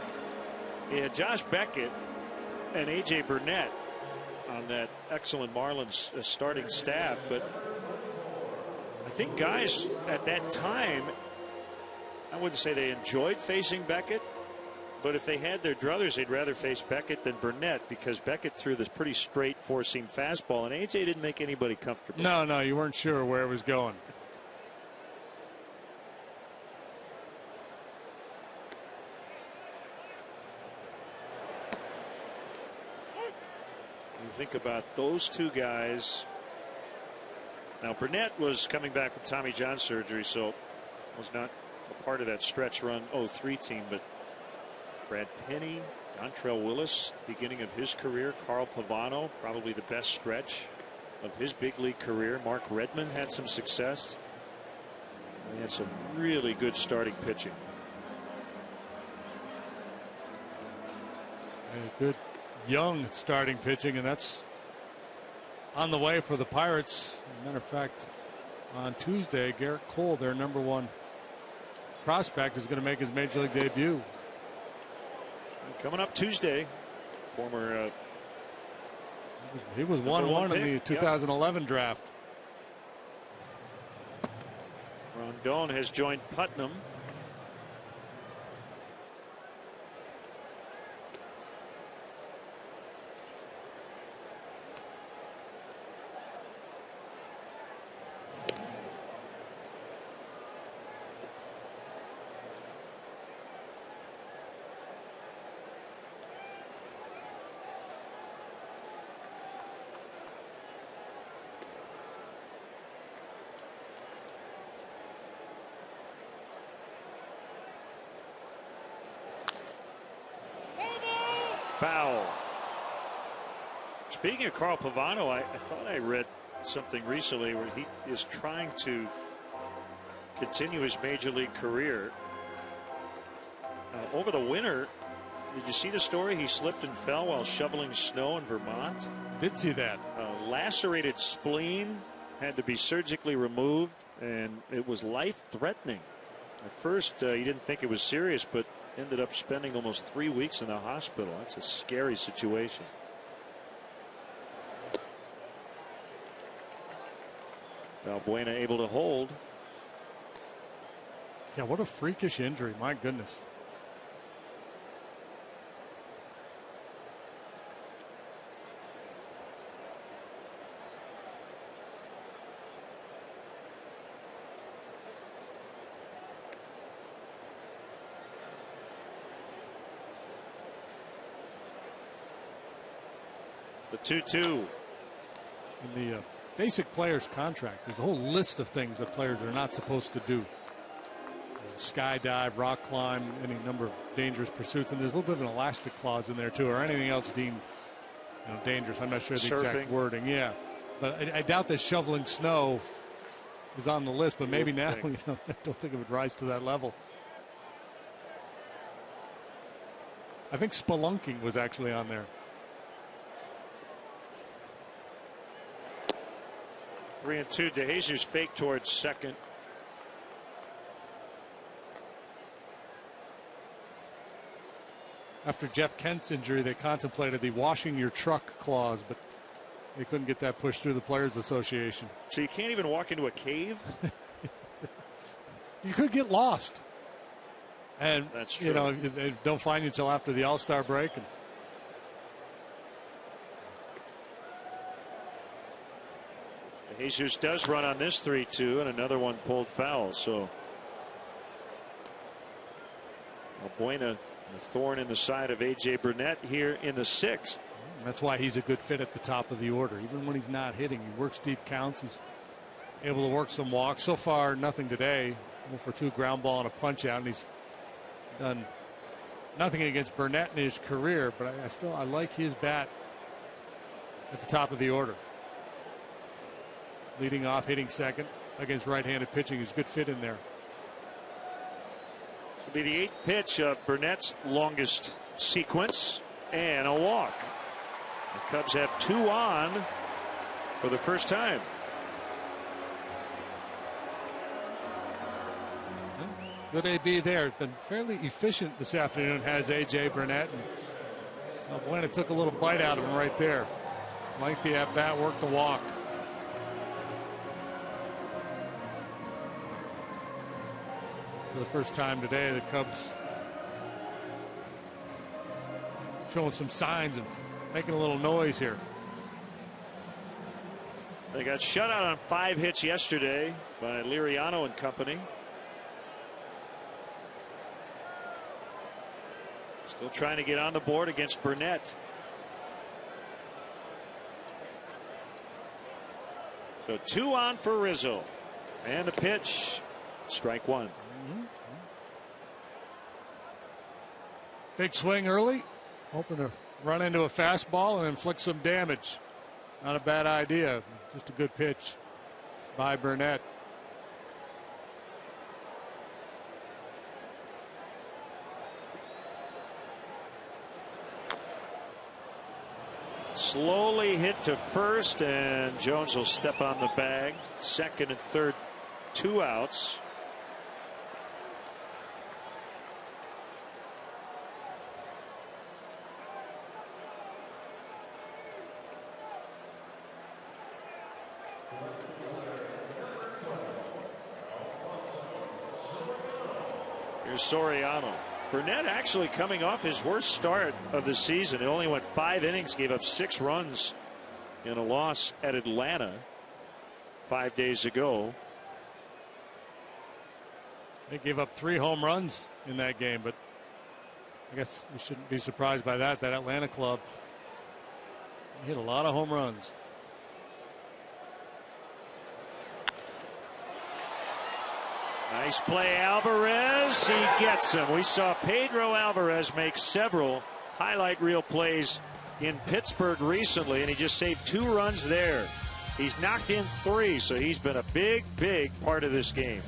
he had Josh Beckett and A.J. Burnett on that excellent Marlins starting staff. But I think guys at that time, I wouldn't say they enjoyed facing Beckett, but if they had their druthers, they'd rather face Beckett than Burnett, because Beckett threw this pretty straight 4-seam fastball, and A.J. didn't make anybody comfortable. No, you weren't sure where it was going. You think about those two guys. Now, Burnett was coming back from Tommy John surgery, so was not a part of that stretch run 03 team, but Brad Penny, Dontrell Willis, beginning of his career, Carl Pavano, probably the best stretch of his big league career. Mark Redmond had some success. He had some really good starting pitching. And good young starting pitching, and that's on the way for the Pirates. As a matter of fact, on Tuesday, Garrett Cole, their #1 prospect, is going to make his major league debut. Coming up Tuesday, former he was 1-1 in the 2011 draft. Rondon has joined Putnam. Foul. Speaking of Carl Pavano, I thought I read something recently where he is trying to continue his major league career. Over the winter, did you see the story? He slipped and fell while shoveling snow in Vermont. Did see that. Lacerated spleen, had to be surgically removed, and it was life-threatening. At first, he didn't think it was serious, but ended up spending almost 3 weeks in the hospital. That's a scary situation. Valbuena able to hold. Yeah, what a freakish injury. My goodness. The 2-2. In the basic players contract, there's a whole list of things that players are not supposed to do. Skydive, rock climb, any number of dangerous pursuits, and there's a little bit of an elastic clause in there too, or anything else deemed dangerous. I'm not sure the exact wording. Yeah, but I doubt that shoveling snow is on the list. But maybe now, I don't think it would rise to that level. I think spelunking was actually on there. 3-2. DeJesus fake towards second. After Jeff Kent's injury, they contemplated the washing your truck clause, but they couldn't get that pushed through the Players Association. So you can't even walk into a cave? You could get lost. And, that's true. They don't find you until after the All-Star break. And Jesus does run on this 3-2, and another one pulled foul. So Valbuena, a thorn in the side of A.J. Burnett here in the 6th. That's why he's a good fit at the top of the order. Even when he's not hitting, he works deep counts. He's able to work some walks. So far, nothing today. 0-for-2 ground ball and a punch out, and he's done nothing against Burnett in his career. But I like his bat at the top of the order. Leading off, hitting second against right-handed pitching. He's a good fit in there. This will be the 8th pitch of Burnett's longest sequence, and a walk. The Cubs have 2 on for the first time. Good AB there. Been fairly efficient this afternoon, has A.J. Burnett. And Valbuena took a little bite out of him right there. Lengthy at bat, worked the walk. For the first time today, the Cubs showing some signs of making a little noise here. They got shut out on 5 hits yesterday by Liriano and company. Still trying to get on the board against Burnett. So 2 on for Rizzo. And the pitch, strike 1. Big swing early, hoping to run into a fastball and inflict some damage. Not a bad idea, just a good pitch by Burnett. slowly hit to first, and Jones will step on the bag. Second and third, 2 outs. Here's Soriano. Burnett actually coming off his worst start of the season. It only went 5 innings, gave up 6 runs in a loss at Atlanta 5 days ago. They gave up 3 home runs in that game, but I guess we shouldn't be surprised by that. That Atlanta club hit a lot of home runs. Nice play, Alvarez. He gets him. We saw Pedro Alvarez make several highlight reel plays in Pittsburgh recently, and he just saved 2 runs there. He's knocked in 3, so he's been a big, big part of this game.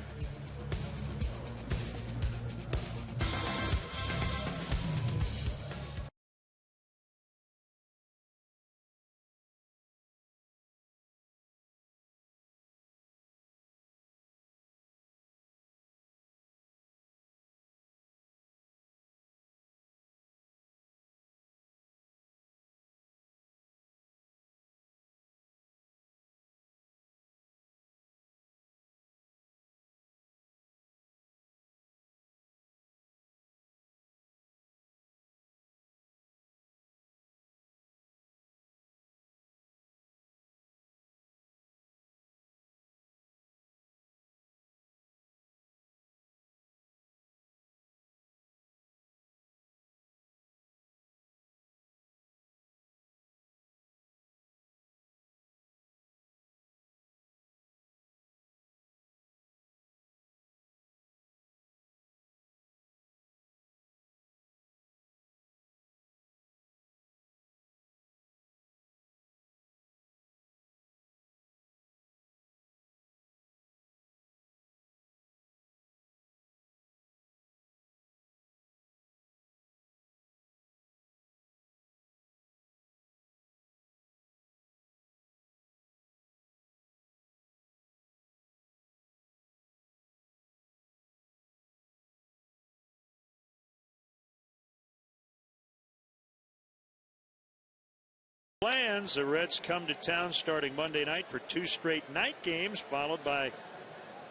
Plans. The Reds come to town starting Monday night for 2 straight night games, followed by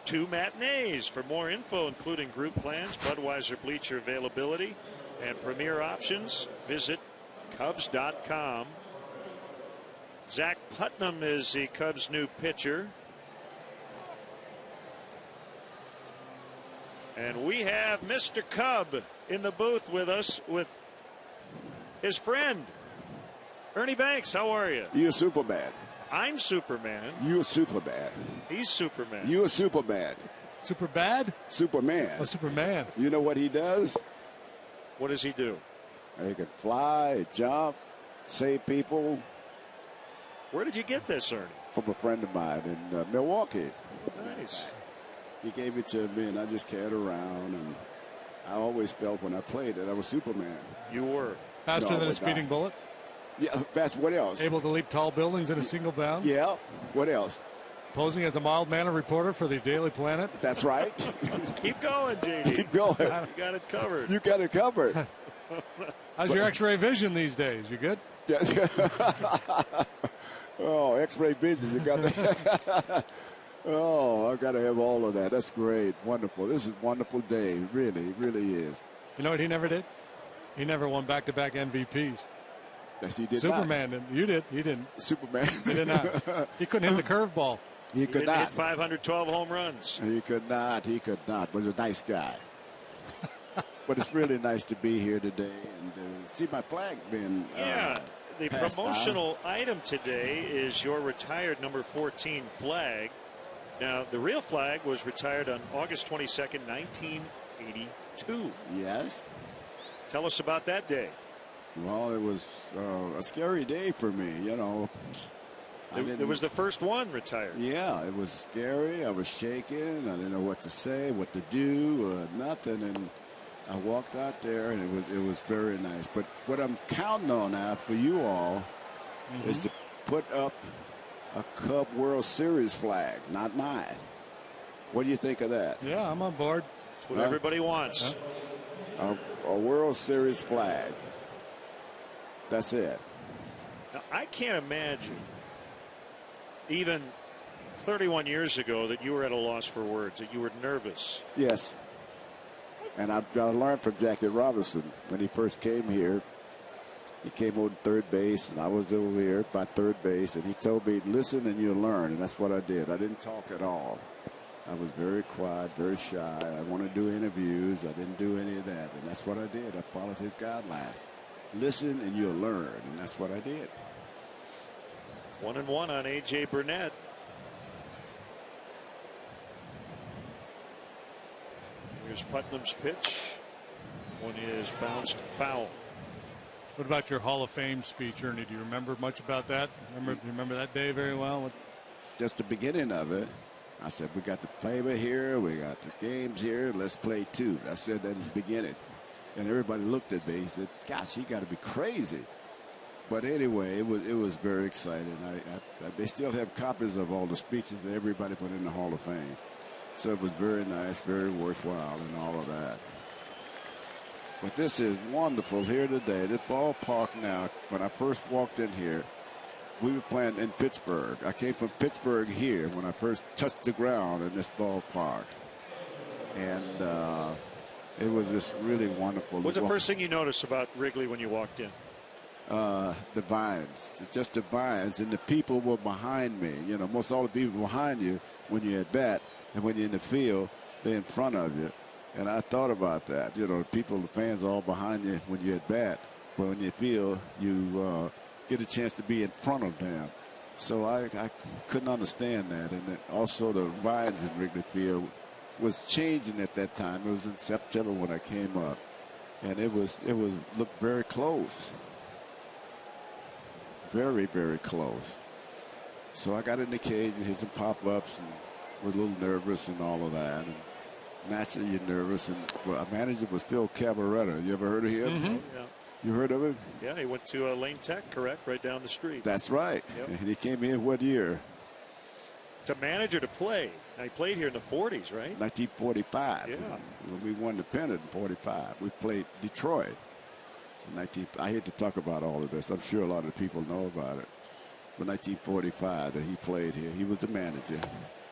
2 matinees. For more info, including group plans, Budweiser bleacher availability, and premier options, visit Cubs.com. Zach Putnam is the Cubs' new pitcher. And we have Mr. Cub in the booth with us with his friend, Ernie Banks. How are you? You're Superman. I'm Superman. You're Superman. He's Superman. You're Superman. Super bad? Superman. Oh, Superman. You know what he does? What does he do? He can fly, jump, save people. Where did you get this, Ernie? From a friend of mine in Milwaukee. Nice. He gave it to me, and I just carried it around. And I always felt when I played that I was Superman. You were. Faster than a speeding bullet? Yeah, fast. What else? Able to leap tall buildings in a single bound? Yeah. What else? Posing as a mild-mannered reporter for the Daily Planet? That's right. Keep going, JD. Keep going. You got it covered. You got it covered. How's your X-ray vision these days? You good? Oh, X-ray vision. You got that. Oh, I got to have all of that. That's great. Wonderful. This is a wonderful day. Really, really is. You know what he never did? He never won back-to-back MVPs. Yes, he did. Superman didn't. You did. He didn't. Superman. He did not. He couldn't hit the curveball. He could not. Hit 512 home runs. He could not. He could not. But he's a nice guy. But it's really nice to be here today and see my flag being the promotional item today is your retired number 14 flag. Now, the real flag was retired on August 22nd, 1982. Yes. Tell us about that day. Well, it was a scary day for me, you know. It was the first one retired. Yeah, it was scary. I was shaking. I didn't know what to say, what to do, nothing. And I walked out there, and it was very nice. But what I'm counting on now for you all is to put up a Cub World Series flag, not mine. What do you think of that? Yeah, I'm on board. It's what everybody wants. A World Series flag. That's it. Now, I can't imagine, even 31 years ago, that you were at a loss for words, that you were nervous. Yes. And I learned from Jackie Robinson when he first came here. He came on third base, and I was over here by third base, and he told me, listen and you'll learn, and that's what I did. I didn't talk at all. I was very quiet, very shy. I wanted to do interviews. I didn't do any of that, and that's what I did. I followed his guideline. Listen and you'll learn, and that's what I did. 1-1 on A.J. Burnett. Here's Putnam's pitch. One is bounced foul. What about your Hall of Fame speech, Ernie? Do you remember much about that? Remember that day very well? Just the beginning of it. I said, we got the playbook here. We got the games here. Let's play two. I said that in the beginning. And everybody looked at me. He said, gosh, he got to be crazy. But anyway, it was very exciting. They still have copies of all the speeches that everybody put in the Hall of Fame. So it was very nice, very worthwhile, and all of that. But this is wonderful here today. This ballpark now, when I first walked in here, we were playing in Pittsburgh. I came from Pittsburgh here when I first touched the ground in this ballpark. And it was just really wonderful. What's the first thing you noticed about Wrigley when you walked in? The vines, just the vines, and the people were behind me. You know, most all the people behind you when you're at bat, and when you're in the field, they're in front of you. And I thought about that. You know, the people, the fans are all behind you when you're at bat. But when you feel, you get a chance to be in front of them. So I couldn't understand that. And then also the vines in Wrigley Field was changing at that time. It was in September when I came up. And it looked very close. Very, very close. So I got in the cage and hit some pop-ups and was a little nervous and all of that. And naturally, you're nervous. And our manager was Phil Cabaretta. You ever heard of him? Mm-hmm. Yeah. You heard of him? Yeah, he went to Lane Tech, correct? Right down the street. That's right. Yep. And he came in what year? To manage or to play? Now, he played here in the 40s, right? 1945. Yeah. When we won the pennant in 45. We played Detroit. I hate to talk about all of this. I'm sure a lot of people know about it. But 1945 that he played here. He was the manager.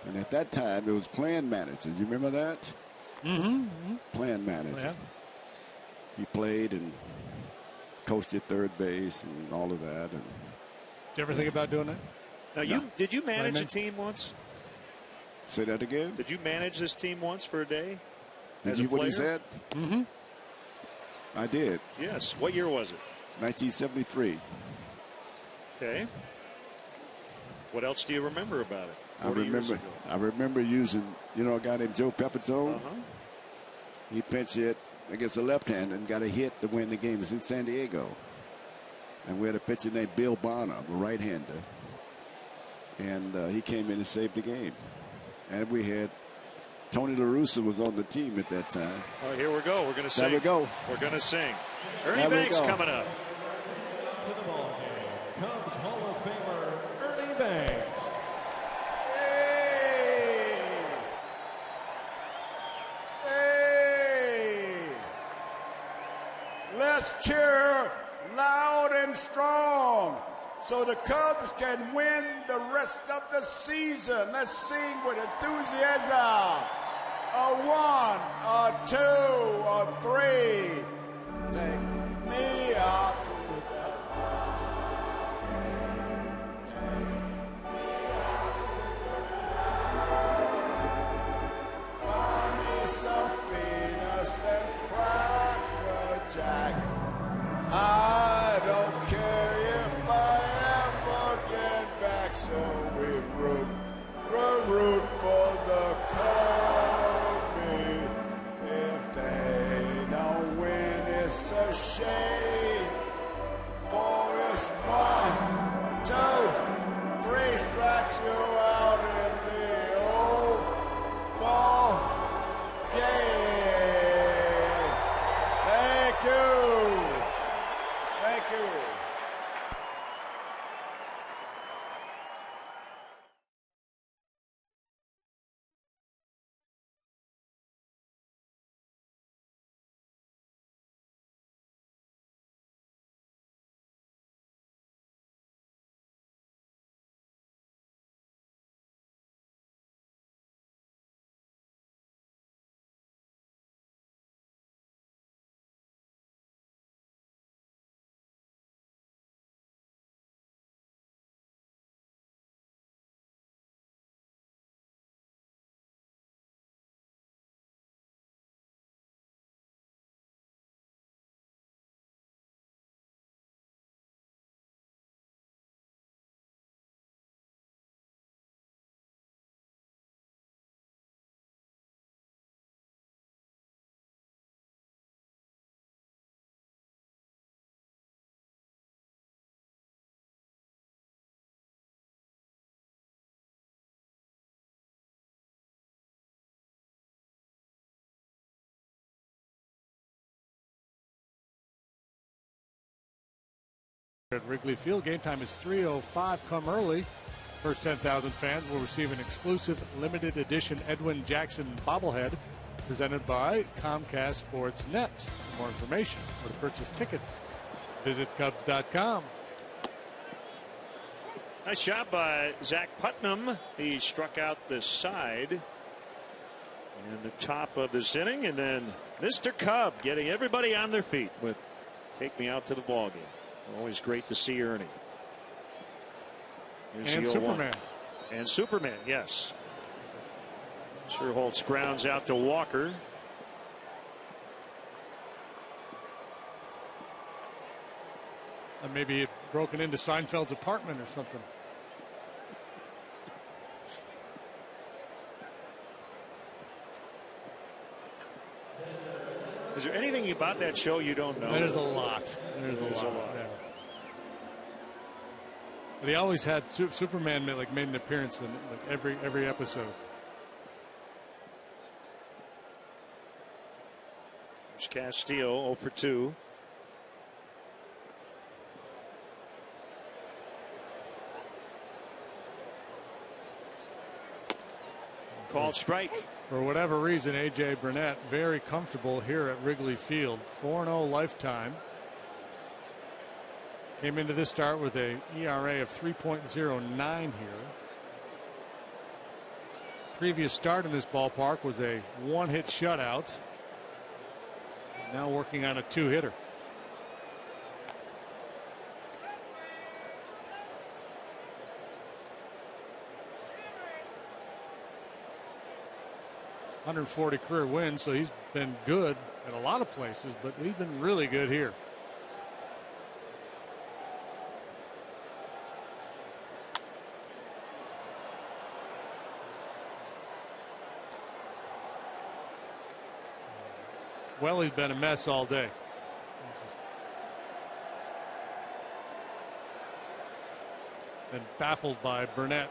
And at that time, it was playing manager. You remember that? Mm-hmm. Playing manager. Yeah. He played and coached at third base and all of that. And did you ever think about doing that? Now, did you manage a team once? Say that again? Did you manage this team once for a day? Did you what he said? Mm-hmm. I did. Yes. What year was it? 1973. Okay. What else do you remember about it? I remember using, a guy named Joe Pepitone. Uh-huh. He pinched hit against the left hand and got a hit to win the game. It was in San Diego. And we had a pitcher named Bill Bonner, a right-hander. And he came in and saved the game. And we had Tony La Russa was on the team at that time. All right, here we go. We're going to sing. There we go. We're going to sing. Ernie Banks coming up. To the ball game, Cubs Hall of Famer Ernie Banks. Hey! Hey! Let's cheer loud and strong so the Cubs can win the rest of the season. Let's sing with enthusiasm. A 1, a 2, a 3. Take me out to the buy me some peanuts and Cracker Jack. I don't care if I ever get back, so we root for the Cubs. If they don't win, it's a shame. For it's 1, 2, 3 strikes you out in the old ball game. Thank you. Thank you. At Wrigley Field, game time is 3:05. Come early. First 10,000 fans will receive an exclusive limited edition Edwin Jackson bobblehead presented by Comcast Sports Net. For more information or to purchase tickets, visit Cubs.com. Nice job by Zach Putnam. He struck out the side in the top of this inning, and then Mr. Cub getting everybody on their feet with "Take Me Out to the Ball Game." Always great to see Ernie. Here's And the 0-1. Superman. And Superman, yes. Sherholtz grounds out to Walker. And maybe it broken into Seinfeld's apartment or something. Is there anything about that show you don't know? There's a lot. There's a lot. Yeah. But he always had Superman made an appearance in every episode. There's Castillo 0 for 2. Called strike. For whatever reason, A.J. Burnett very comfortable here at Wrigley Field. 4-0 lifetime. Came into this start with a ERA of 3.09 here. Previous start in this ballpark was a one-hit shutout. Now working on a two-hitter. .140 career wins, so he's been good at a lot of places, but he's been really good here. Well, he's been a mess all day. Been baffled by Burnett.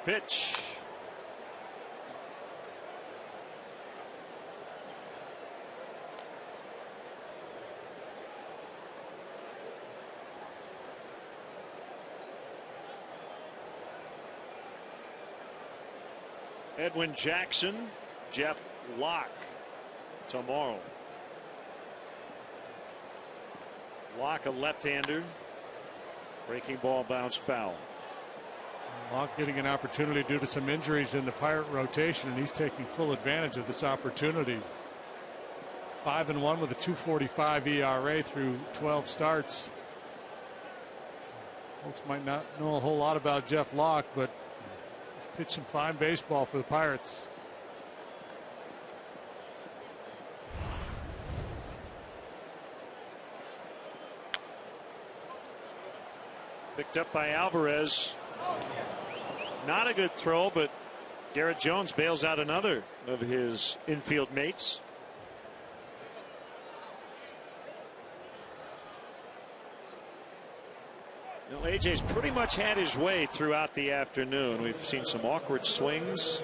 Pitch. Edwin Jackson, Jeff Locke tomorrow. Locke, a left-hander. Breaking ball bounced foul. Locke getting an opportunity due to some injuries in the Pirate rotation, and he's taking full advantage of this opportunity. 5-1 with a 2.45 ERA through 12 starts. Folks might not know a whole lot about Jeff Locke, but he's pitched some fine baseball for the Pirates. Picked up by Alvarez. Not a good throw, but Garrett Jones bails out another of his infield mates. You know, AJ's pretty much had his way throughout the afternoon. We've seen some awkward swings.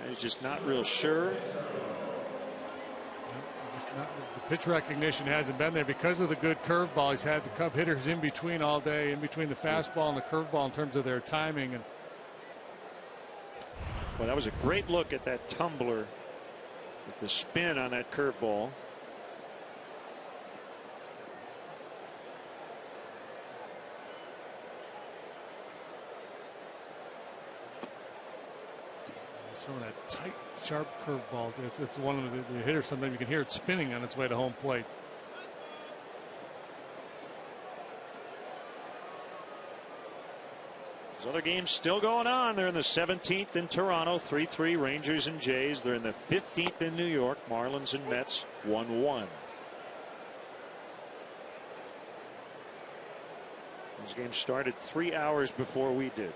He's just not real sure. The pitch recognition hasn't been there because of the good curveball. He's had the Cub hitters in between all day, in between the fastball and the curveball in terms of their timing. And well, that was a great look at that tumbler with the spin on that curveball. throwing that tight, sharp curveball. It's one of the hitters. Sometimes you can hear it spinning on its way to home plate. There's other games still going on. They're in the 17th in Toronto, 3-3 Rangers and Jays. They're in the 15th in New York, Marlins and Mets, 1-1. Those games started 3 hours before we did.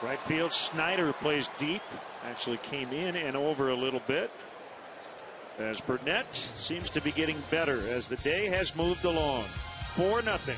Right field, Snyder plays deep. Actually came in and over a little bit. As Burnett seems to be getting better as the day has moved along. 4-0.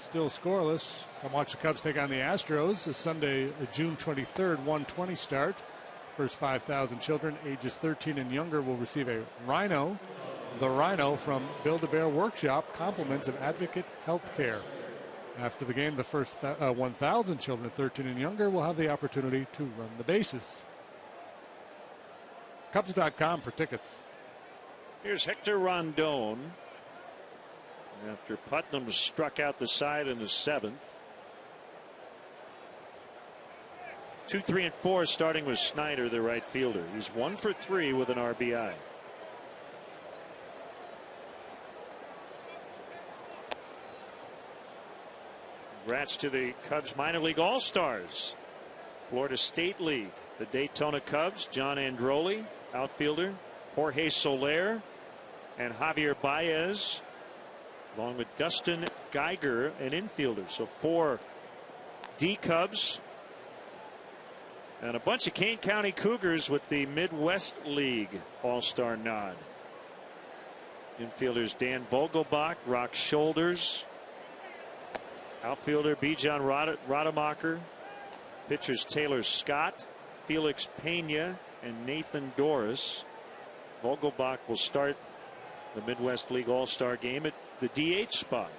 Still scoreless. Come watch the Cubs take on the Astros. A Sunday, June 23rd, 1:20 start. First 5,000 children ages 13 and younger will receive a Rhino. The Rhino from Build-A-Bear Workshop, compliments of Advocate Healthcare. After the game, the first 1,000 children 13 and younger will have the opportunity to run the bases. Cubs.com for tickets. Here's Hector Rondon. After Putnam struck out the side in the 7th. 2, 3, and 4 starting with Snyder, the right fielder. He's 1 for 3 with an RBI. Congrats to the Cubs minor league all-stars. Florida State League, the Daytona Cubs, John Androli, outfielder, Jorge Soler, and Javier Baez, along with Dustin Geiger, an infielder. So 4 D Cubs and a bunch of Kane County Cougars with the Midwest League All-Star nod. Infielders Dan Vogelbach, Rock Shoulders, outfielder Bijan Rademacher, pitchers Taylor Scott, Felix Pena, and Nathan Doris. Vogelbach will start the Midwest League All-Star game at the DH spot.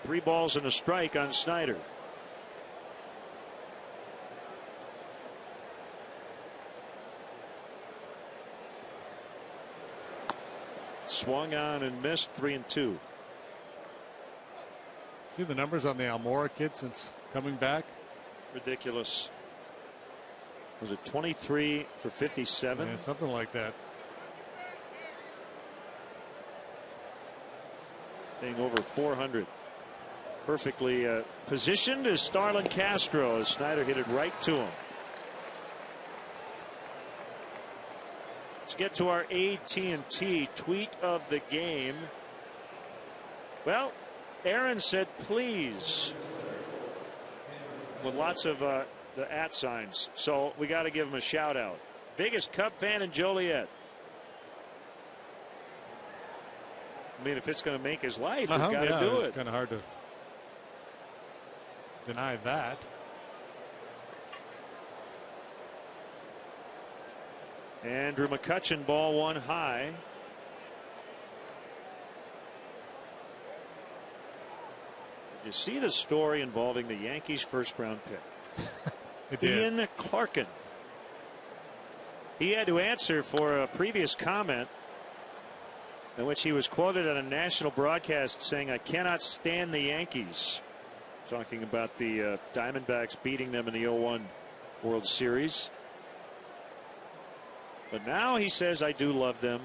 Three balls and a strike on Snyder. Swung on and missed. 3-2. See the numbers on the Almora kid since coming back? Ridiculous. Was it 23 for 57? Yeah, something like that. Being over 400. Perfectly positioned is Starlin Castro as Snyder hit it right to him. Let's get to our AT&T tweet of the game. Well, Aaron said please with lots of the @ signs, so we got to give him a shout out. Biggest Cub fan in Joliet. I mean, if it's going to make his life, we've got to do it. It's kind of hard to deny that. Andrew McCutchen, ball one high. Did you see the story involving the Yankees' first-round pick? Ian Clarkin. He had to answer for a previous comment in which he was quoted on a national broadcast saying, "I cannot stand the Yankees," talking about the Diamondbacks beating them in the 0-1 World Series. But now he says, "I do love them,"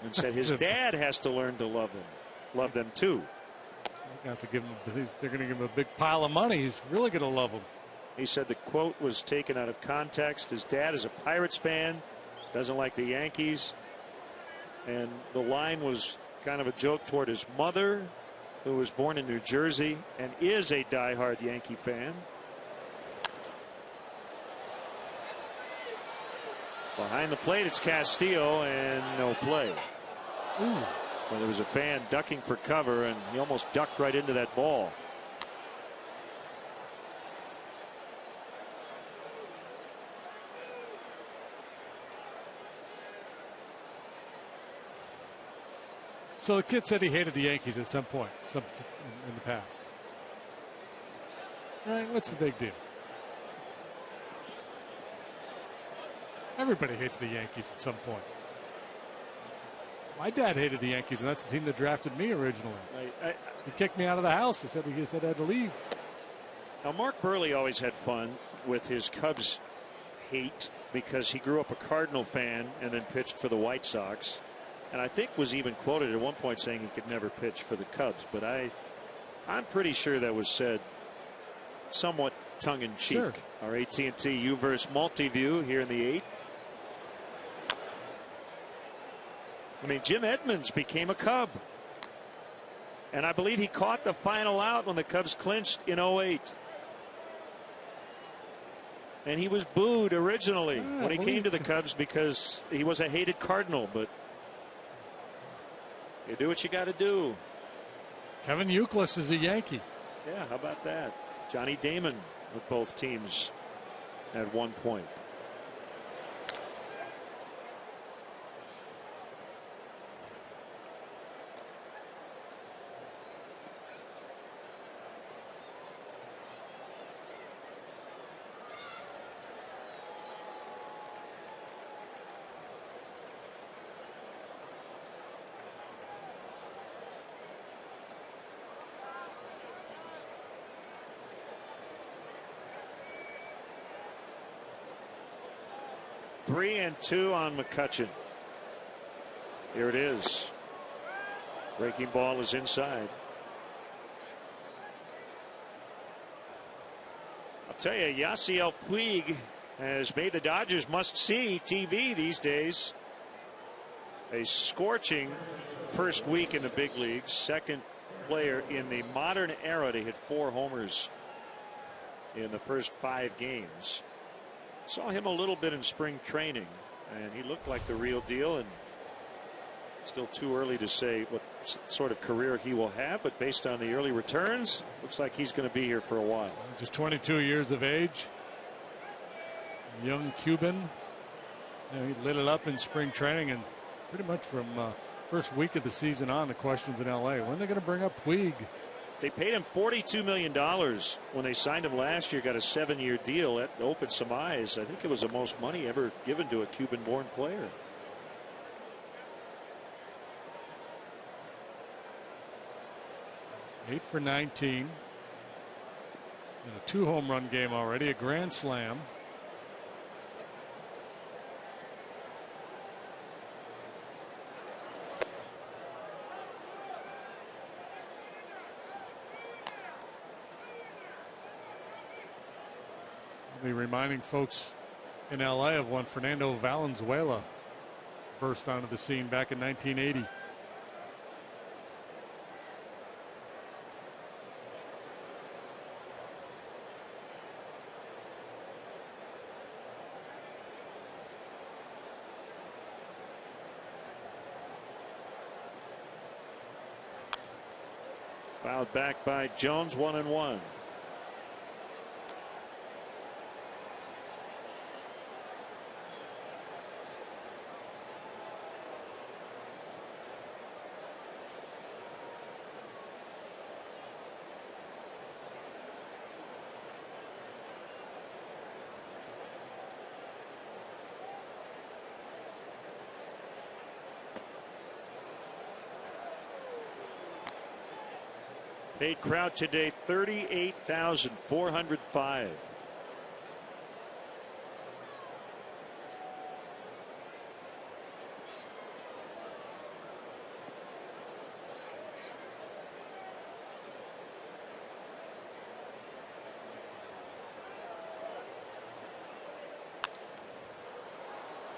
and said his dad has to learn to love them too. Have to give him, they're going to give him a big pile of money. He's really going to love them. He said the quote was taken out of context. His dad is a Pirates fan, doesn't like the Yankees, and the line was kind of a joke toward his mother, who was born in New Jersey and is a diehard Yankee fan. Behind the plate, it's Castillo, and no play. Ooh. Well, there was a fan ducking for cover, and he almost ducked right into that ball. So the kid said he hated the Yankees at some point in the past. Right? What's the big deal? Everybody hates the Yankees at some point. My dad hated the Yankees, and that's the team that drafted me originally. He kicked me out of the house. He said I had to leave. Now, Mark Burley always had fun with his Cubs hate because he grew up a Cardinal fan and then pitched for the White Sox, and I think was even quoted at one point saying he could never pitch for the Cubs. But I'm pretty sure that was said somewhat tongue-in-cheek. Sure. Our AT&T U-verse multi-view here in the 8th. I mean, Jim Edmonds became a Cub, and I believe he caught the final out when the Cubs clinched in 08. And he was booed originally when he came to the Cubs because he was a hated Cardinal, but you do what you got to do. Kevin Youkilis is a Yankee. Yeah, how about that? Johnny Damon with both teams at one point. Three and two on McCutchen. Here it is. Breaking ball is inside. I'll tell you, Yasiel Puig has made the Dodgers must-see TV these days. A scorching first week in the big leagues. Second player in the modern era to hit 4 homers in the first 5 games. Saw him a little bit in spring training, and he looked like the real deal, and still too early to say what sort of career he will have, but based on the early returns, looks like he's going to be here for a while. Just 22 years of age. Young Cuban. You know, he lit it up in spring training, and pretty much from first week of the season on, the questions in L.A. When are they going to bring up Puig? They paid him $42 million when they signed him last year, got a 7-year deal. That opened some eyes. I think it was the most money ever given to a Cuban-born player. Eight for 19. In a 2-home run game already, a grand slam. Be reminding folks in LA of when Fernando Valenzuela burst onto the scene back in 1980. Fouled back by Jones, 1-1. Paid crowd today 38,405.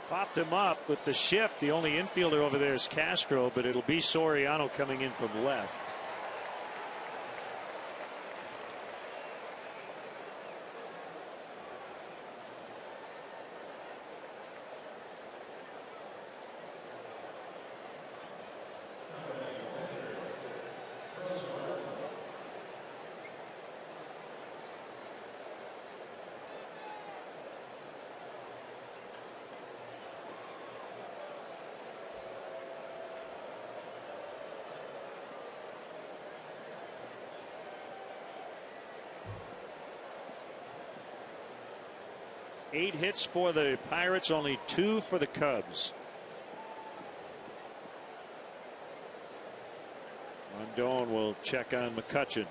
Popped him up with the shift. The only infielder over there is Castro, but it'll be Soriano coming in from left. Eight hits for the Pirates, only 2 for the Cubs. Rondon will check on McCutchen.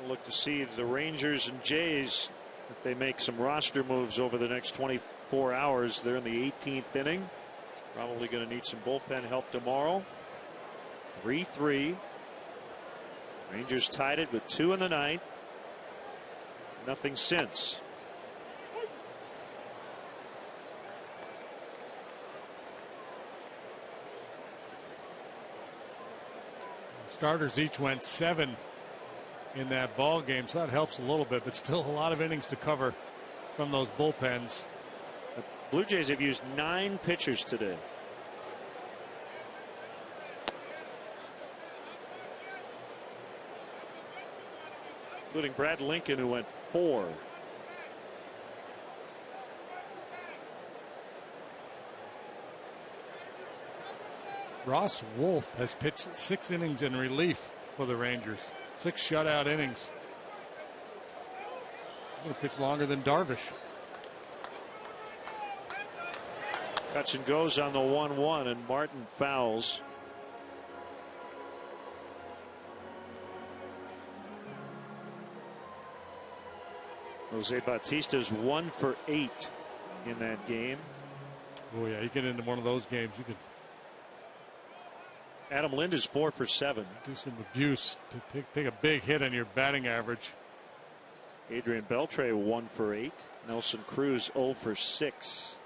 We'll look to see the Rangers and Jays. If they make some roster moves over the next 24 hours, they're in the 18th inning. Probably going to need some bullpen help tomorrow. 3-3. Rangers tied it with 2 in the 9th. Nothing since. Starters each went 7 in that ball game, so that helps a little bit, but still a lot of innings to cover from those bullpens. The Blue Jays have used 9 pitchers today. Including Brad Lincoln, who went 4. Ross Wolf has pitched 6 innings in relief for the Rangers. 6 shutout innings. I'm going to pitch longer than Darvish. Cutchin goes on the 1-1, and Martin fouls. Jose Bautista's 1 for 8 in that game. Oh yeah, you get into one of those games, you could. Adam Lind is 4 for 7. Do some abuse to take a big hit on your batting average. Adrian Beltre 1 for 8. Nelson Cruz 0 for 6.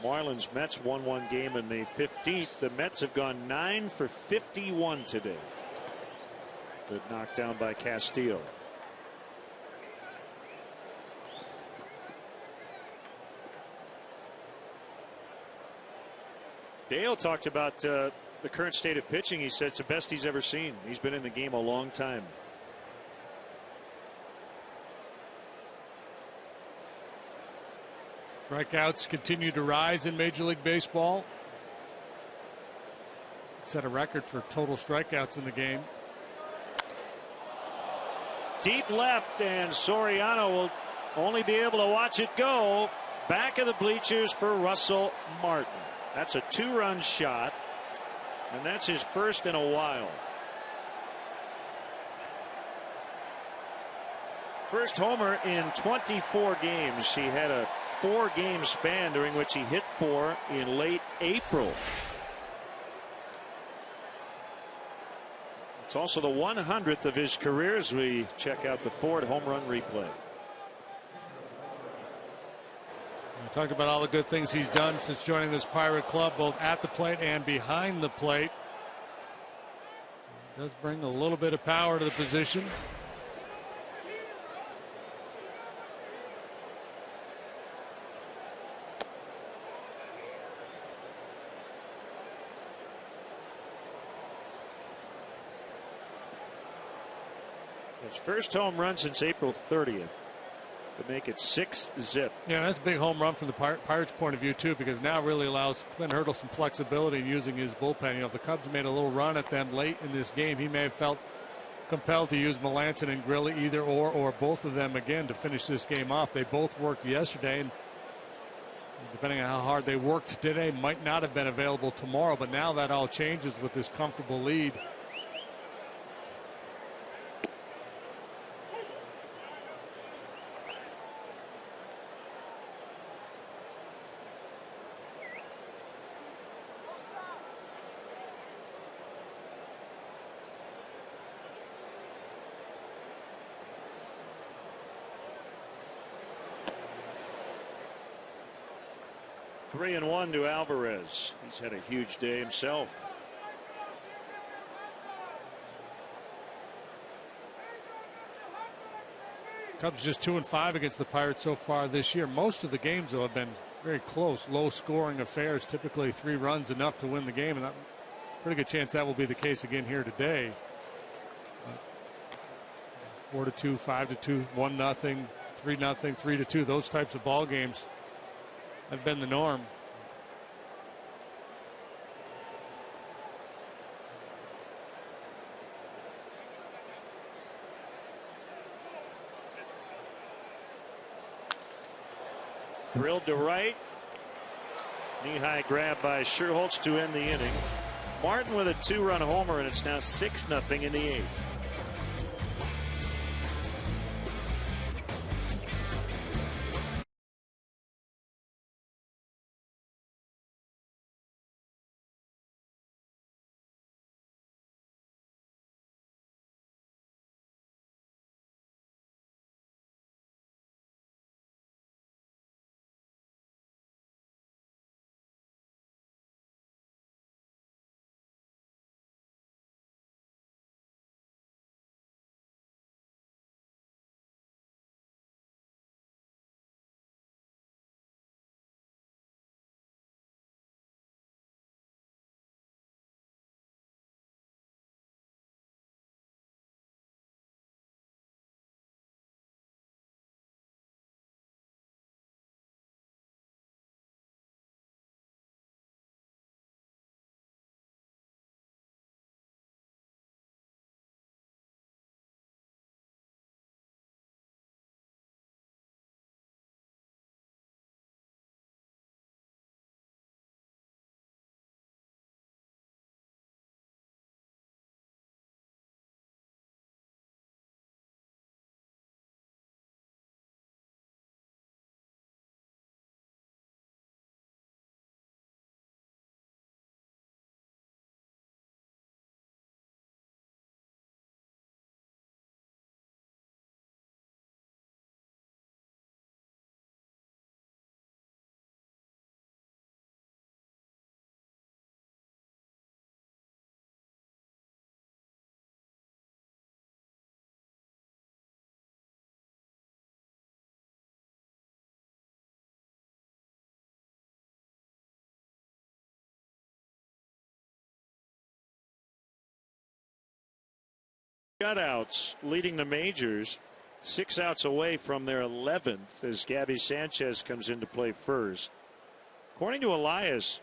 Marlins Mets 1-1 game in the 15th. The Mets have gone 9 for 51 today, but knocked down by Castillo. Dale talked about the current state of pitching. He said it's the best he's ever seen. He's been in the game a long time. Strikeouts continue to rise in Major League Baseball. Set a record for total strikeouts in the game. Deep left, and Soriano will only be able to watch it go. Back of the bleachers for Russell Martin. That's a 2-run shot, and that's his first in a while. First homer in 24 games. He had a 4-game span during which he hit 4 in late April. It's also the 100th of his career as we check out the Ford home run replay. We talked about all the good things he's done since joining this Pirate club, both at the plate and behind the plate. It does bring a little bit of power to the position. His first home run since April 30th to make it 6-zip. Yeah, that's a big home run from the Pirates' point of view, too, because now it really allows Clint Hurdle some flexibility in using his bullpen. You know, if the Cubs made a little run at them late in this game, he may have felt compelled to use Melanson and Grilli, either or both of them again to finish this game off. They both worked yesterday, and depending on how hard they worked today, might not have been available tomorrow, but now that all changes with this comfortable lead. Three and one to Alvarez. He's had a huge day himself. Cubs just 2-5 against the Pirates so far this year. Most of the games, though, have been very close, low-scoring affairs. Typically 3 runs enough to win the game, and pretty good chance that will be the case again here today. 4-2, 5-2, 1-0, 3-0, 3-2. Those types of ball games have been the norm. Drilled to right. Knee-high grab by Scherholtz to end the inning. Martin with a 2-run homer, and it's now 6-0 in the 8th. Shutouts leading the majors, 6 outs away from their 11th as Gabby Sanchez comes into play first. According to Elias,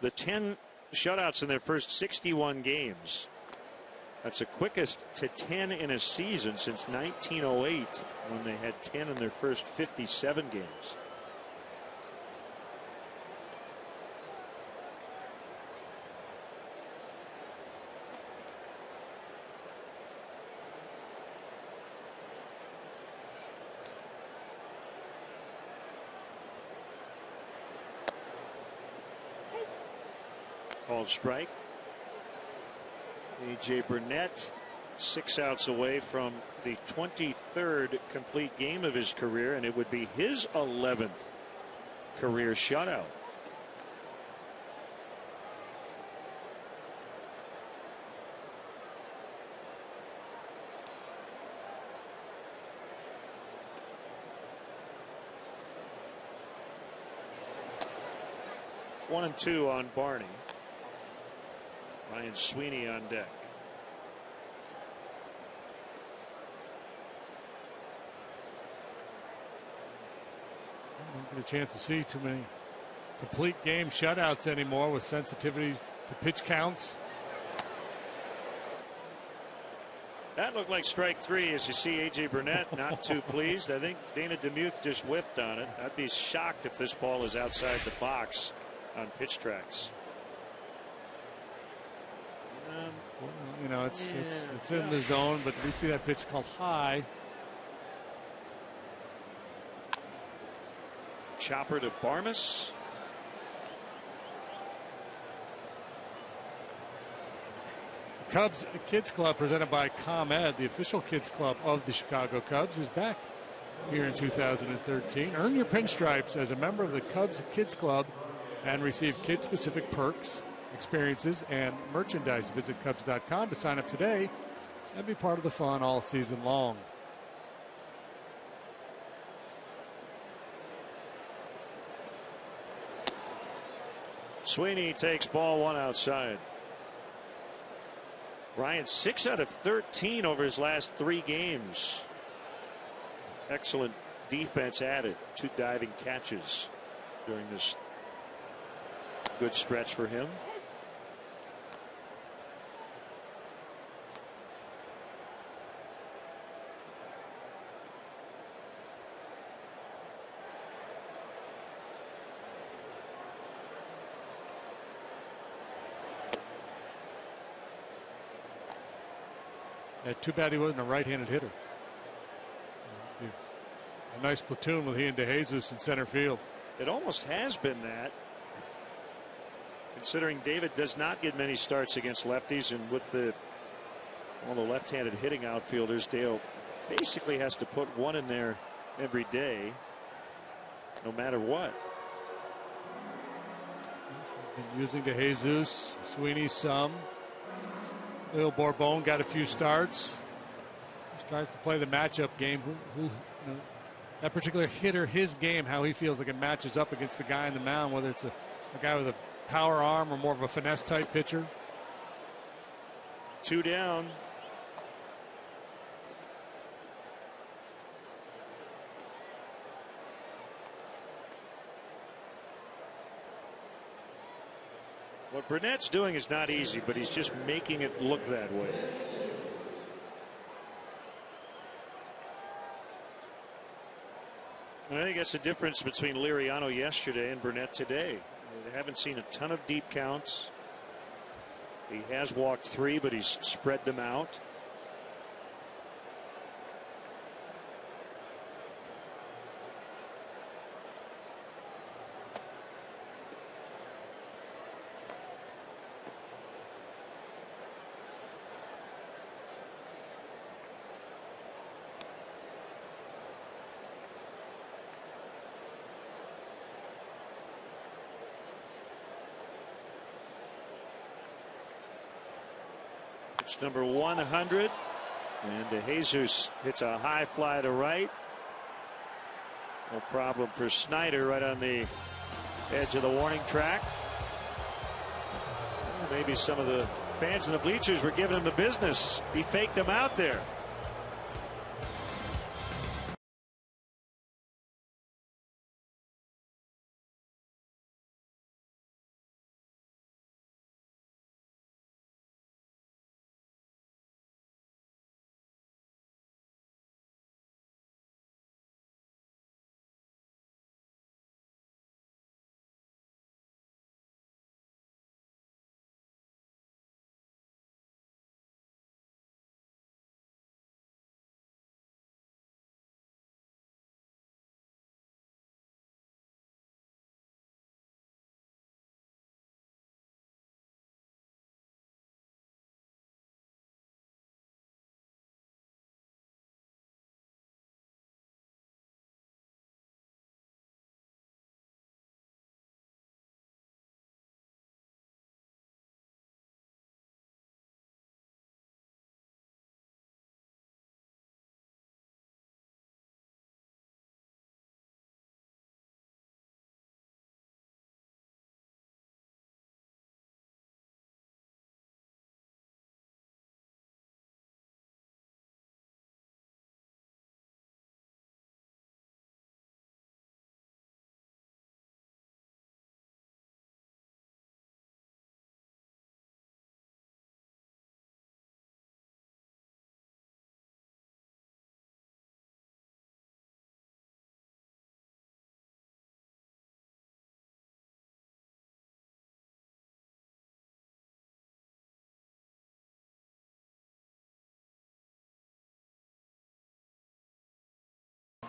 the 10 shutouts in their first 61 games. That's the quickest to 10 in a season since 1908, when they had 10 in their first 57 games. Called strike. A.J. Burnett 6 outs away from the 23rd complete game of his career, and it would be his 11th career shutout. One and two on Barney. Ryan Sweeney on deck. don't get a chance to see too many complete game shutouts anymore with sensitivities to pitch counts. That looked like strike three as you see A.J. Burnett not too pleased. I think Dana DeMuth just whiffed on it. I'd be shocked if this ball is outside the box on pitch tracks. You know, it's in the zone, but we see that pitch called high. Chopper to Barmas. Cubs Kids Club, presented by ComEd, the official kids club of the Chicago Cubs, is back here in 2013. Earn your pinstripes as a member of the Cubs Kids Club and receive kid-specific perks, experiences, and merchandise. Visit Cubs.com to sign up today and be part of the fun all season long. Sweeney takes ball one outside. Ryan 6 out of 13 over his last 3 games. Excellent defense added. 2 diving catches during this good stretch for him. Too bad he wasn't a right-handed hitter. A nice platoon with he and DeJesus in center field. It almost has been that, considering David does not get many starts against lefties, and with all the left-handed hitting outfielders, Dale basically has to put one in there every day, no matter what. Been using DeJesus, Sweeney some. Leo Bourbon got a few starts. Just tries to play the matchup game. Who that particular hitter, his game, how he feels like it matches up against the guy on the mound, whether it's a guy with a power arm or more of a finesse type pitcher. 2 down. What Burnett's doing is not easy, but he's just making it look that way. And I think that's the difference between Liriano yesterday and Burnett today. They haven't seen a ton of deep counts. He has walked 3, but he's spread them out. It's number 100, and DeJesus hits a high fly to right. No problem for Snyder right on the edge of the warning track. Maybe some of the fans in the bleachers were giving him the business. He faked him out there.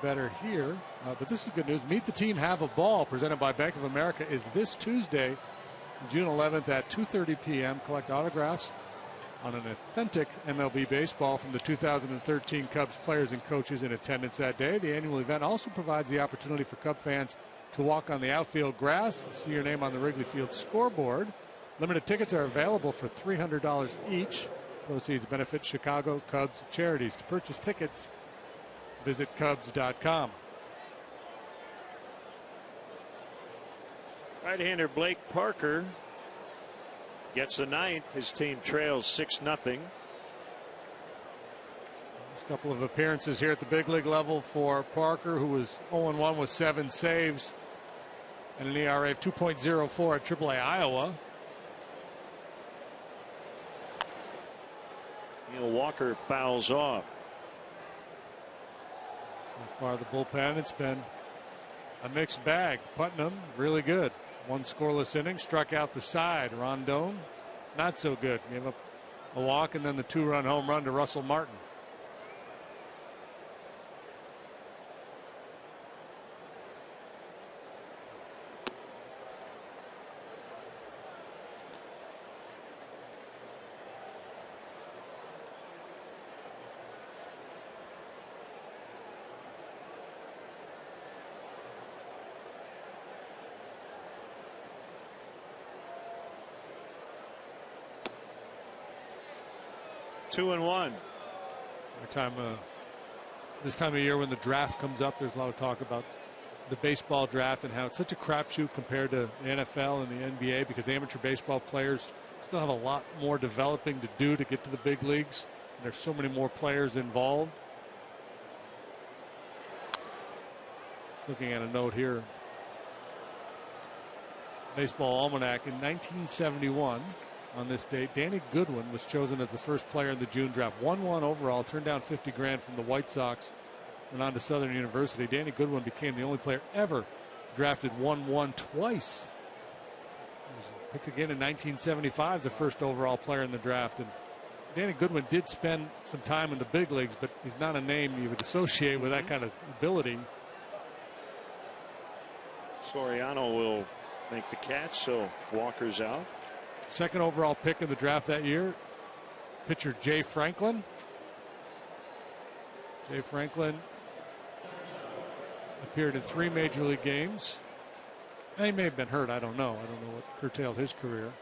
better here. But this is good news. Meet the Team, Have a Ball, presented by Bank of America, is this Tuesday, June 11th at 2:30 p.m. Collect autographs on an authentic MLB baseball from the 2013 Cubs players and coaches in attendance that day. The annual event also provides the opportunity for Cub fans to walk on the outfield grass, see your name on the Wrigley Field scoreboard. Limited tickets are available for $300 each. Proceeds benefit Chicago Cubs charities. To purchase tickets, visit Cubs.com. Right-hander Blake Parker gets the ninth. His team trails 6-0. A couple of appearances here at the big league level for Parker, who was 0-1 with 7 saves and an ERA of 2.04 at AAA Iowa. Neil Walker fouls off. So far, the bullpen, it's been a mixed bag. Putnam, really good. 1 scoreless inning, struck out the side. Rondon, not so good. Gave up a walk and then the 2-run home run to Russell Martin. Two and one. This time of year when the draft comes up, there's a lot of talk about the baseball draft and how it's such a crapshoot compared to the NFL and the NBA, because amateur baseball players still have a lot more developing to do to get to the big leagues. And there's so many more players involved. Looking at a note here. Baseball Almanac in 1971. On this date, Danny Goodwin was chosen as the first player in the June draft. 1-1 overall, turned down $50,000 from the White Sox, went on to Southern University. Danny Goodwin became the only player ever drafted 1-1 twice. He was picked again in 1975, the first overall player in the draft. And Danny Goodwin did spend some time in the big leagues, but he's not a name you would associate with that kind of ability. Soriano will make the catch, so Walker's out. Second overall pick in the draft that year, pitcher Jay Franklin. Jay Franklin appeared in 3 major league games. He may have been hurt. I don't know. I don't know what curtailed his career.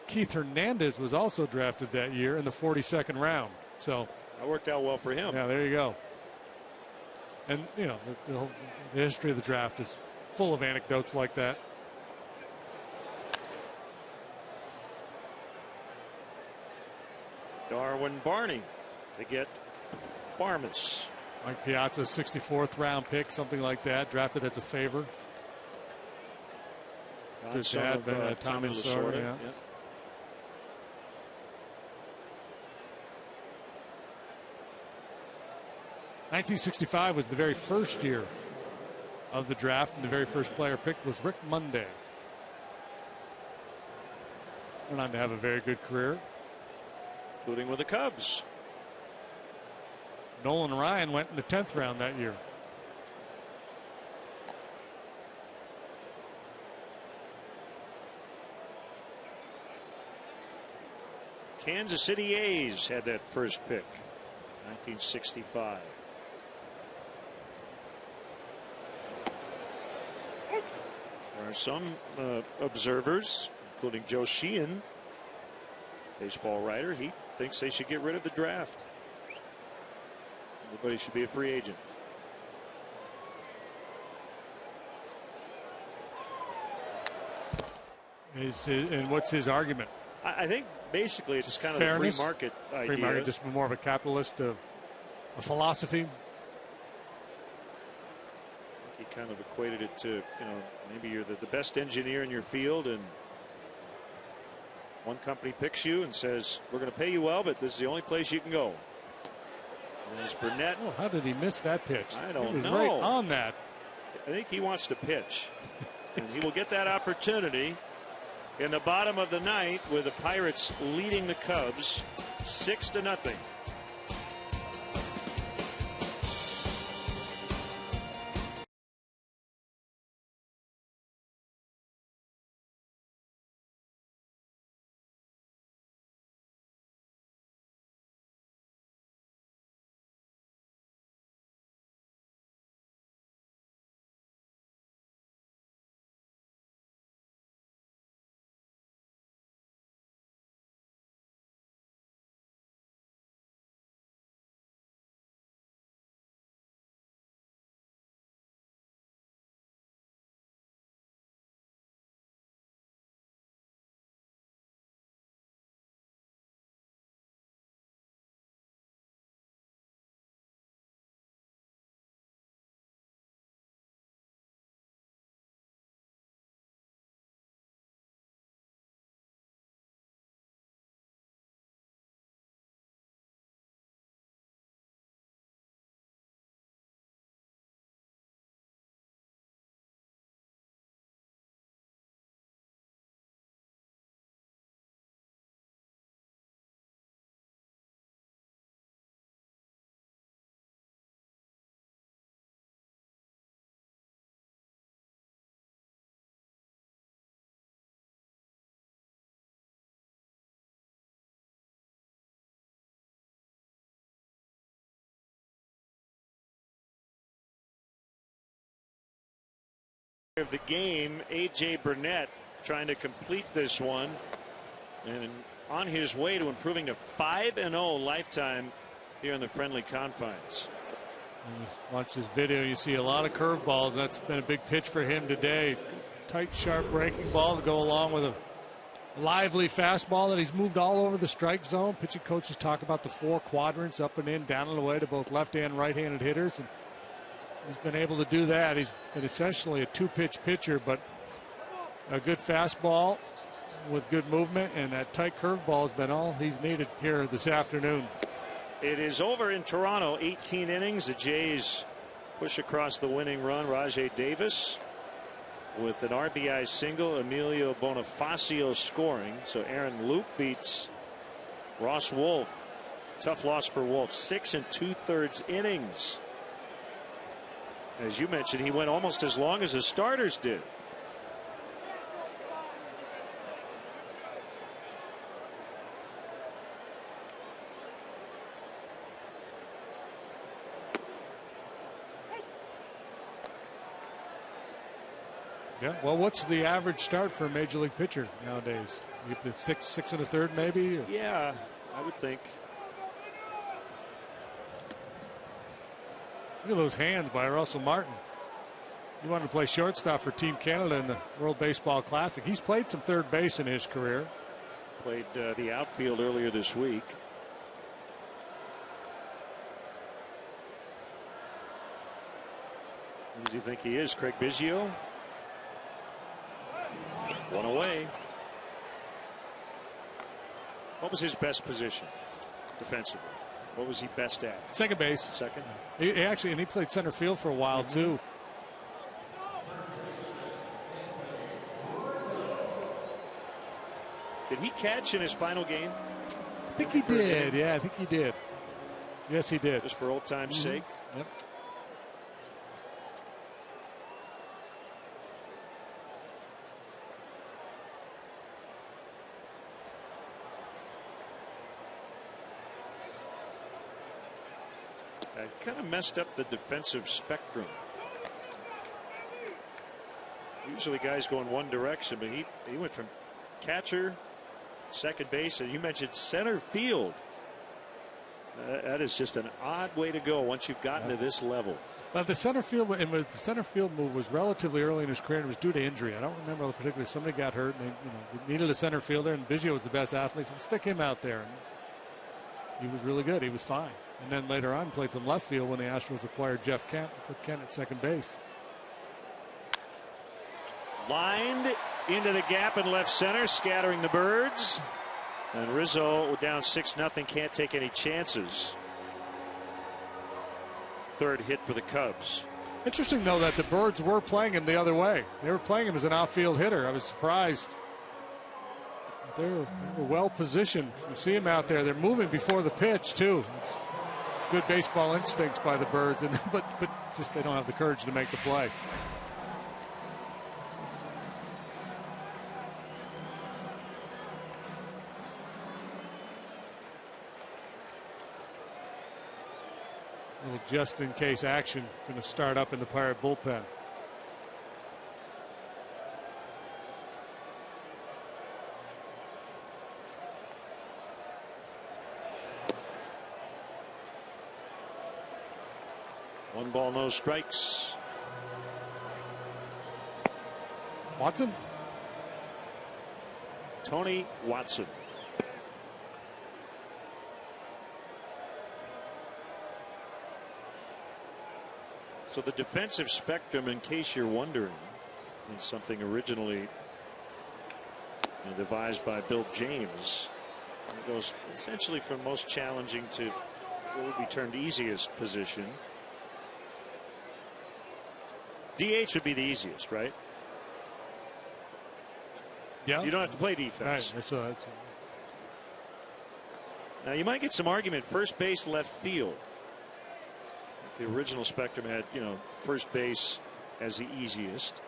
Keith Hernandez was also drafted that year in the 42nd round. So that worked out well for him. Yeah, there you go. And, you know, the history of the draft is full of anecdotes like that. Darwin Barney to get Barmas. Mike Piazza's 64th round pick, something like that, drafted as a favor. His dad, Tommy Lasorda. Yeah. 1965 was the very first year of the draft, and the very first player picked was Rick Monday. Went on to have a very good career, including with the Cubs. Nolan Ryan went in the 10th round that year. Kansas City A's had that first pick, 1965. There are some observers, including Joe Sheehan, baseball writer. He thinks they should get rid of the draft. Everybody should be a free agent. And what's his argument? I think basically it's kind of fairness, a free market idea. Free market, just more of a capitalist a philosophy. He kind of equated it to, you know, maybe you're the best engineer in your field, and one company picks you and says, we're going to pay you well, but this is the only place you can go. And there's Burnett. Oh, how did he miss that pitch? I don't he was know. Right on that. I think he wants to pitch. And he will get that opportunity in the bottom of the ninth, with the Pirates leading the Cubs 6-0. Of the game, A.J. Burnett trying to complete this one and on his way to improving to 5-0 lifetime here in the friendly confines. Watch this video, you see a lot of curveballs. That's been a big pitch for him today. Tight, sharp breaking ball to go along with a lively fastball that he's moved all over the strike zone. Pitching coaches talk about the 4 quadrants, up and in, down and away, to both left and right-handed hitters. And he's been able to do that. He's been essentially a 2-pitch pitcher, but a good fastball with good movement, and that tight curveball has been all he's needed here this afternoon. It is over in Toronto. 18 innings. The Jays push across the winning run. Rajai Davis with an RBI single. Emilio Bonifacio scoring. So Aaron Luke beats Ross Wolf. Tough loss for Wolf. 6 2/3 innings. As you mentioned, he went almost as long as the starters did. Yeah, well, what's the average start for a major league pitcher nowadays? You get 6 1/3 maybe? Or? Yeah, I would think. Look at those hands by Russell Martin. He wanted to play shortstop for Team Canada in the World Baseball Classic. He's played some third base in his career. Played the outfield earlier this week. Who does he think he is? Craig Biggio? One away. What was his best position defensively? What was he best at? Second base. Second. He actually, and he played center field for a while too. Did he catch in his final game? I think he did. Yeah, I think he did. Yes, he did. Just for old time's sake. Yep. Kind of messed up the defensive spectrum. Usually guys go in one direction, but he went from catcher, second base, and you mentioned center field. That is just an odd way to go once you've gotten to this level. But the center field move was relatively early in his career, and it was due to injury. I don't remember the particular. Somebody got hurt, and they needed a center fielder, and Biggio was the best athlete, so stick him out there. And he was really good. He was fine. And then later on played some left field when the Astros acquired Jeff Kent, put Kent at second base. Lined into the gap in left center, scattering the birds. And Rizzo down 6-0, can't take any chances. Third hit for the Cubs. Interesting, though, that the Birds were playing him the other way. They were playing him as an outfield hitter. I was surprised. They were well positioned. You see him out there. They're moving before the pitch, too. It's good baseball instincts by the Birds, but just they don't have the courage to make the play. Little just-in-case action going to start up in the Pirate bullpen. One ball, no strikes. Watson? Tony Watson. So the defensive spectrum, in case you're wondering, is something originally devised by Bill James. It goes essentially from most challenging to what would be termed easiest position. DH would be the easiest, right? Yeah. You don't have to play defense. Right. Now you might get some argument first base, left field. The original spectrum had, first base as the easiest.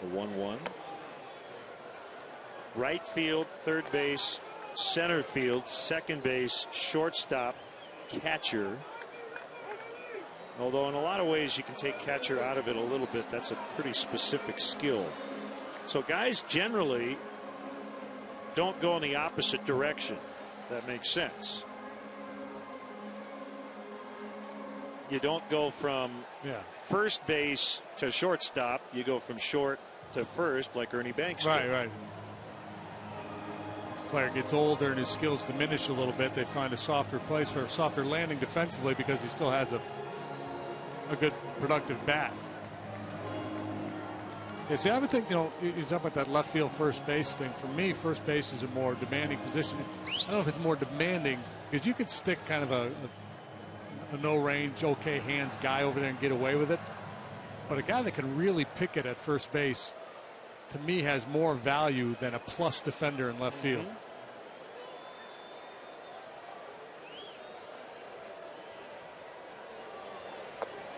The 1-1. Right field, third base, center field, second base, shortstop, catcher. Although in a lot of ways you can take catcher out of it a little bit. That's a pretty specific skill. So guys generally don't go in the opposite direction, if that makes sense. You don't go from first base to shortstop. You go from short to first, like Ernie Banks did. Right. As the player gets older and his skills diminish a little bit, they find a softer place for a softer landing defensively because he still has a good productive bat. Yeah, see, I would think, you talk about that left field first base thing. For me, first base is a more demanding position. I don't know if it's more demanding because you could stick kind of a no range, okay hands guy over there and get away with it. But a guy that can really pick it at first base, to me, has more value than a plus defender in left field.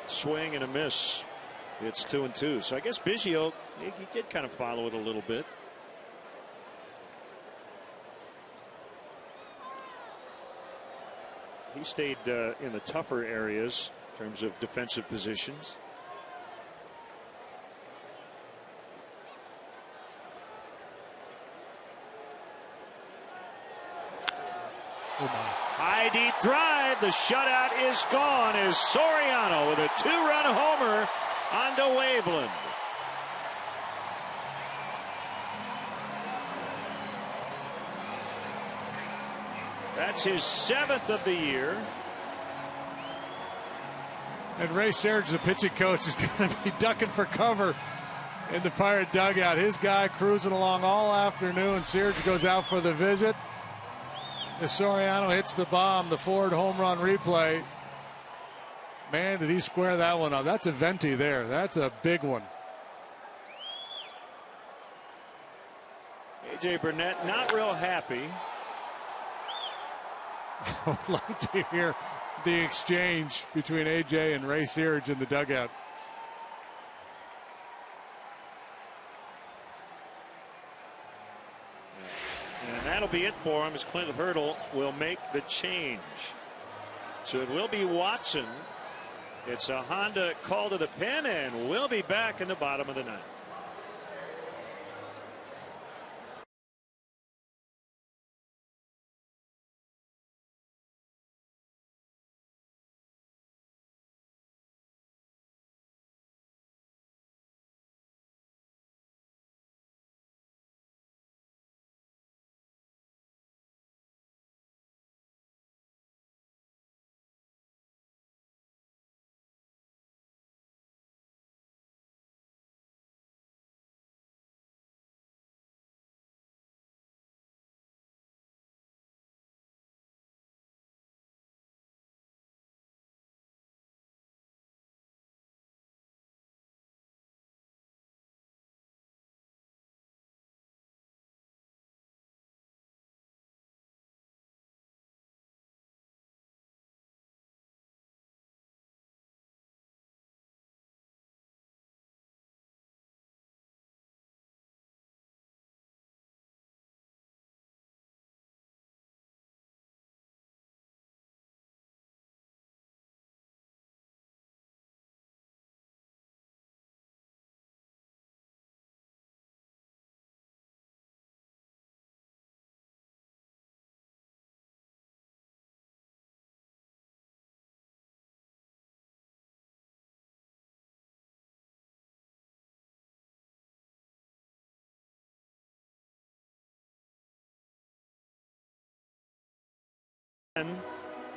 Swing and a miss. It's 2-2. So I guess Biggio, he did kind of follow it a little bit. He stayed in the tougher areas in terms of defensive positions. High deep drive. The shutout is gone as Soriano with a 2-run homer onto Waveland. That's his 7th of the year. And Ray Searage, the pitching coach, is going to be ducking for cover in the Pirate dugout. His guy cruising along all afternoon. Searage goes out for the visit. As Soriano hits the bomb, the Ford home run replay. Man, did he square that one up. That's a venti there. That's a big one. A.J. Burnett not real happy. I would like to hear the exchange between A.J. and Ray Searage in the dugout. And that'll be it for him as Clint Hurdle will make the change. So it will be Watson. It's a Honda call to the pen, and we'll be back in the bottom of the ninth.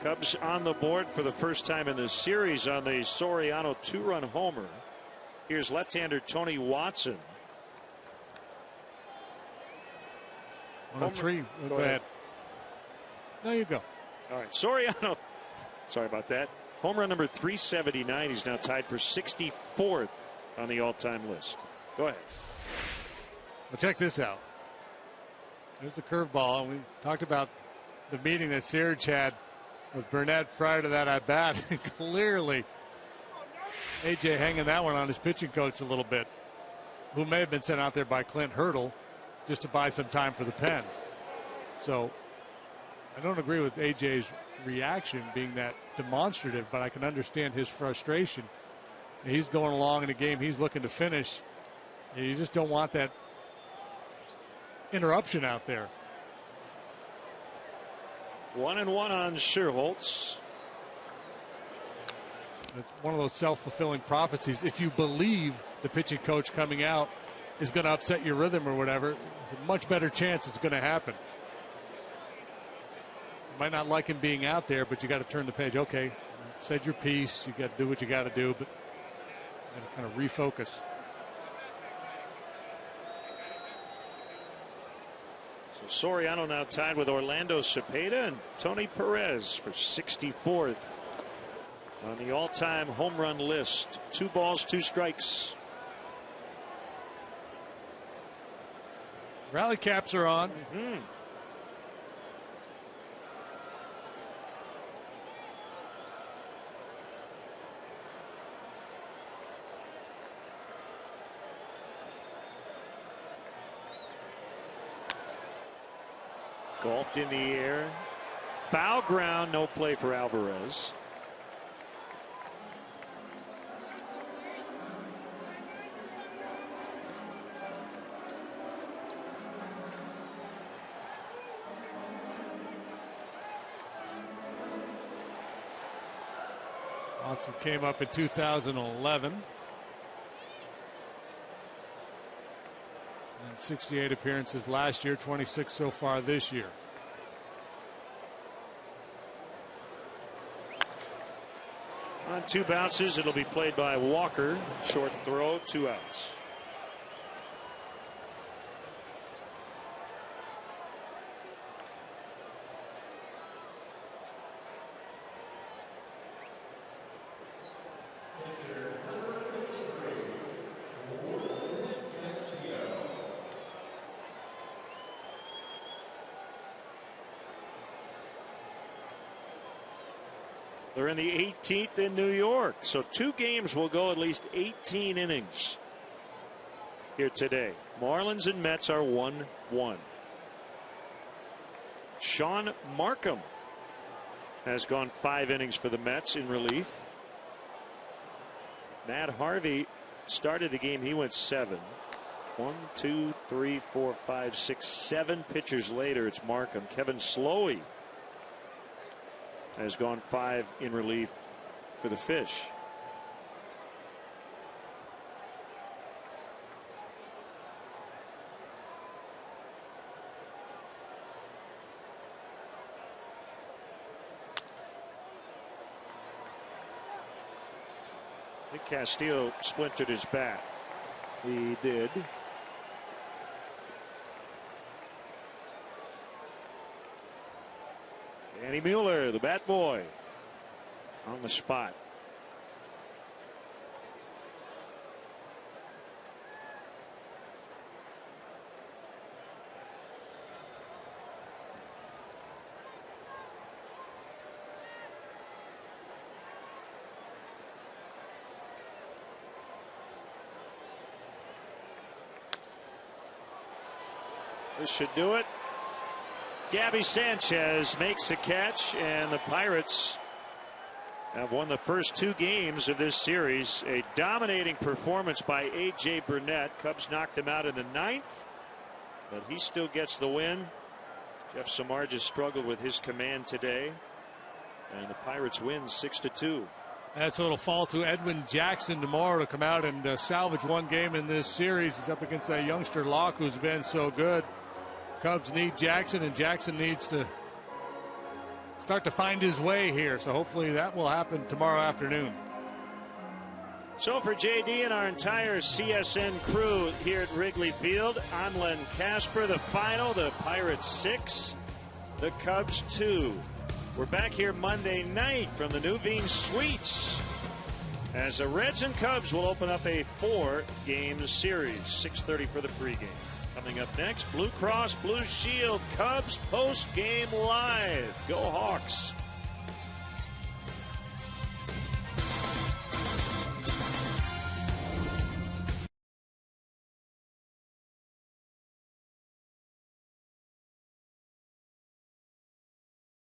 Cubs on the board for the first time in the series on the Soriano 2-run homer. Here's left-hander Tony Watson. 1-3. Go ahead. No, you go. All right, Soriano. Sorry about that. Home run number 379. He's now tied for 64th on the all-time list. Go ahead. Well, check this out. There's the curveball. We talked about the meeting that Searage had with Burnett prior to that at bat. Clearly, A.J. hanging that one on his pitching coach a little bit, who may have been sent out there by Clint Hurdle just to buy some time for the pen. So I don't agree with AJ's reaction being that demonstrative, but I can understand his frustration. He's going along in a game he's looking to finish. You just don't want that interruption out there. 1-1 on Scherholtz. It's one of those self-fulfilling prophecies. If you believe the pitching coach coming out is going to upset your rhythm or whatever, there's a much better chance it's going to happen. You might not like him being out there, but you got to turn the page. Okay, said your piece. You got to do what you got to do, but you got to kind of refocus. So Soriano now tied with Orlando Cepeda and Tony Perez for 64th on the all-time home run list. 2 balls, 2 strikes. Rally caps are on. Golfed in the air. Foul ground, no play for Alvarez. Watson came up in 2011. And 68 appearances last year, 26 so far this year. On 2 bounces, it'll be played by Walker. Short throw, 2 outs. They're in the 18th in New York, so 2 games will go at least 18 innings here today. Marlins and Mets are 1-1. Sean Markham has gone 5 innings for the Mets in relief. Matt Harvey started the game. He went 7. 1, 2, 3, 4, 5, 6, 7 pitchers later. It's Markham. Kevin Slowey has gone 5 in relief for the Fish. I think Castillo splintered his bat. He did. Danny Mueller, the bat boy, on the spot. This should do it. Gabby Sanchez makes a catch, and the Pirates have won the first 2 games of this series. A dominating performance by A.J. Burnett. Cubs knocked him out in the 9th, but he still gets the win. Jeff Samardzija struggled with his command today, and the Pirates win 6-2. And so it'll fall to Edwin Jackson tomorrow to come out and salvage 1 game in this series. He's up against that youngster Locke, who's been so good. Cubs need Jackson, and Jackson needs to start to find his way here. So hopefully that will happen tomorrow afternoon. So for JD and our entire CSN crew here at Wrigley Field, I'm Len Casper. The final, the Pirates 6, the Cubs 2. We're back here Monday night from the Nuveen Suites as the Reds and Cubs will open up a 4-game series. 6:30 for the pregame. Coming up next, Blue Cross Blue Shield Cubs post-game live. Go Hawks.